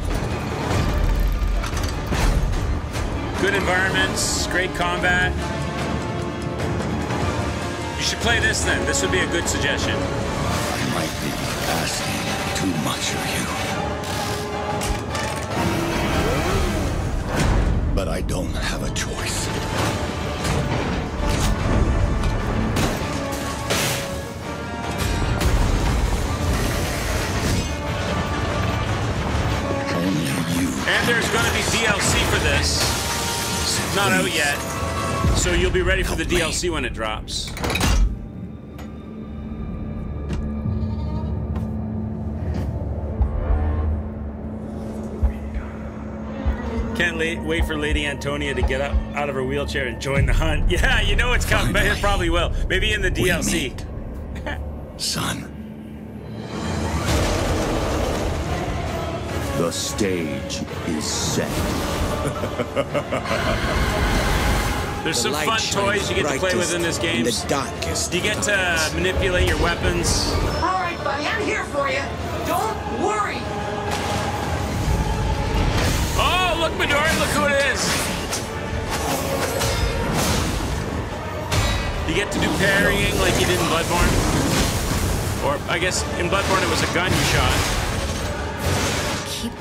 Good environments, great combat. You should play this then. This would be a good suggestion. I might be asking too much of you. But I don't have a choice. And there's going to be DLC for this. It's not out yet. So you'll be ready for the DLC when it drops. Can't wait for Lady Antonia to get up out of her wheelchair and join the hunt. Yeah, you know it's coming. It probably will. Maybe in the DLC. Son. The stage is set. There's some fun toys you get to play with in this game. You get to manipulate your weapons. All right, buddy, I'm here for you. Don't worry. Oh, look, Midori, look who it is. You get to do parrying like you did in Bloodborne. Or, I guess, in Bloodborne it was a gun you shot. Keep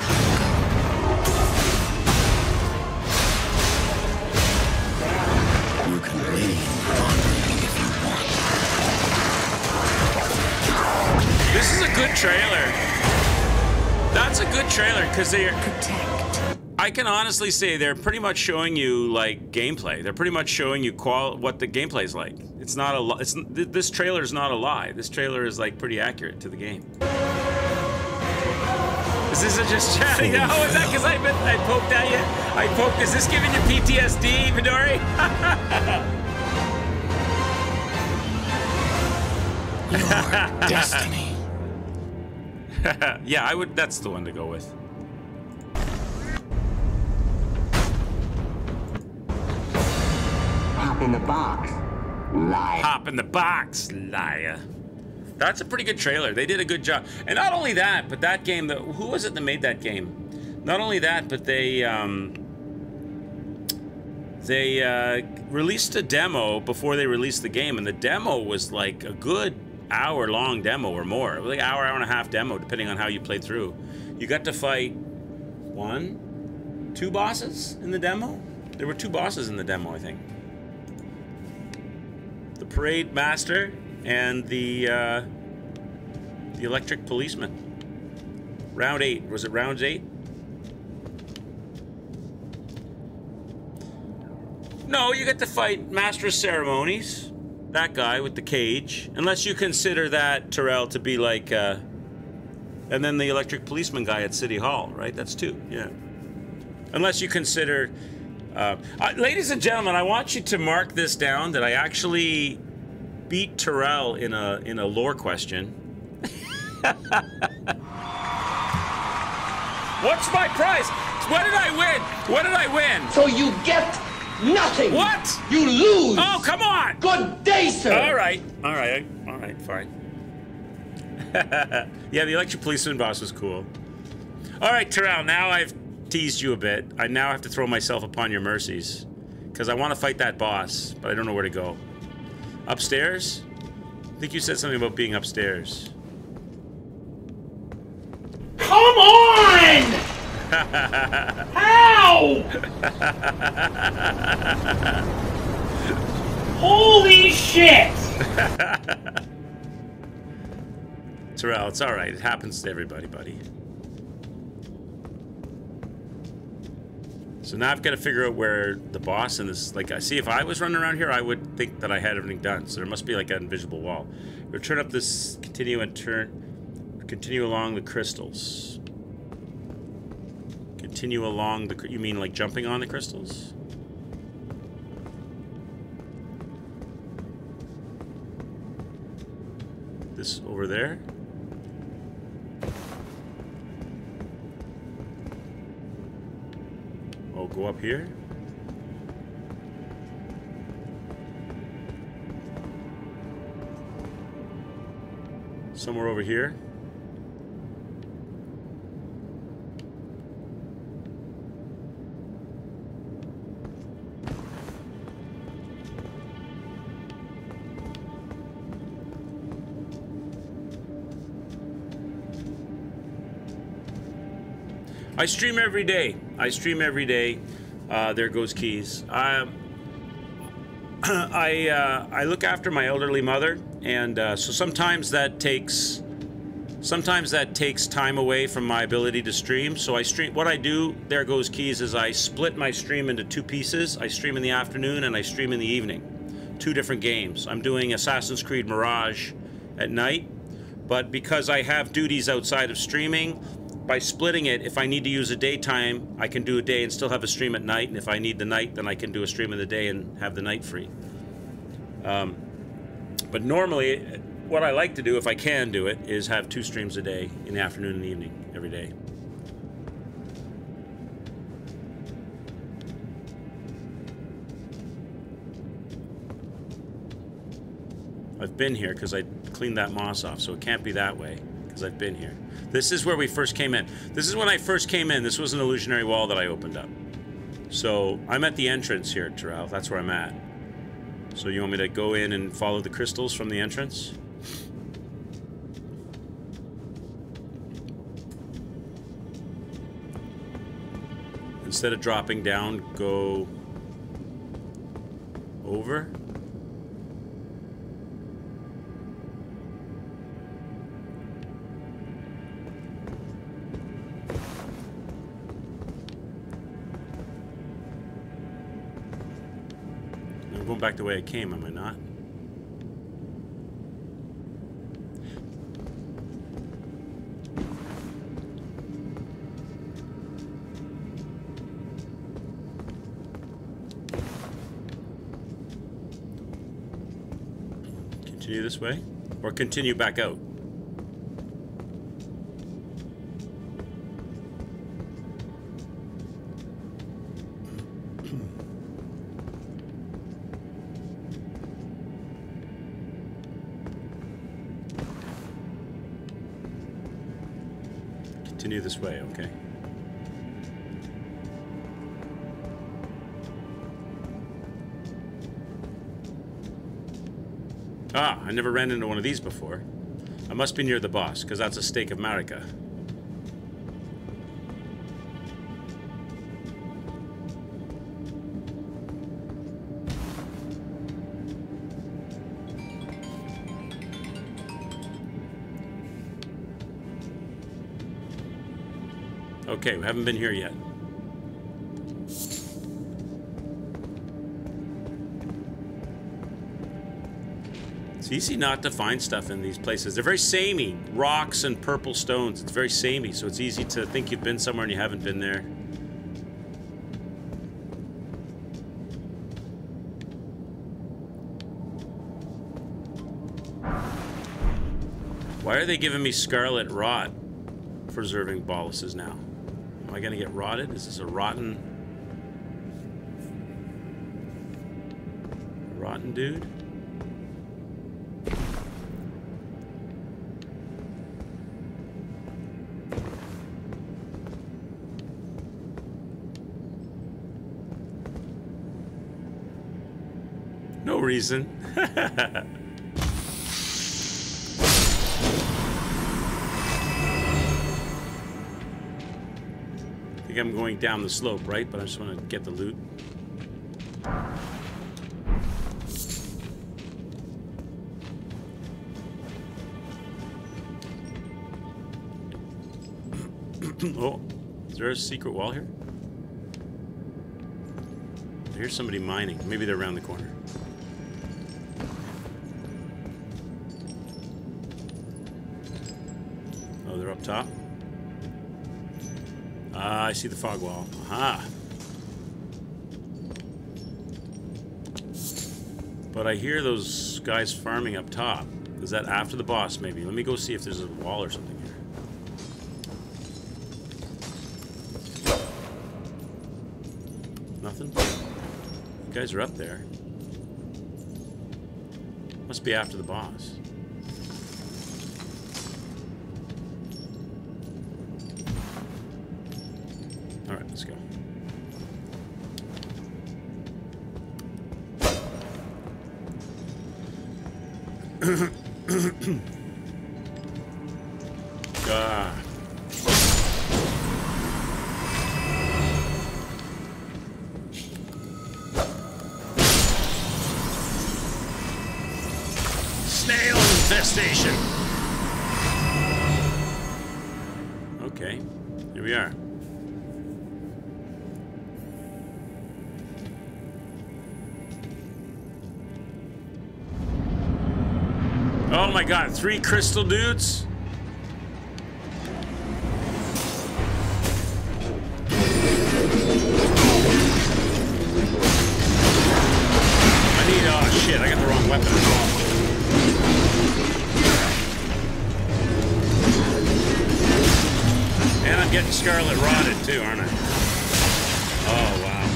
You can lean on me if you want. This is a good trailer. That's a good trailer because they're. I can honestly say they're pretty much showing you like gameplay. They're pretty much showing you what the gameplay is like. It's not a. This trailer is not a lie. This trailer is like pretty accurate to the game. Is this just chatting? Oh, is that because I poked at you? I poked. Is this giving you PTSD, Midori? Your destiny. Yeah, I would. That's the one to go with. Hop in the box, liar. Hop in the box, liar. That's a pretty good trailer. They did a good job. And not only that, but that game, who was it that made that game? Not only that, but they released a demo before they released the game, and the demo was like a good hour-long demo or more. It was like an hour and a half demo, depending on how you played through. You got to fight two bosses in the demo? There were 2 bosses in the demo, I think. The Parade Master and the Electric Policeman. Round 8. Was it round 8? No, you get to fight Master of Ceremonies. That guy with the cage. Unless you consider that, Terrell, to be like... and then the Electric Policeman guy at City Hall, right? That's 2, yeah. Unless you consider... ladies and gentlemen, I want you to mark this down, that I actually beat Terrell in a lore question. What's my prize? What did I win? What did I win? So you get nothing. What? You lose. Oh, come on. Good day, sir. All right, fine. Yeah, the Electric Policeman boss was cool. All right, Terrell, now I've teased you a bit. I now have to throw myself upon your mercies. Because I want to fight that boss, but I don't know where to go. Upstairs? I think you said something about being upstairs. Come on! How? Holy shit! Terrell, it's all right. It happens to everybody, buddy. So now I've got to figure out where the boss in this... Like, I see, if I was running around here, I would think that I had everything done. So there must be, like, an invisible wall. Return up this... Continue and turn... Continue along the crystals. Continue along the... You mean like jumping on the crystals? This over there? Oh, go up here? Somewhere over here? I stream every day. I stream every day. There goes Keys. I look after my elderly mother, and so sometimes that takes time away from my ability to stream. So I stream. What I do, there goes Keys, is I split my stream into two pieces. I stream in the afternoon and I stream in the evening. Two different games. I'm doing Assassin's Creed Mirage at night, but because I have duties outside of streaming, by splitting it, if I need to use a daytime, I can do a day and still have a stream at night, and if I need the night, then I can do a stream in the day and have the night free. But normally, what I like to do, if I can do it, is have 2 streams a day, in the afternoon and the evening, every day. I've been here because I cleaned that moss off, so it can't be that way, because I've been here. This is where we first came in. This is when I first came in. This was an illusionary wall that I opened up. So I'm at the entrance here, Terrell. That's where I'm at. So you want me to go in and follow the crystals from the entrance? Instead of dropping down, go over. I'm going back the way I came, am I not? Continue this way? Or continue back out? Continue this way, okay. Ah, I never ran into one of these before. I must be near the boss, because that's a Stake of Marika. Okay, we haven't been here yet. It's easy not to find stuff in these places. They're very samey. Rocks and purple stones. It's very samey, so it's easy to think you've been somewhere and you haven't been there. Why are they giving me Scarlet Rot for preserving boluses now? Am I gonna get rotted? Is this a rotten dude? No reason. I think I'm going down the slope, right? But I just want to get the loot. Oh, is there a secret wall here? I hear somebody mining. Maybe they're around the corner. Oh, they're up top? Ah, I see the fog wall. Aha! But I hear those guys farming up top. Is that after the boss, maybe? Let me go see if there's a wall or something here. Nothing? You guys are up there. Must be after the boss. Alright, let's go. Ah. Snail infestation. Okay, here we are. Oh my god, 3 crystal dudes? I need, oh shit, I got the wrong weapon as well. And I'm getting Scarlet Rotted too, aren't I? Oh wow.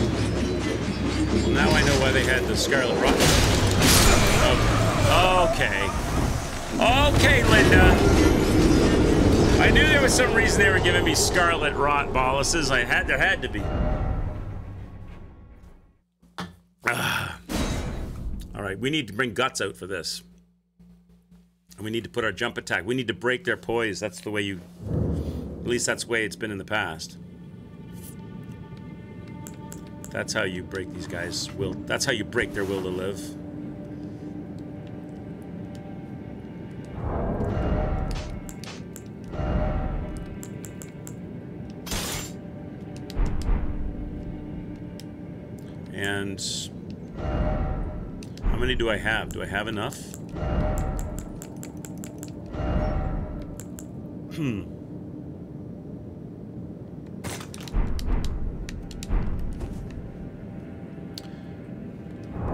Well, now I know why they had the Scarlet Rotted. Okay. Okay, Linda. I knew there was some reason they were giving me Scarlet Rot boluses. There had to be. All right, we need to bring Guts out for this. And we need to put our jump attack. We need to break their poise. That's the way you... At least that's the way it's been in the past. That's how you break these guys' will. That's how you break their will to live. And how many do I have? Do I have enough?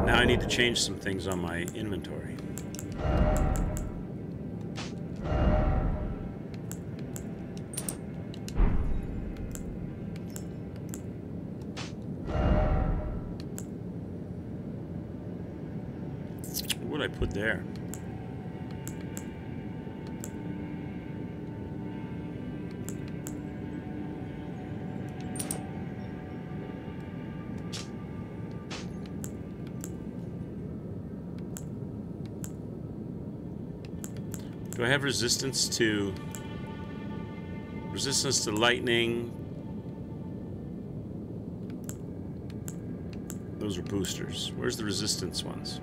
Now I need to change some things on my inventory. What would I put there? Do I have resistance to lightning? Those are boosters. Where's the resistance ones?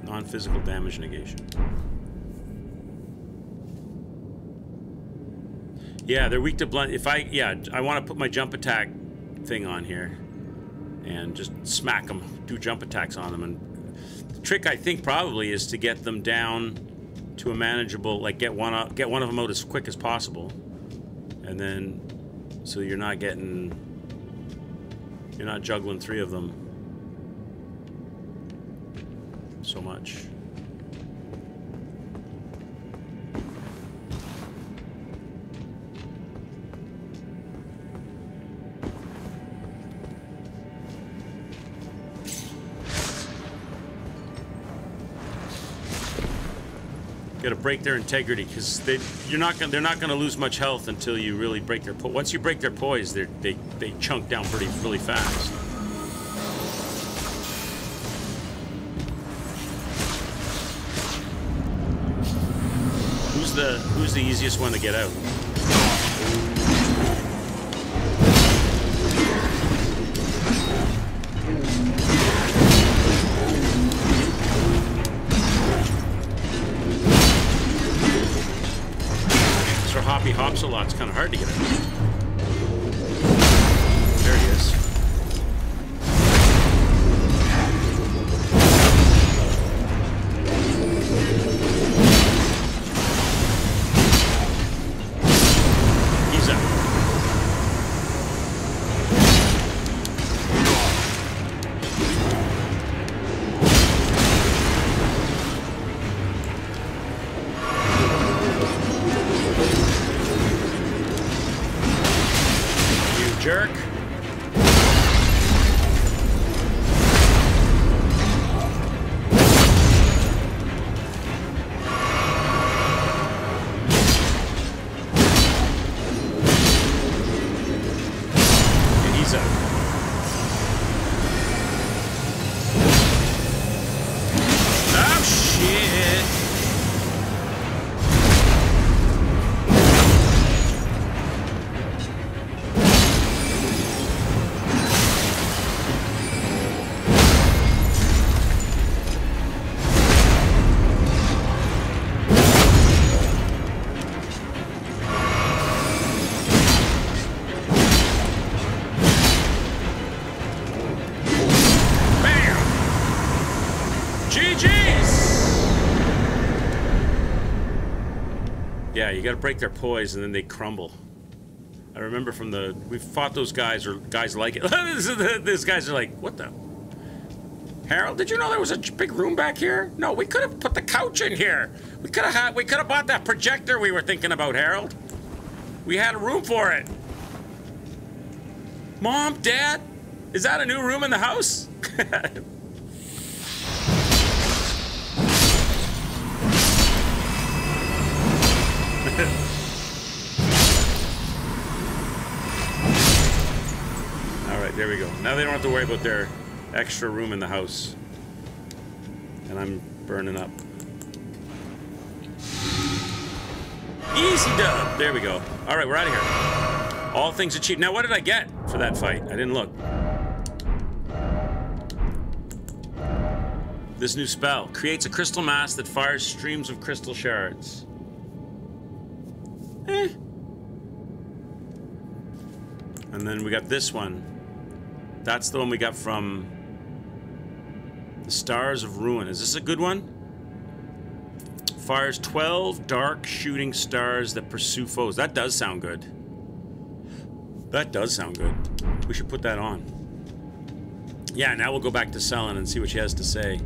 Non-physical damage negation. Yeah, they're weak to blunt. I want to put my jump attack thing on here and just smack them, do jump attacks on them. And the trick, I think, probably is to get them down to a manageable, like get one of them out as quick as possible, and then so you're not juggling 3 of them so much. Got to break their integrity, because they're not gonna lose much health until you really break their poise. Once you break their poise, they chunk down really fast. Who's the easiest one to get out? Hoppy hops a lot. It's kind of hard to get out. There he is. jerk. And he's up. Oh, shit. Yeah, you gotta break their poise and then they crumble. I remember from we fought those guys, or guys like it. These guys are like, what the? Harold, did you know there was a big room back here? No, we could have put the couch in here. We could have bought that projector we were thinking about, Harold. We had a room for it. Mom, Dad, is that a new room in the house? Alright, there we go. Now they don't have to worry about their extra room in the house. And I'm burning up. Easy dub! There we go. Alright, we're out of here. All things achieved. Now, what did I get for that fight? I didn't look. This new spell creates a crystal mass that fires streams of crystal shards. And then we got this one. That's the one we got from the Stars of Ruin. Is this a good one? Fires 12 dark shooting stars that pursue foes. That does sound good. That does sound good. We should put that on. Yeah, now we'll go back to Sellen and see what she has to say.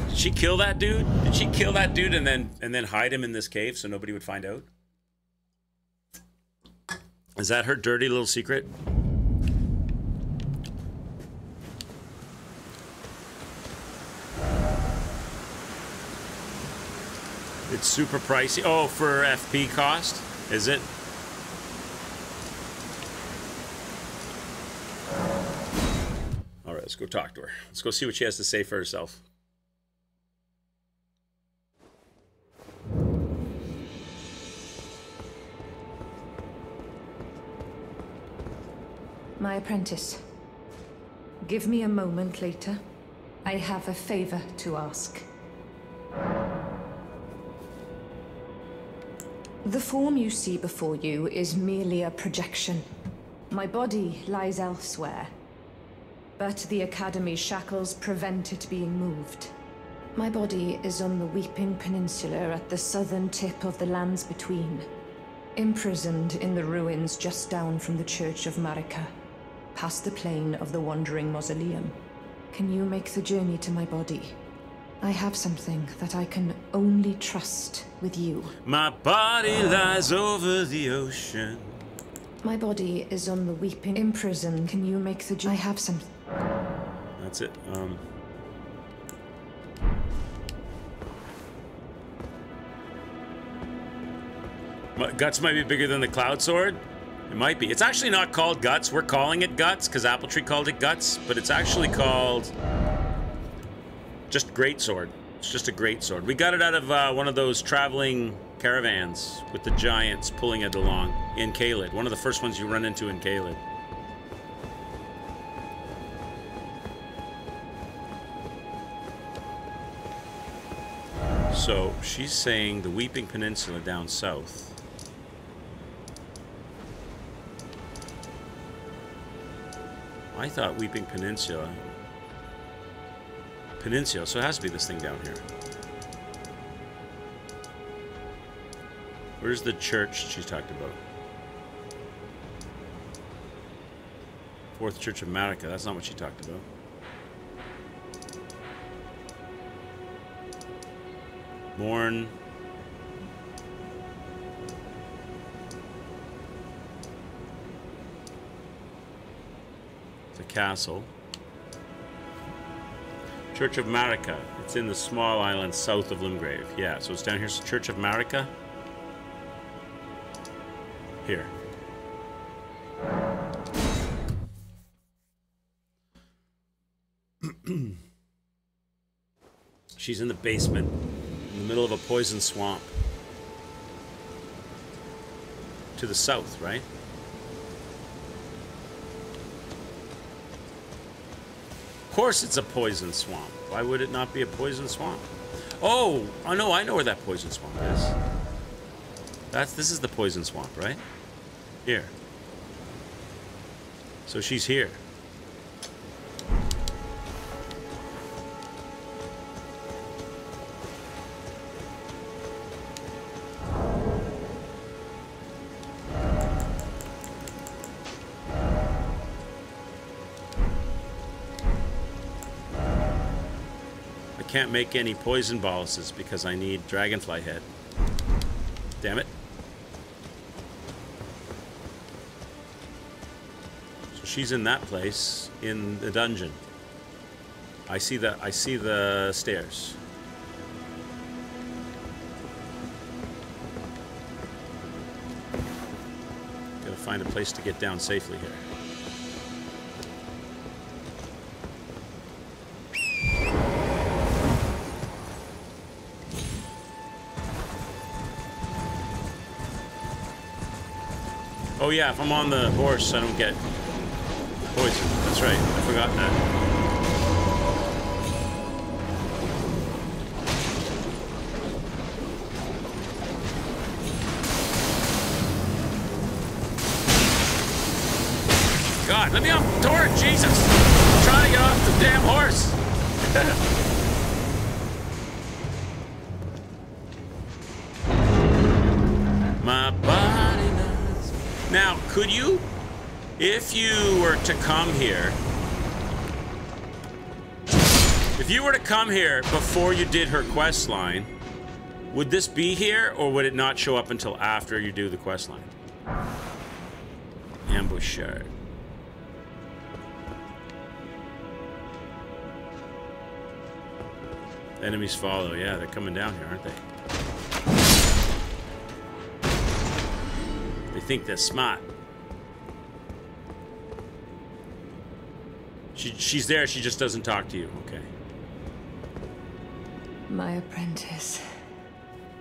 Did she kill that dude? Did she kill that dude and then hide him in this cave so nobody would find out? Is that her dirty little secret? It's super pricey. Oh, for FP cost? Is it? Alright, let's go talk to her. Let's go see what she has to say for herself. My apprentice, give me a moment later. I have a favor to ask. The form you see before you is merely a projection. My body lies elsewhere, but the Academy's shackles prevent it being moved. My body is on the Weeping Peninsula at the southern tip of the Lands Between, imprisoned in the ruins just down from the Church of Marika, past the plain of the Wandering Mausoleum. Can you make the journey to my body? I have something that I can only trust with you. My body lies over the ocean. My body is on the Weeping imprisoned. Can you make the journey? I have some. That's it. Guts might be bigger than the Cloud Sword. It might be. It's actually not called Guts. We're calling it Guts because Appletree called it Guts, but it's actually called just Greatsword. It's just a Greatsword. We got it out of one of those traveling caravans with the giants pulling it along in Caelid. One of the first ones you run into in Caelid. So she's saying the Weeping Peninsula down south. I thought Weeping Peninsula. So it has to be this thing down here. Where's the church she's talked about? Fourth Church of Marika. That's not what she talked about. Morn. It's a castle. Church of Marika. It's in the small island south of Limgrave. Yeah, so it's down here. So Church of Marika. Here. She's in the basement, in the middle of a poison swamp. To the south, right? Of course it's a poison swamp. Why would it not be a poison swamp? Oh, no, I know where that poison swamp is. This is the poison swamp, right? Here. So she's here. Can't make any poison boluses because I need dragonfly head. Damn it. So she's in that place in the dungeon. I see the stairs. Gotta find a place to get down safely here. Oh yeah, if I'm on the horse, I don't get poison. That's right, I forgot that. God, let me off the torch, Jesus! I'm trying to get off the damn horse! My body. Now, could you, if you were to come here, before you did her quest line, would this be here, or would it not show up until after you do the quest line? Ambush shard. Enemies follow. Yeah, they're coming down here, aren't they? They think they're smart. She's there, she just doesn't talk to you. Okay. My apprentice.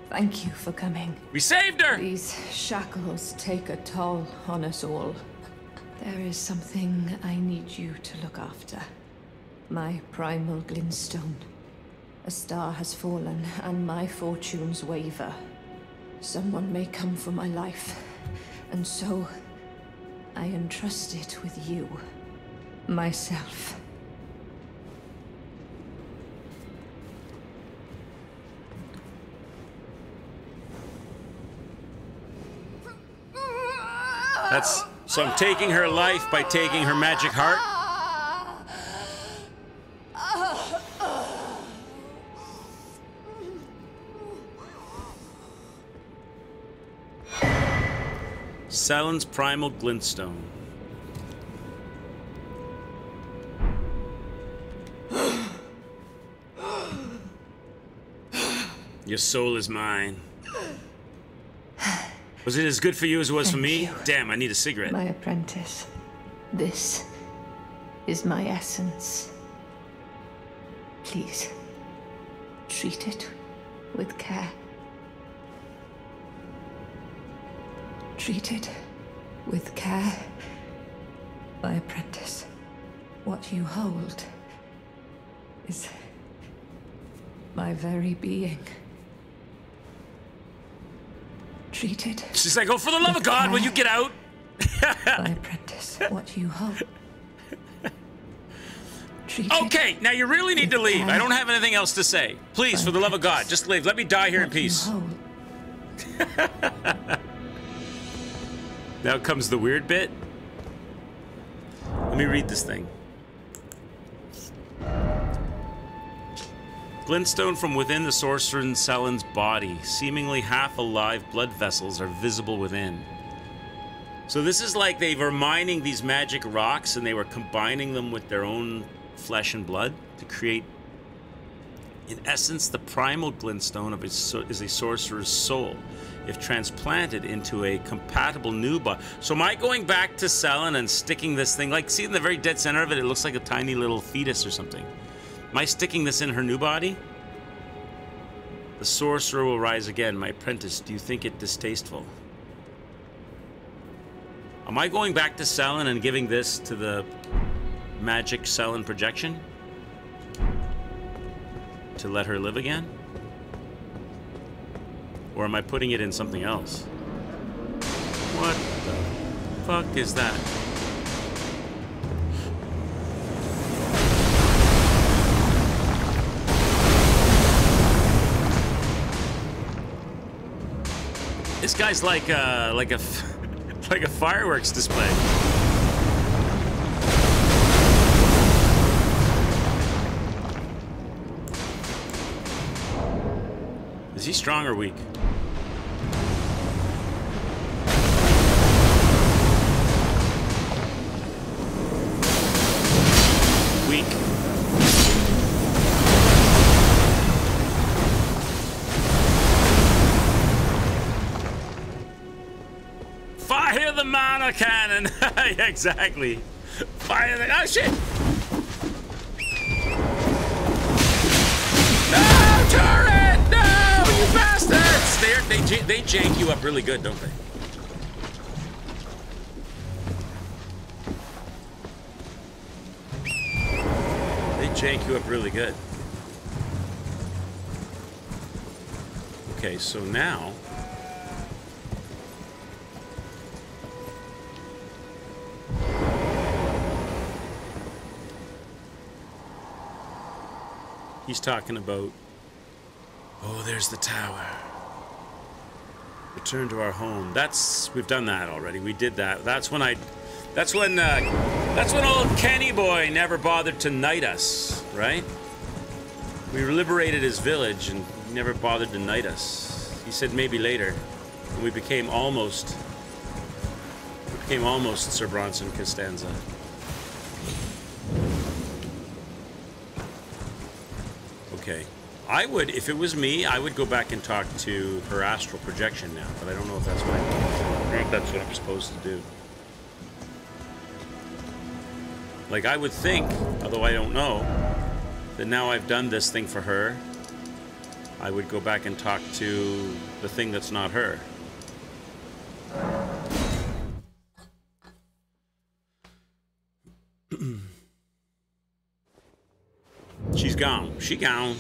Thank you for coming. We saved her! These shackles take a toll on us all. There is something I need you to look after. My primal glintstone. A star has fallen, and my fortunes waver. Someone may come for my life. And so, I entrust it with you, myself. So I'm taking her life by taking her magic heart? Sellen's primal glintstone. Your soul is mine. Was it as good for you as it was for me? Damn, I need a cigarette. My apprentice. This is my essence. Please, treat it with care. Treat it with care, my apprentice. What you hold is my very being. Treat it. She's like, oh, for the love of God, will you get out? My apprentice, what you hold. Okay, now you really need to leave. I don't have anything else to say. Please, for the love of God, just leave. Let me die here in peace. Now comes the weird bit. Let me read this thing. Glintstone from within the sorcerer Sellen's body. Seemingly half-alive blood vessels are visible within. So this is like they were mining these magic rocks and they were combining them with their own flesh and blood to create, in essence, the primal glintstone is a sorcerer's soul, if transplanted into a compatible new body. So am I going back to Sellen and sticking this thing, like, see in the very dead center of it, it looks like a tiny little fetus or something. Am I sticking this in her new body? The sorcerer will rise again, my apprentice. Do you think it distasteful? Am I going back to Sellen and giving this to the magic Sellen projection? To let her live again? Or am I putting it in something else? What the fuck is that? This guy's like a fireworks display. Is he strong or weak? Weak. Fire the mana cannon! Yeah, exactly. Fire the... Oh, shit! No, turret! No, you bastards! They jank you up really good, don't they? They jank you up really good. Okay, so now... he's talking about, oh, there's the tower. Return to our home. We've done that already. We did that. That's when old Kenny boy never bothered to knight us, right? We liberated his village and he never bothered to knight us. He said maybe later. And we became almost Sir Bronson Costanza. Okay. I would, if it was me, I would go back and talk to her astral projection now, but I don't know if that's what I'm supposed to do. Like, I would think, although I don't know, that now I've done this thing for her, I would go back and talk to the thing that's not her. She's gone. She gone.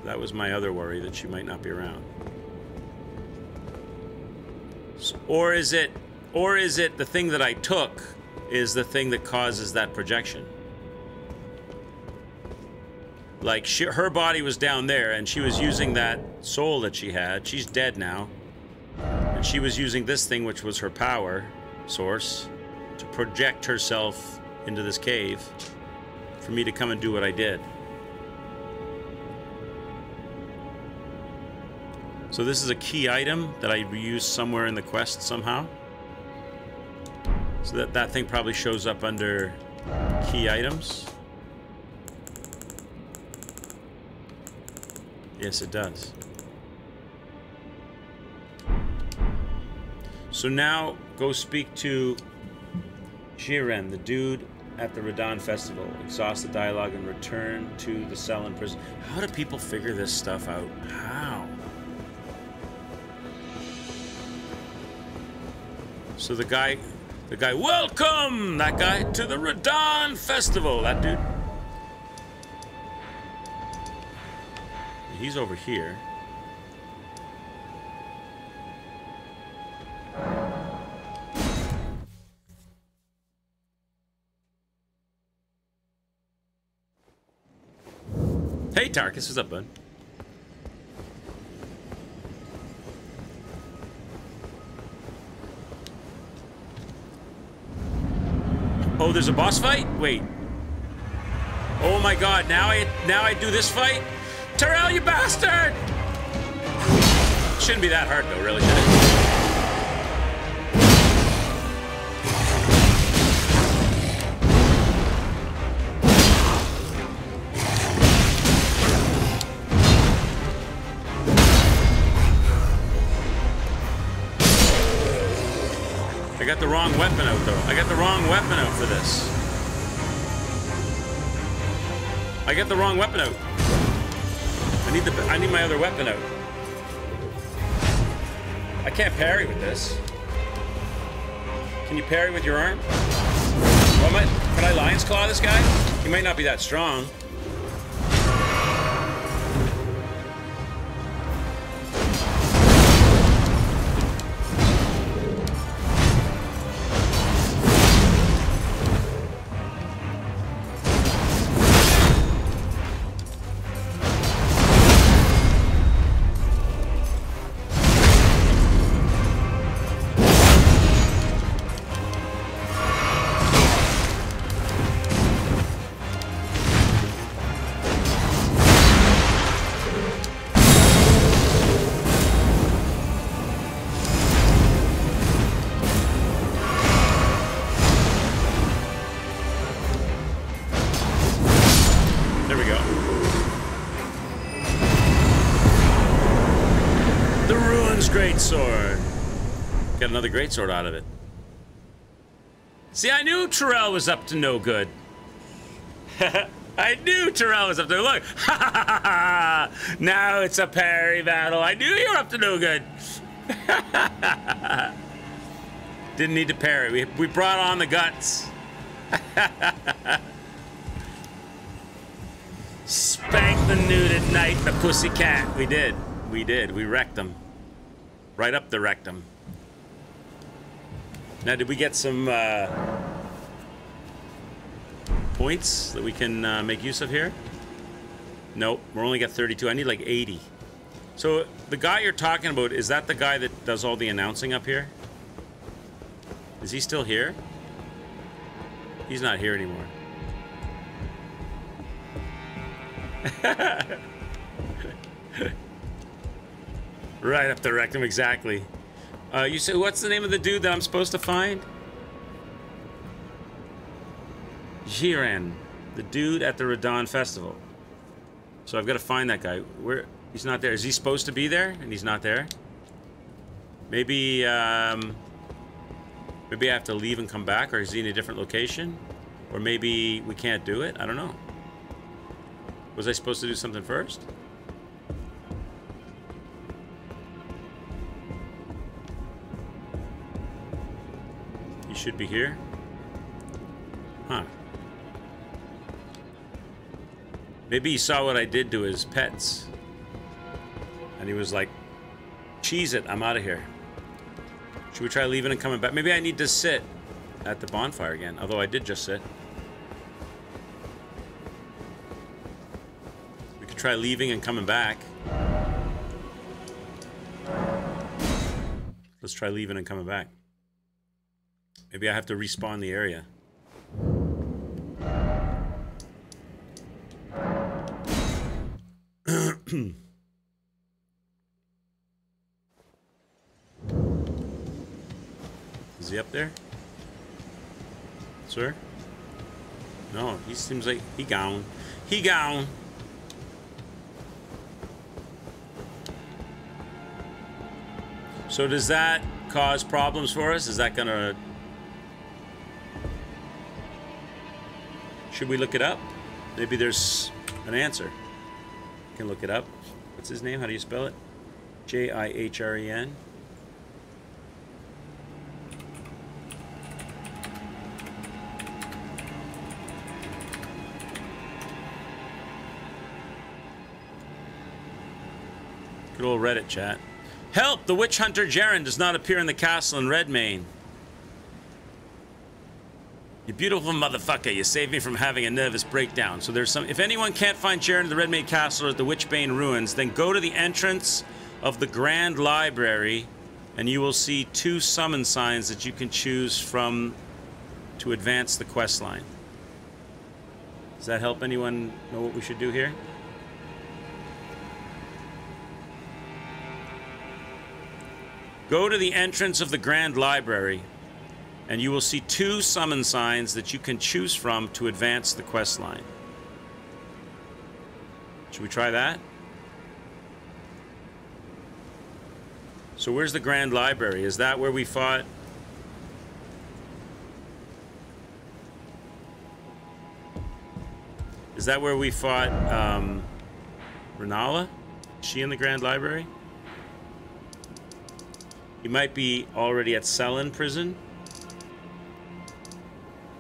That was my other worry, that she might not be around. So, or is it the thing that I took is the thing that causes that projection? Like, her body was down there, and she was using that soul that she had. She's dead now. And she was using this thing, which was her power source, to project herself into this cave for me to come and do what I did. So this is a key item that I reused somewhere in the quest somehow. So that thing probably shows up under key items. Yes, it does. So now go speak to Jiren, the dude at the Radahn Festival. Exhaust the dialogue and return to the cell in prison. How do people figure this stuff out? How? So the guy, welcome that guy to the Radahn Festival. That dude. He's over here. Hey, Tarkus, what's up, bud? Oh, there's a boss fight? Wait. Oh my god, now I do this fight? Terrell, you bastard! Shouldn't be that hard though, really, should it? I got the wrong weapon out, though. I got the wrong weapon out for this. I got the wrong weapon out. I need my other weapon out. I can't parry with this. Can you parry with your arm? Oh, can I Lion's Claw this guy? He might not be that strong. Another greatsword out of it. See, I knew Terrell was up to no good. I knew Terrell was up to look. Now it's a parry battle. I knew you were up to no good. Didn't need to parry. We brought on the guts. Spank the nude at night, the pussycat. We did. We did. We wrecked them. Right up the rectum. Now, did we get some points that we can make use of here? Nope, we're only got 32. I need like 80. So the guy you're talking about, is that the guy that does all the announcing up here? Is he still here? He's not here anymore. Right up the rectum, exactly. You said, what's the name of the dude that I'm supposed to find? Jiren, the dude at the Radahn Festival. So I've got to find that guy. Where? He's not there. Is he supposed to be there? And he's not there? Maybe, maybe I have to leave and come back, or is he in a different location? Or maybe we can't do it? I don't know. Was I supposed to do something first? He should be here. Huh. Maybe he saw what I did to his pets. And he was like, cheese it, I'm out of here. Should we try leaving and coming back? Maybe I need to sit at the bonfire again, although I did just sit. We could try leaving and coming back. Let's try leaving and coming back. Maybe I have to respawn the area. Is he up there? Sir? No, he seems like he gone. He gone. So does that cause problems for us? Is that gonna... Should we look it up? Maybe there's an answer. You can look it up. What's his name? How do you spell it? J-I-H-R-E-N. Good old Reddit chat. Help! The witch hunter Jaren does not appear in the castle in Redmane. You beautiful motherfucker, you saved me from having a nervous breakdown. So there's some... If anyone can't find Jaren in the Redmane Castle or at the Witchbane Ruins, then go to the entrance of the Grand Library and you will see 2 summon signs that you can choose from to advance the quest line. Does that help anyone know what we should do here? Go to the entrance of the Grand Library and you will see 2 summon signs that you can choose from to advance the quest line. Should we try that? So where's the Grand Library? Is that where we fought Is that where we fought Renala? Is she in the Grand Library? You might be already at Sellen prison.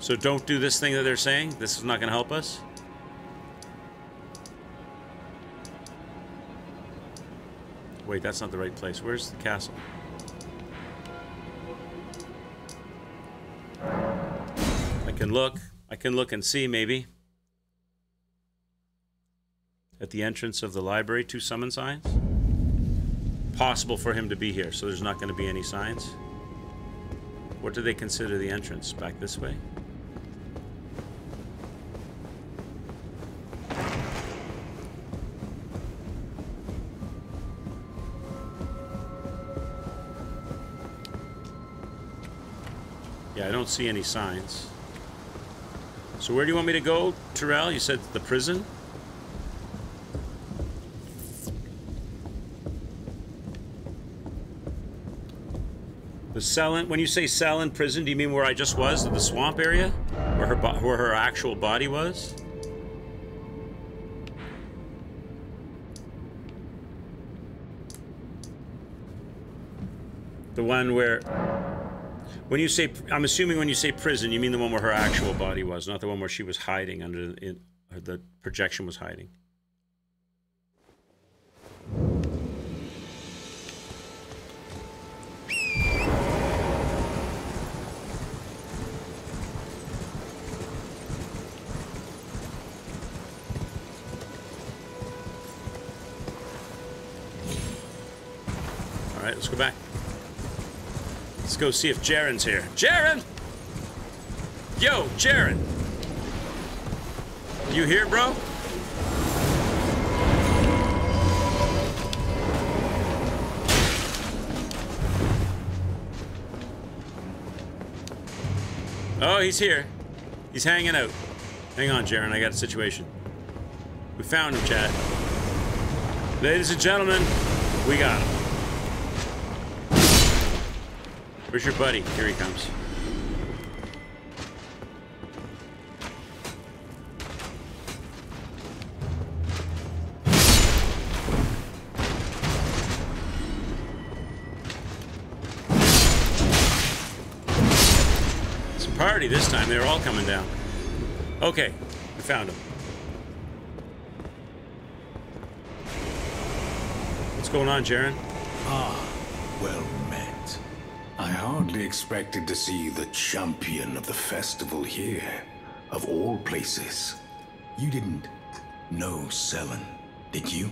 So don't do this thing that they're saying. This is not going to help us. Wait, that's not the right place. Where's the castle? I can look. I can look and see, maybe. At the entrance of the library, 2 summon signs. Possible for him to be here, so there's not going to be any signs. What do they consider the entrance? Back this way? Yeah, I don't see any signs. So where do you want me to go, Terrell? You said the prison? The Sellen, when you say Sellen prison, do you mean where I just was, the swamp area? Where her actual body was? The one where... When you say, I'm assuming when you say prison, you mean the one where her actual body was, not the one where she was hiding under the projection was hiding. All right, let's go back. Let's go see if Jaren's here. Jaren! Yo, Jaren! You here, bro? Oh, he's here. He's hanging out. Hang on, Jaren, I got a situation. We found him, chat. Ladies and gentlemen, we got him. Where's your buddy? Here he comes. It's a party this time. They're all coming down. Okay, we found him. What's going on, Jaren? Ah, well met. I hardly expected to see the champion of the festival here, of all places. You didn't know Sellen, did you?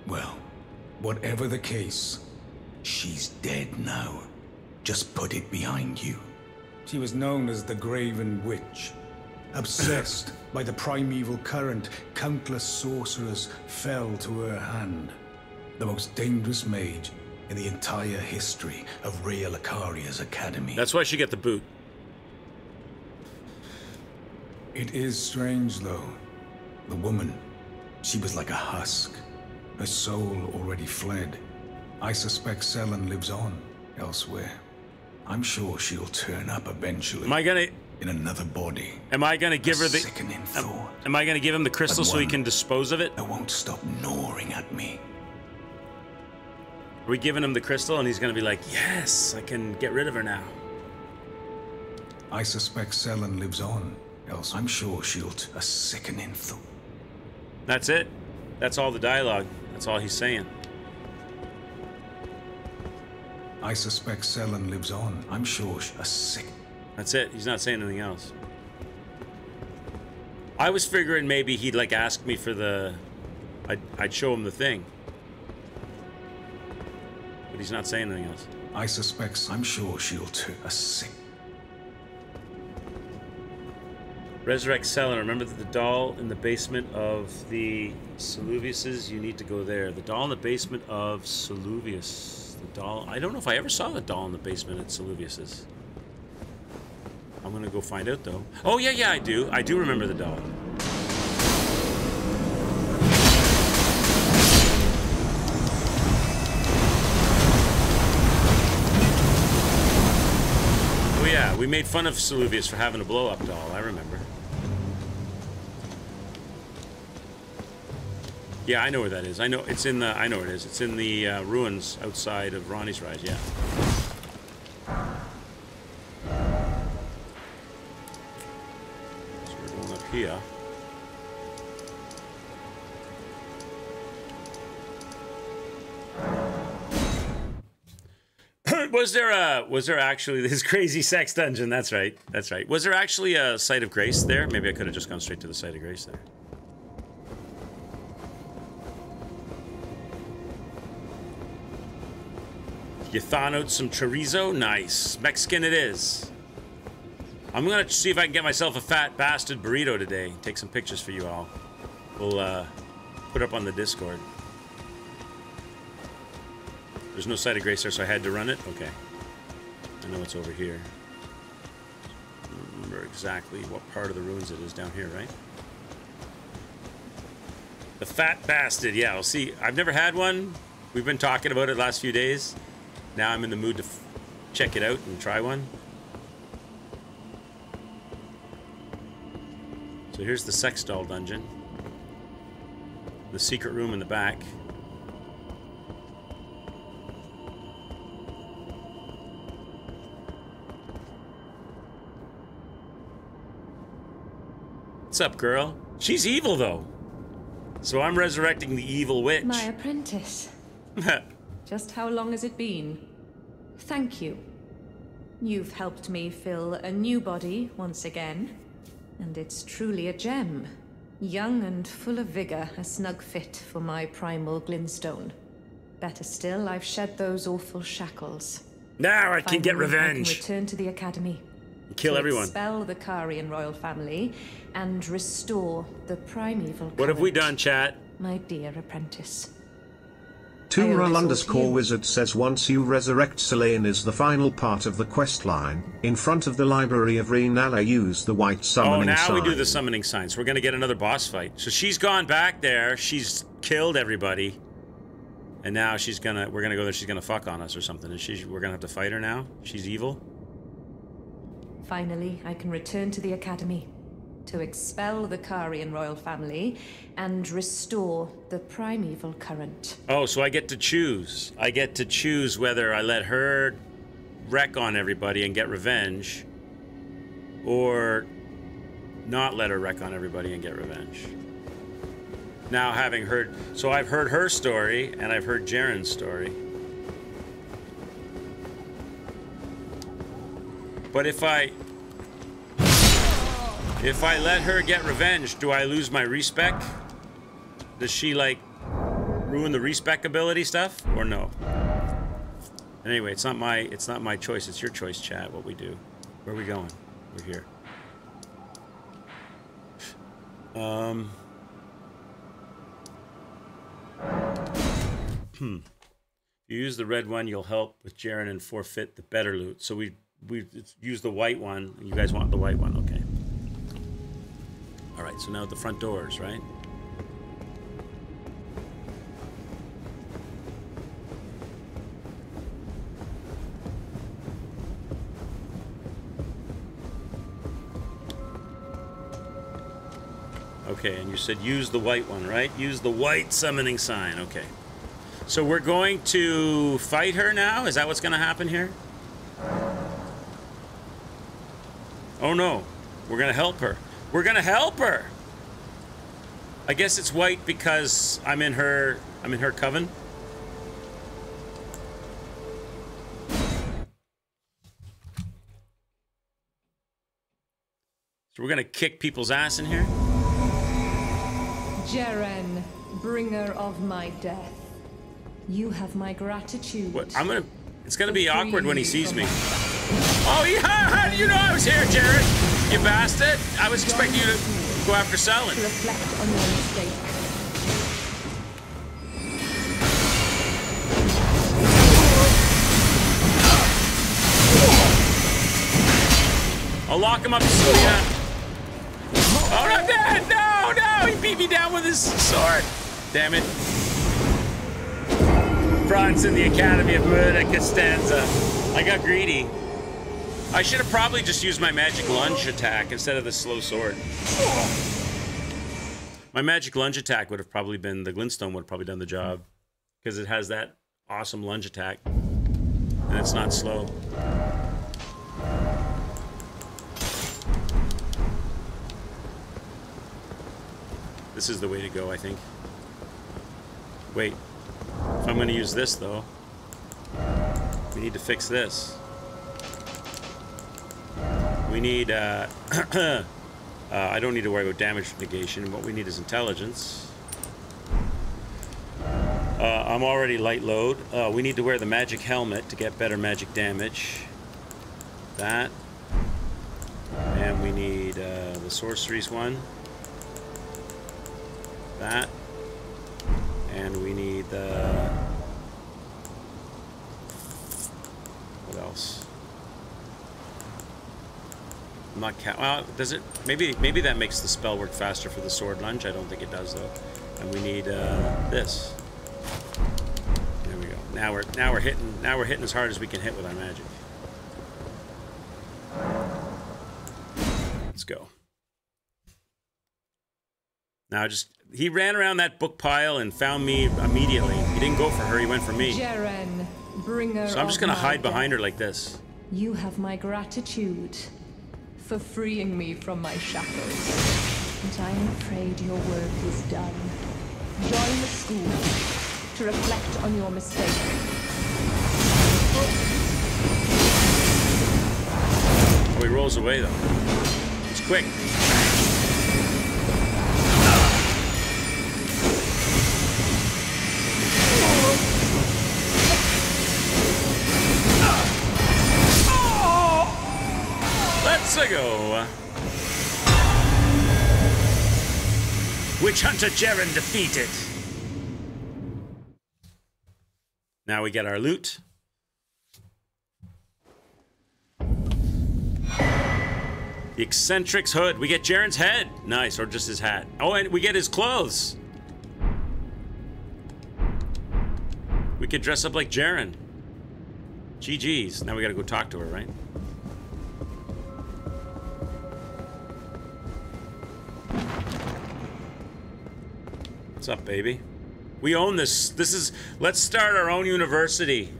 Well, whatever the case, she's dead now. Just put it behind you. She was known as the Graven Witch. Obsessed by the primeval current, countless sorcerers fell to her hand. The most dangerous mage in the entire history of Rhea Lucaria's academy. That's why she got the boot. It is strange, though. The woman, she was like a husk. Her soul already fled. I suspect Sellen lives on elsewhere. I'm sure she'll turn up eventually. Am I gonna... in another body. Am I gonna give her the... sickening thought. Am I gonna give him the crystal so he can dispose of it? I won't stop gnawing at me. Are we giving him the crystal and he's gonna be like, yes, I can get rid of her now? I suspect Sellen lives on, else I'm sure she'll a sickening thought. That's it. That's all the dialogue. That's all he's saying. I suspect Sellen lives on. I'm sure That's it. He's not saying anything else. I was figuring maybe he'd like ask me for the... I'd show him the thing. But he's not saying anything else. I suspect I'm sure she'll Resurrect Sellen. Remember the doll in the basement of the Saluviuses? You need to go there. The doll in the basement of Saluvius. The doll... I don't know if I ever saw the doll in the basement at Saluvius's. I'm gonna go find out, though. Oh, yeah, I do. I do remember the doll. Oh, yeah. We made fun of Saluvius for having a blow-up doll. I remember. Yeah, I know where that is. I know it's in the. I know where it is. It's in the ruins outside of Ronnie's Rise. Yeah. So we're going up here. Was there actually this crazy sex dungeon? That's right. That's right. Was there actually a site of grace there? Maybe I could have just gone straight to the site of grace there. You thaw out some chorizo? Nice. Mexican it is. I'm gonna see if I can get myself a fat bastard burrito today. Take some pictures for you all. We'll put up on the Discord. There's no site of grace there, so I had to run it? Okay. I know it's over here. I don't remember exactly what part of the ruins it is down here, right? The fat bastard. Yeah, we'll see. I've never had one. We've been talking about it the last few days. Now I'm in the mood to check it out and try one. So here's the sex doll dungeon. The secret room in the back. What's up, girl? She's evil, though. So I'm resurrecting the evil witch. My apprentice. Just how long has it been? Thank you. You've helped me fill a new body once again. And it's truly a gem. Young and full of vigor, a snug fit for my primal glintstone. Better still, I've shed those awful shackles. Now I can get revenge. I can return to the academy. Kill everyone. Expel the Karian royal family and restore the primeval. What have we done, chat? My dear apprentice. Tural_Wizard says once you resurrect Selene is the final part of the quest line. In front of the library of Reinala, use the white summoning sign. Oh, now we do the summoning sign. So we're going to get another boss fight. So she's gone back there. She's killed everybody. And now we're gonna go there. She's gonna fuck on us or something. And we're gonna have to fight her now. She's evil. Finally, I can return to the academy to expel the Karian royal family and restore the primeval current. Oh, so I get to choose. I get to choose whether I let her wreck on everybody and get revenge, or not let her wreck on everybody and get revenge. Now, having heard... So I've heard her story, and I've heard Jaren's story. But if I let her get revenge, do I lose my respec? Does she, like, ruin the respec ability stuff, or no? Anyway, it's not my choice. It's your choice, chat, what we do. Where are we going? We're here. If you use the red one, you'll help with Jaren and forfeit the better loot. So we use the white one. You guys want the white one, okay? All right. So now at the front doors, right? Okay, and you said use the white one, right? Use the white summoning sign. Okay. So we're going to fight her now? Is that what's going to happen here? Oh no. We're going to help her. We're going to help her! I guess it's white because I'm in her coven. So we're going to kick people's ass in here? Jaren, bringer of my death. You have my gratitude. What? It's gonna be awkward when he sees me. Oh yeah! How do you know I was here, Jared? You bastard! I was expecting you to go after Selene. To reflect on your mistake. I'll lock him up, Selena. Oh, I'm dead! No, no! He beat me down with his sword. Damn it. Bronze in the Academy of Murder Costanza. I got greedy. I should have probably just used my magic lunge attack instead of the slow sword. My magic lunge attack would have probably been, the glintstone would have probably done the job. Because it has that awesome lunge attack. And it's not slow. This is the way to go, I think. Wait. If I'm going to use this, though, we need to fix this. We need, I don't need to worry about damage negation. What we need is intelligence. I'm already light load. We need to wear the magic helmet to get better magic damage. That. And we need the sorceries one. That. And we need the... What else? I'm not well, does it? Maybe that makes the spell work faster for the sword lunge. I don't think it does though. And we need this. There we go. Now we're hitting as hard as we can hit with our magic. Let's go. Now he ran around that book pile and found me immediately. He didn't go for her, he went for me. Jeren, bringer so I'm just gonna hide behind her like this. You have my gratitude for freeing me from my shackles. And I am afraid your work is done. Join the school to reflect on your mistake. Oh, he rolls away though. It's quick. Let's go. Witch Hunter Jeren defeated. Now we get our loot. The Eccentric's hood. We get Jaren's head. Nice, or just his hat. Oh, and we get his clothes. We could dress up like Jeren. GG's. Now we gotta go talk to her, right? What's up, baby? We own this. Let's start our own university.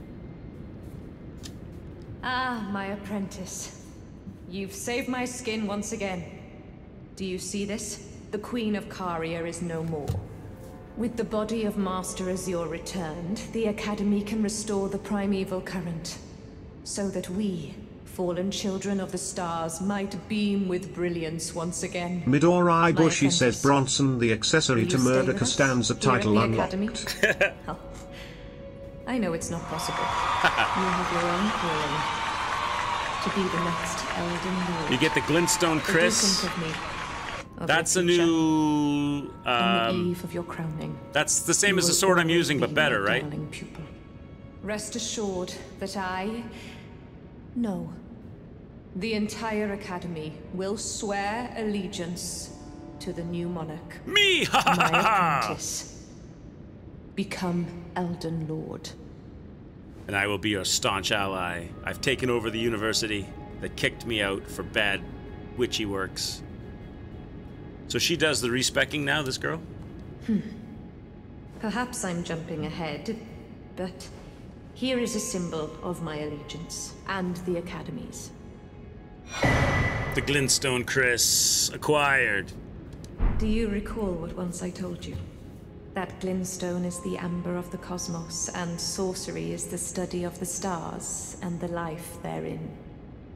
Ah, my apprentice. You've saved my skin once again. Do you see this? The Queen of Caria is no more. With the body of Master Azure returned, the Academy can restore the primeval current, so that we, fallen children of the stars, might beam with brilliance once again. Midori Ibushi says Bronson, the accessory to murder Costanza title unlocked. Oh. I know it's not possible. You have your own calling. To be the next Elden Lord. You get the Glintstone Chris. That's a new... on the eve of your crowning. That's the same as the sword I'm using, but better, right? Pupil. Rest assured that the entire Academy will swear allegiance to the new monarch. Me! My apprentice. Become Elden Lord. And I will be your staunch ally. I've taken over the university that kicked me out for bad witchy works. So she does the respecking now, this girl? Perhaps I'm jumping ahead, but here is a symbol of my allegiance and the Academy's. The Glintstone Chris acquired. Do you recall what once I told you? That glintstone is the amber of the cosmos, and sorcery is the study of the stars and the life therein.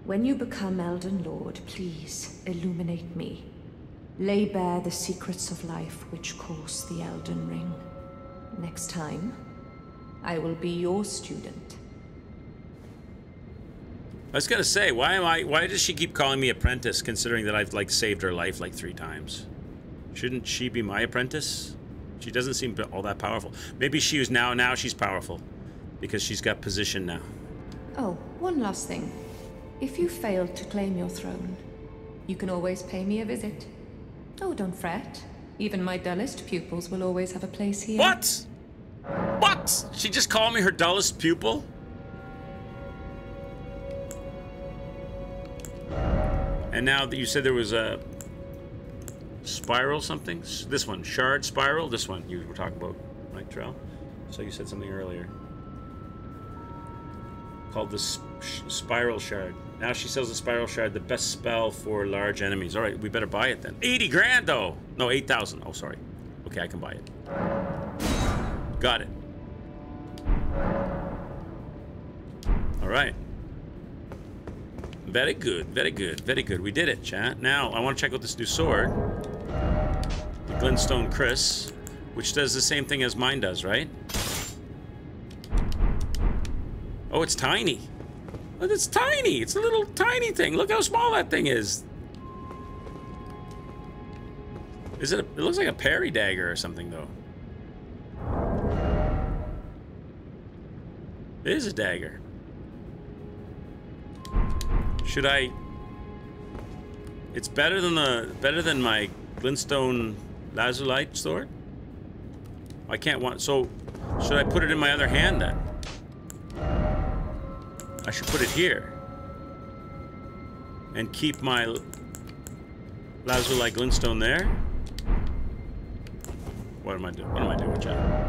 When you become Elden Lord, please illuminate me. Lay bare the secrets of life which course the Elden Ring. Next time, I will be your student. I was gonna say, why does she keep calling me apprentice, considering that I've saved her life 3 times? Shouldn't she be my apprentice? She doesn't seem all that powerful. Maybe she was now she's powerful because she's got position now. Oh, one last thing. If you fail to claim your throne, you can always pay me a visit. Oh, don't fret. Even my dullest pupils will always have a place here. What? What? She just called me her dullest pupil? And now that you said there was a... Spiral something? This one, shard spiral. This one you were talking about, right, Trell? So you said something earlier. Called the spiral shard. Now she sells the spiral shard, the best spell for large enemies. All right, we better buy it then. 80 grand though. No, 8,000. Oh, sorry. Okay, I can buy it. Got it. All right. Very good, very good, very good. We did it, chat. Now, I want to check out this new sword. The Glintstone Chris, which does the same thing as mine does, right? Oh, it's tiny. Look, it's tiny. It's a little tiny thing. Look how small that thing is. Is it? It looks like a parry dagger or something, though. It is a dagger. Should I? It's better than my Glintstone Lazulite sword. I can't want. So, should I put it in my other hand then? I should put it here and keep my Lazulite Glintstone there. What am I doing? What am I doing, John?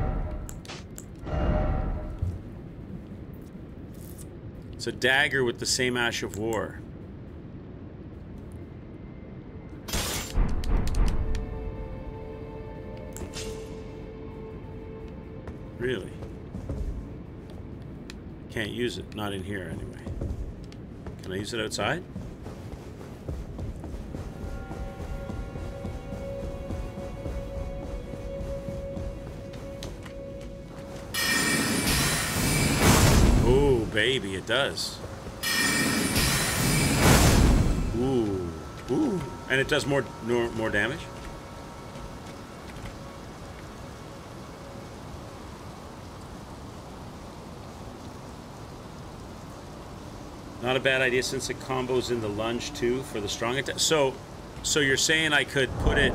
It's a dagger with the same Ash of War. Really? Can't use it. Not in here, anyway. Can I use it outside? Oh, baby, it does. Ooh. Ooh. And it does more damage? Not a bad idea since it combos in the lunge too for the strong attack. So you're saying I could put it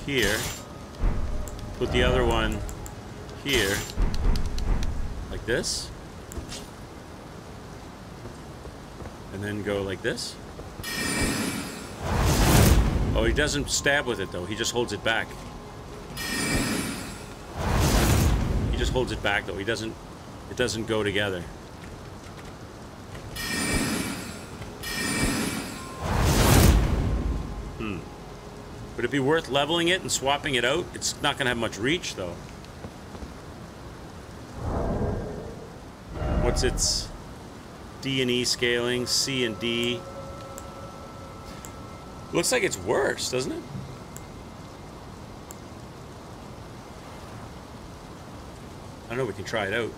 here, put the other one here, like this, and then go like this? Oh, he doesn't stab with it though. He just holds it back. He just holds it back though. It doesn't go together. Would it be worth leveling it and swapping it out? It's not gonna have much reach though. What's its D and E scaling? C and D. Looks like it's worse, doesn't it? I don't know, we can try it out.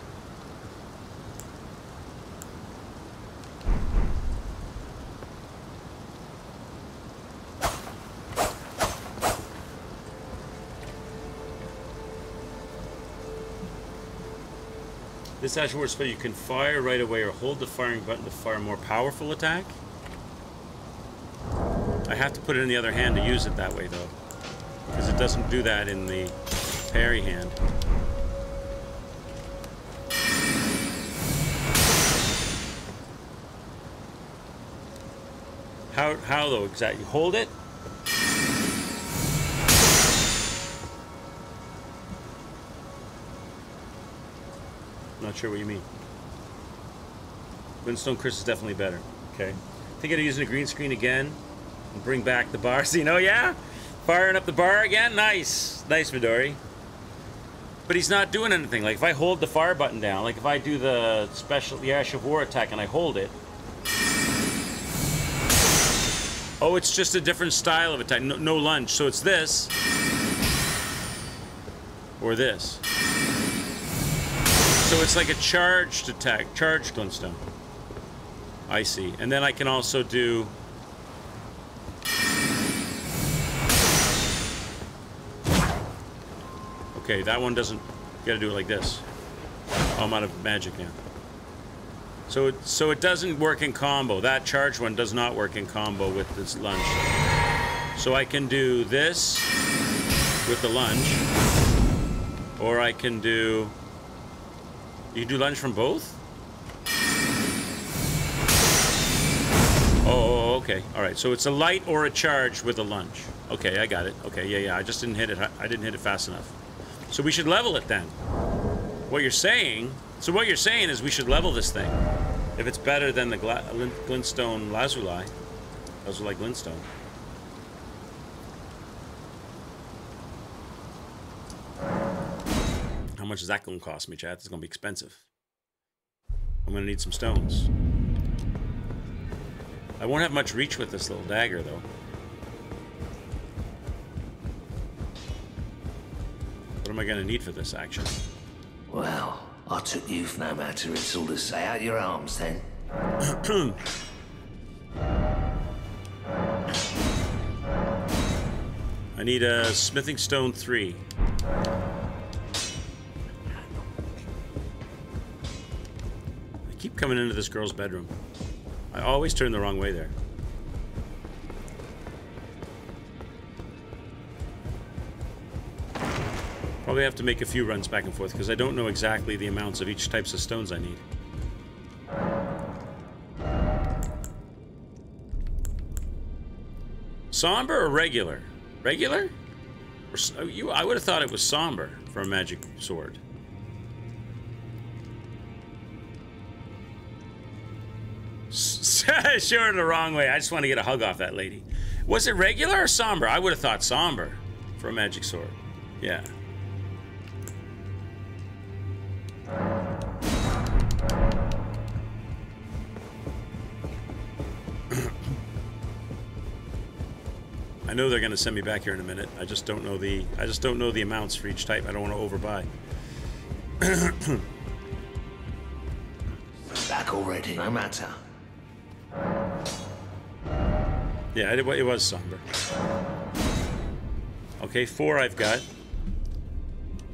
This Ash of War spell, you can fire right away or hold the firing button to fire a more powerful attack. I have to put it in the other hand to use it that way though, because it doesn't do that in the parry hand. How though exactly? You hold it? Not sure what you mean. Glintstone Chris is definitely better. Okay. Thinking of using a green screen again and bring back the bar scene. Oh yeah? Firing up the bar again? Nice. Nice, Midori. But he's not doing anything. Like if I hold the fire button down, like if I do the Ash of War attack and I hold it. Oh, it's just a different style of attack. No lunge. So it's this. Or this. So it's like a charged attack. Charged Glintstone. I see. And then I can also do... Okay, that one doesn't... You gotta do it like this. Oh, I'm out of magic now. So it doesn't work in combo. That charged one does not work in combo with this lunge. So I can do this with the lunge, or I can do. You can do lunge from both. Oh, okay. All right. So it's a light or a charge with a lunge. Okay, I got it. Okay, yeah. I just didn't hit it. I didn't hit it fast enough. So we should level it then. What you're saying is we should level this thing. If it's better than the Glintstone Lazuli. Lazuli Glintstone. How much is that going to cost me, chat? It's going to be expensive. I'm going to need some stones. I won't have much reach with this little dagger, though. What am I going to need for this action? Well, I took you for no matter. It's all to say. Out your arms, then. I need a smithing stone 3. I keep coming into this girl's bedroom. I always turn the wrong way there. Probably have to make a few runs back and forth because I don't know exactly the amounts of each types of stones I need. Somber or regular? Regular? Or, I would have thought it was somber for a magic sword. Sure, the wrong way. I just want to get a hug off that lady. Was it regular or somber? I would have thought somber for a magic sword. Yeah. I know they're going to send me back here in a minute. I just don't know the amounts for each type. I don't want to overbuy. Back already, no matter. Yeah, it was somber. Okay, 4 I've got.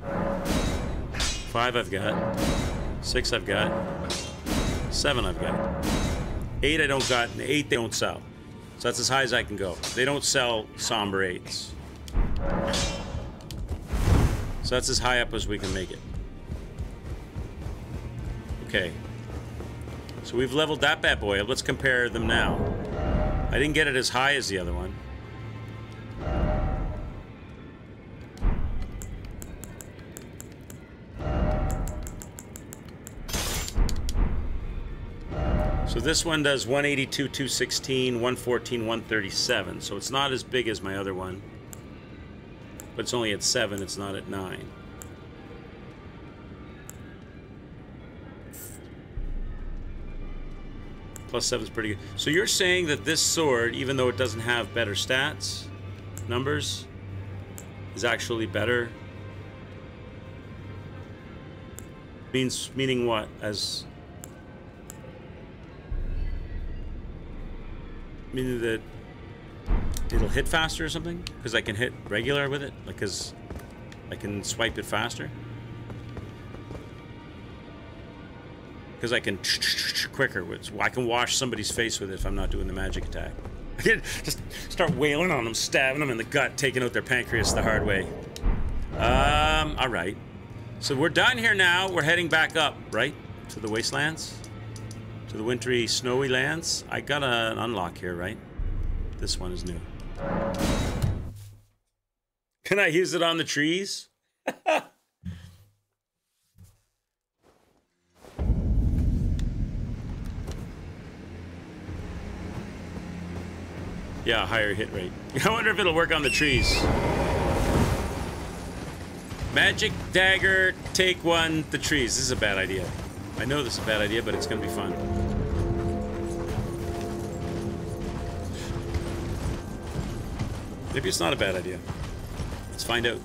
5 I've got. 6 I've got. 7 I've got. 8 I don't got, and 8 they don't sell. So that's as high as I can go. They don't sell somber 8s. So that's as high up as we can make it. Okay. So we've leveled that bad boy up. Let's compare them now. I didn't get it as high as the other one. So this one does 182, 216, 114, 137. So it's not as big as my other one. But it's only at 7, it's not at 9. Plus 7 is pretty good. So you're saying that this sword, even though it doesn't have better stats, numbers, is actually better? Meaning what? As meaning that it'll hit faster or something? Because I can hit regular with it? Like, because I can swipe it faster? Because I can quicker with, I can wash somebody's face with it if I'm not doing the magic attack. I can just start wailing on them, stabbing them in the gut, taking out their pancreas the hard way. All right. So we're done here now. We're heading back up, right? To the wastelands? To the wintry, snowy lands? I got an unlock here, right? This one is new. Can I use it on the trees? Yeah, higher hit rate. I wonder if it'll work on the trees. Magic dagger, take 1, the trees. This is a bad idea. I know this is a bad idea, but it's gonna be fun. Maybe it's not a bad idea. Let's find out.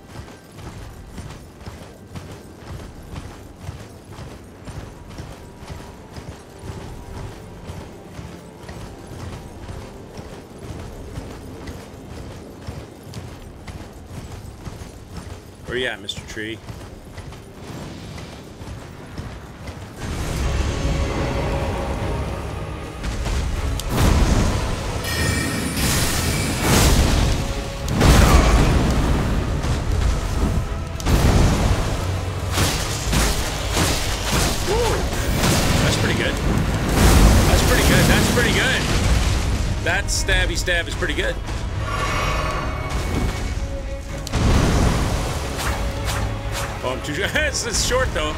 Where you at, Mr. Tree? That's pretty good. That's pretty good. That's pretty good. That stabby stab is pretty good. Oh, I'm too short. It's short though.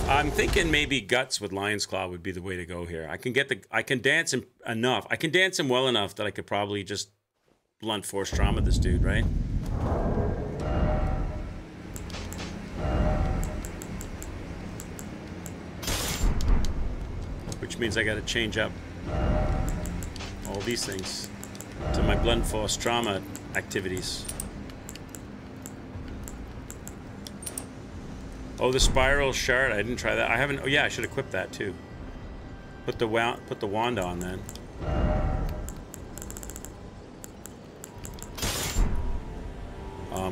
I'm thinking maybe Guts with Lion's Claw would be the way to go here. I can dance him enough. I can dance him well enough that I could probably just blunt force trauma this dude, right? Which means I got to change up all these things to my blunt force trauma activities. Oh, the spiral shard. I didn't try that. I haven't. Oh, yeah, I should equip that too. Put the wand on then.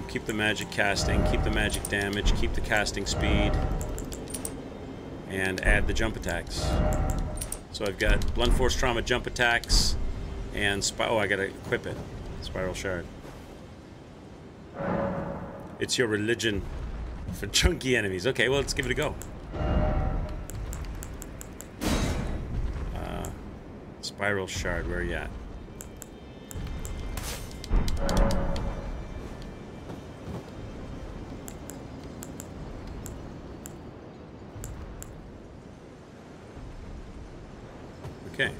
Keep the magic casting. Keep the magic damage. Keep the casting speed. And add the jump attacks. So I've got blunt force trauma jump attacks and oh, I gotta equip it. Spiral shard. It's your religion. For chunky enemies. Okay, well, let's give it a go. Spiral shard, where are you at? Okay.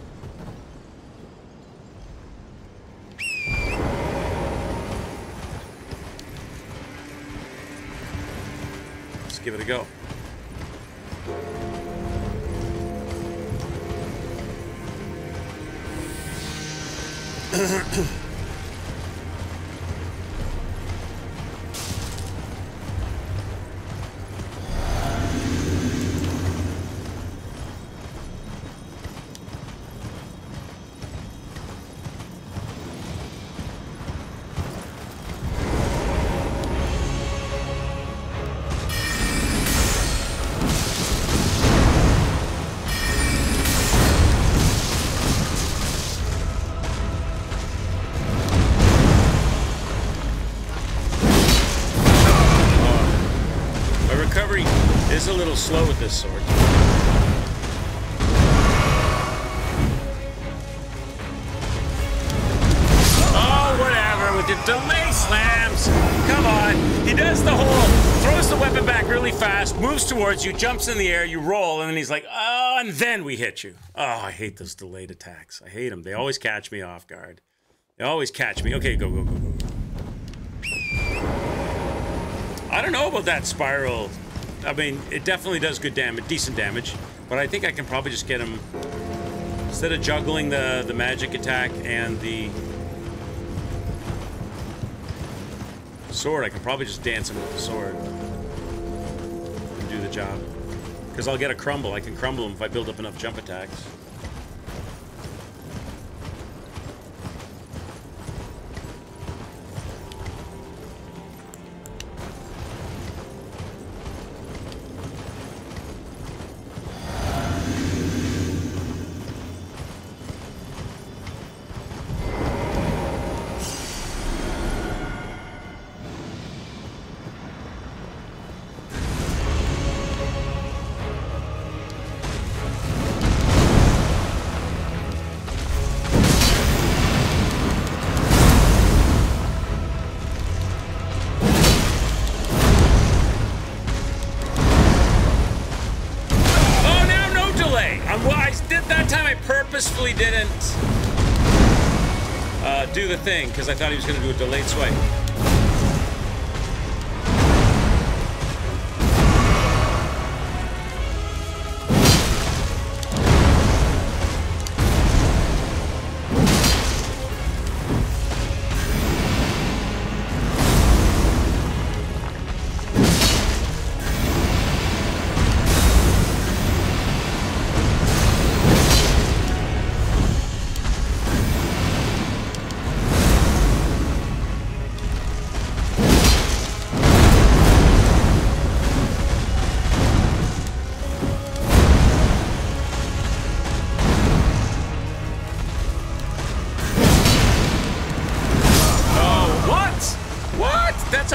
Give it a go. A little slow with this sword. Oh, whatever with your delay slams. Come on. He does the whole, throws the weapon back really fast, moves towards you, jumps in the air, you roll, and then he's like, oh, and then we hit you. Oh, I hate those delayed attacks. I hate them. They always catch me off guard. They always catch me. Okay, go, go, go, go. I don't know about that spiral. I mean, it definitely does good damage, decent damage, but I think I can probably just get him, instead of juggling the magic attack and the sword, I can probably just dance him with the sword and do the job. Because I'll get a crumble. I can crumble him if I build up enough jump attacks. Purposefully didn't do the thing because I thought he was going to do a delayed swipe.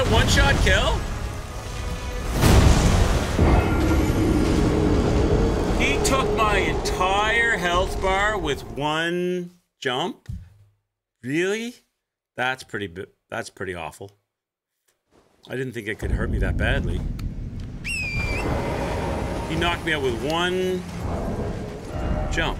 a one-shot kill? He took my entire health bar with one jump? Really? That's pretty awful. I didn't think it could hurt me that badly. He knocked me out with one jump.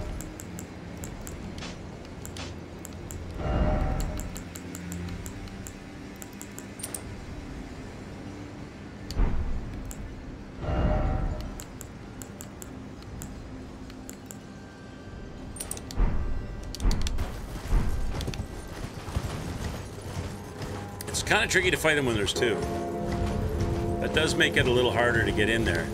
It's kind of tricky to fight them when there's two. That does make it a little harder to get in there.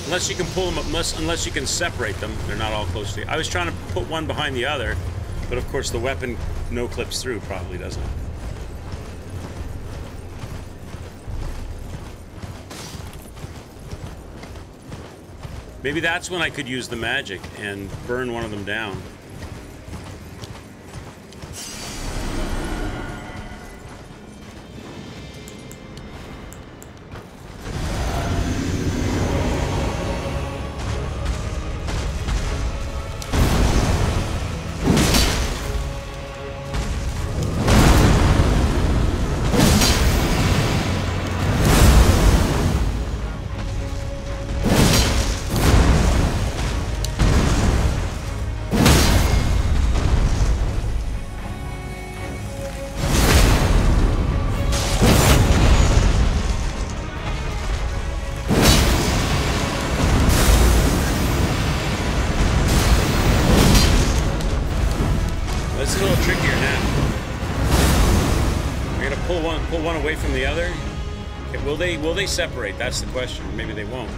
Unless you can pull them up, unless you can separate them, they're not all close to you. I was trying to put one behind the other, but of course the weapon no clips through, probably doesn't. Maybe that's when I could use the magic and burn one of them down. One away from the other. Okay, will they separate? That's the question. Maybe they won't.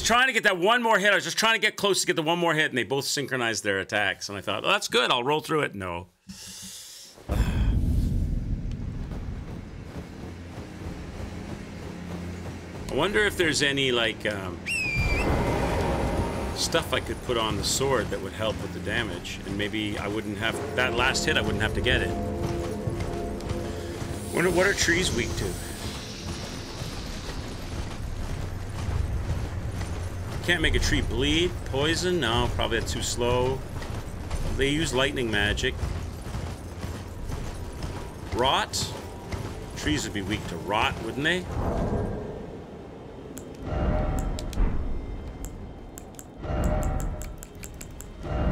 Trying to get that one more hit. I was just trying to get close to get the one more hit, and they both synchronized their attacks. And I thought, oh, that's good. I'll roll through it. No. I wonder if there's any, like, stuff I could put on the sword that would help with the damage. And maybe I wouldn't have... That last hit, I wouldn't have to get it. Wonder what are trees weak to? Can't make a tree bleed. Poison? No, probably that's too slow. They use lightning magic. Rot? Trees would be weak to rot, wouldn't they?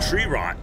Tree rot.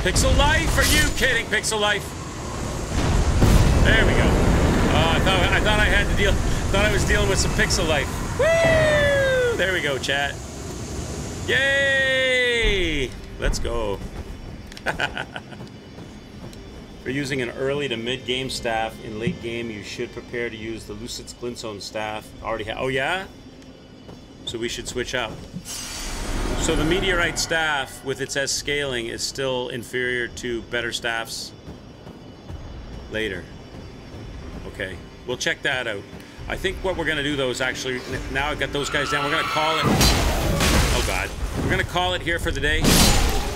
Pixel Life? Are you kidding? Pixel Life. There we go. Oh, I thought I had to deal. Thought I was dealing with some Pixel Life. Woo! There we go, chat. Yay! Let's go. For using an early to mid-game staff, in late game you should prepare to use the Lucid's Glintstone staff. Already have. Oh yeah? So we should switch up. So the Meteorite staff with its S scaling is still inferior to better staffs later. Okay, we'll check that out. I think what we're gonna do though is actually, now I've got those guys down, we're gonna call it, oh God. We're gonna call it here for the day.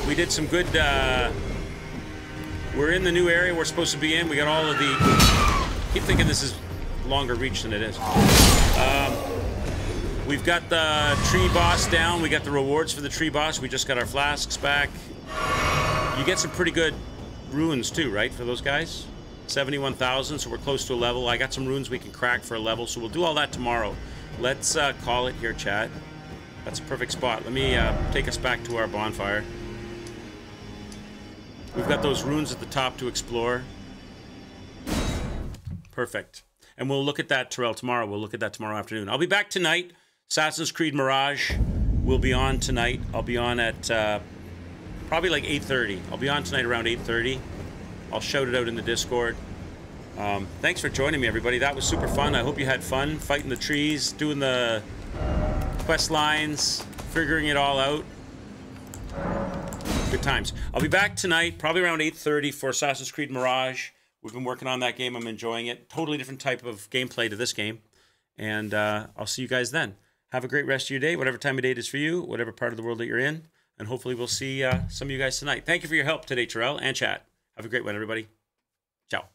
We did some good, we're in the new area we're supposed to be in. We got all of the, I keep thinking this is longer reach than it is. We've got the tree boss down. We got the rewards for the tree boss. We just got our flasks back. You get some pretty good runes too, right, for those guys? 71,000, so we're close to a level. I got some runes we can crack for a level, so we'll do all that tomorrow. Let's call it here, chat. That's a perfect spot. Let me take us back to our bonfire. We've got those runes at the top to explore. Perfect. And we'll look at that, Terrell, tomorrow. We'll look at that tomorrow afternoon. I'll be back tonight. Assassin's Creed Mirage will be on tonight. I'll be on at probably like 8:30. I'll be on tonight around 8:30. I'll shout it out in the Discord. Thanks for joining me, everybody. That was super fun. I hope you had fun fighting the trees, doing the quest lines, figuring it all out. Good times. I'll be back tonight, probably around 8:30 for Assassin's Creed Mirage. We've been working on that game. I'm enjoying it. Totally different type of gameplay to this game. And I'll see you guys then. Have a great rest of your day, whatever time of day it is for you, whatever part of the world that you're in. And hopefully we'll see some of you guys tonight. Thank you for your help today, Terrell and chat. Have a great one, everybody. Ciao.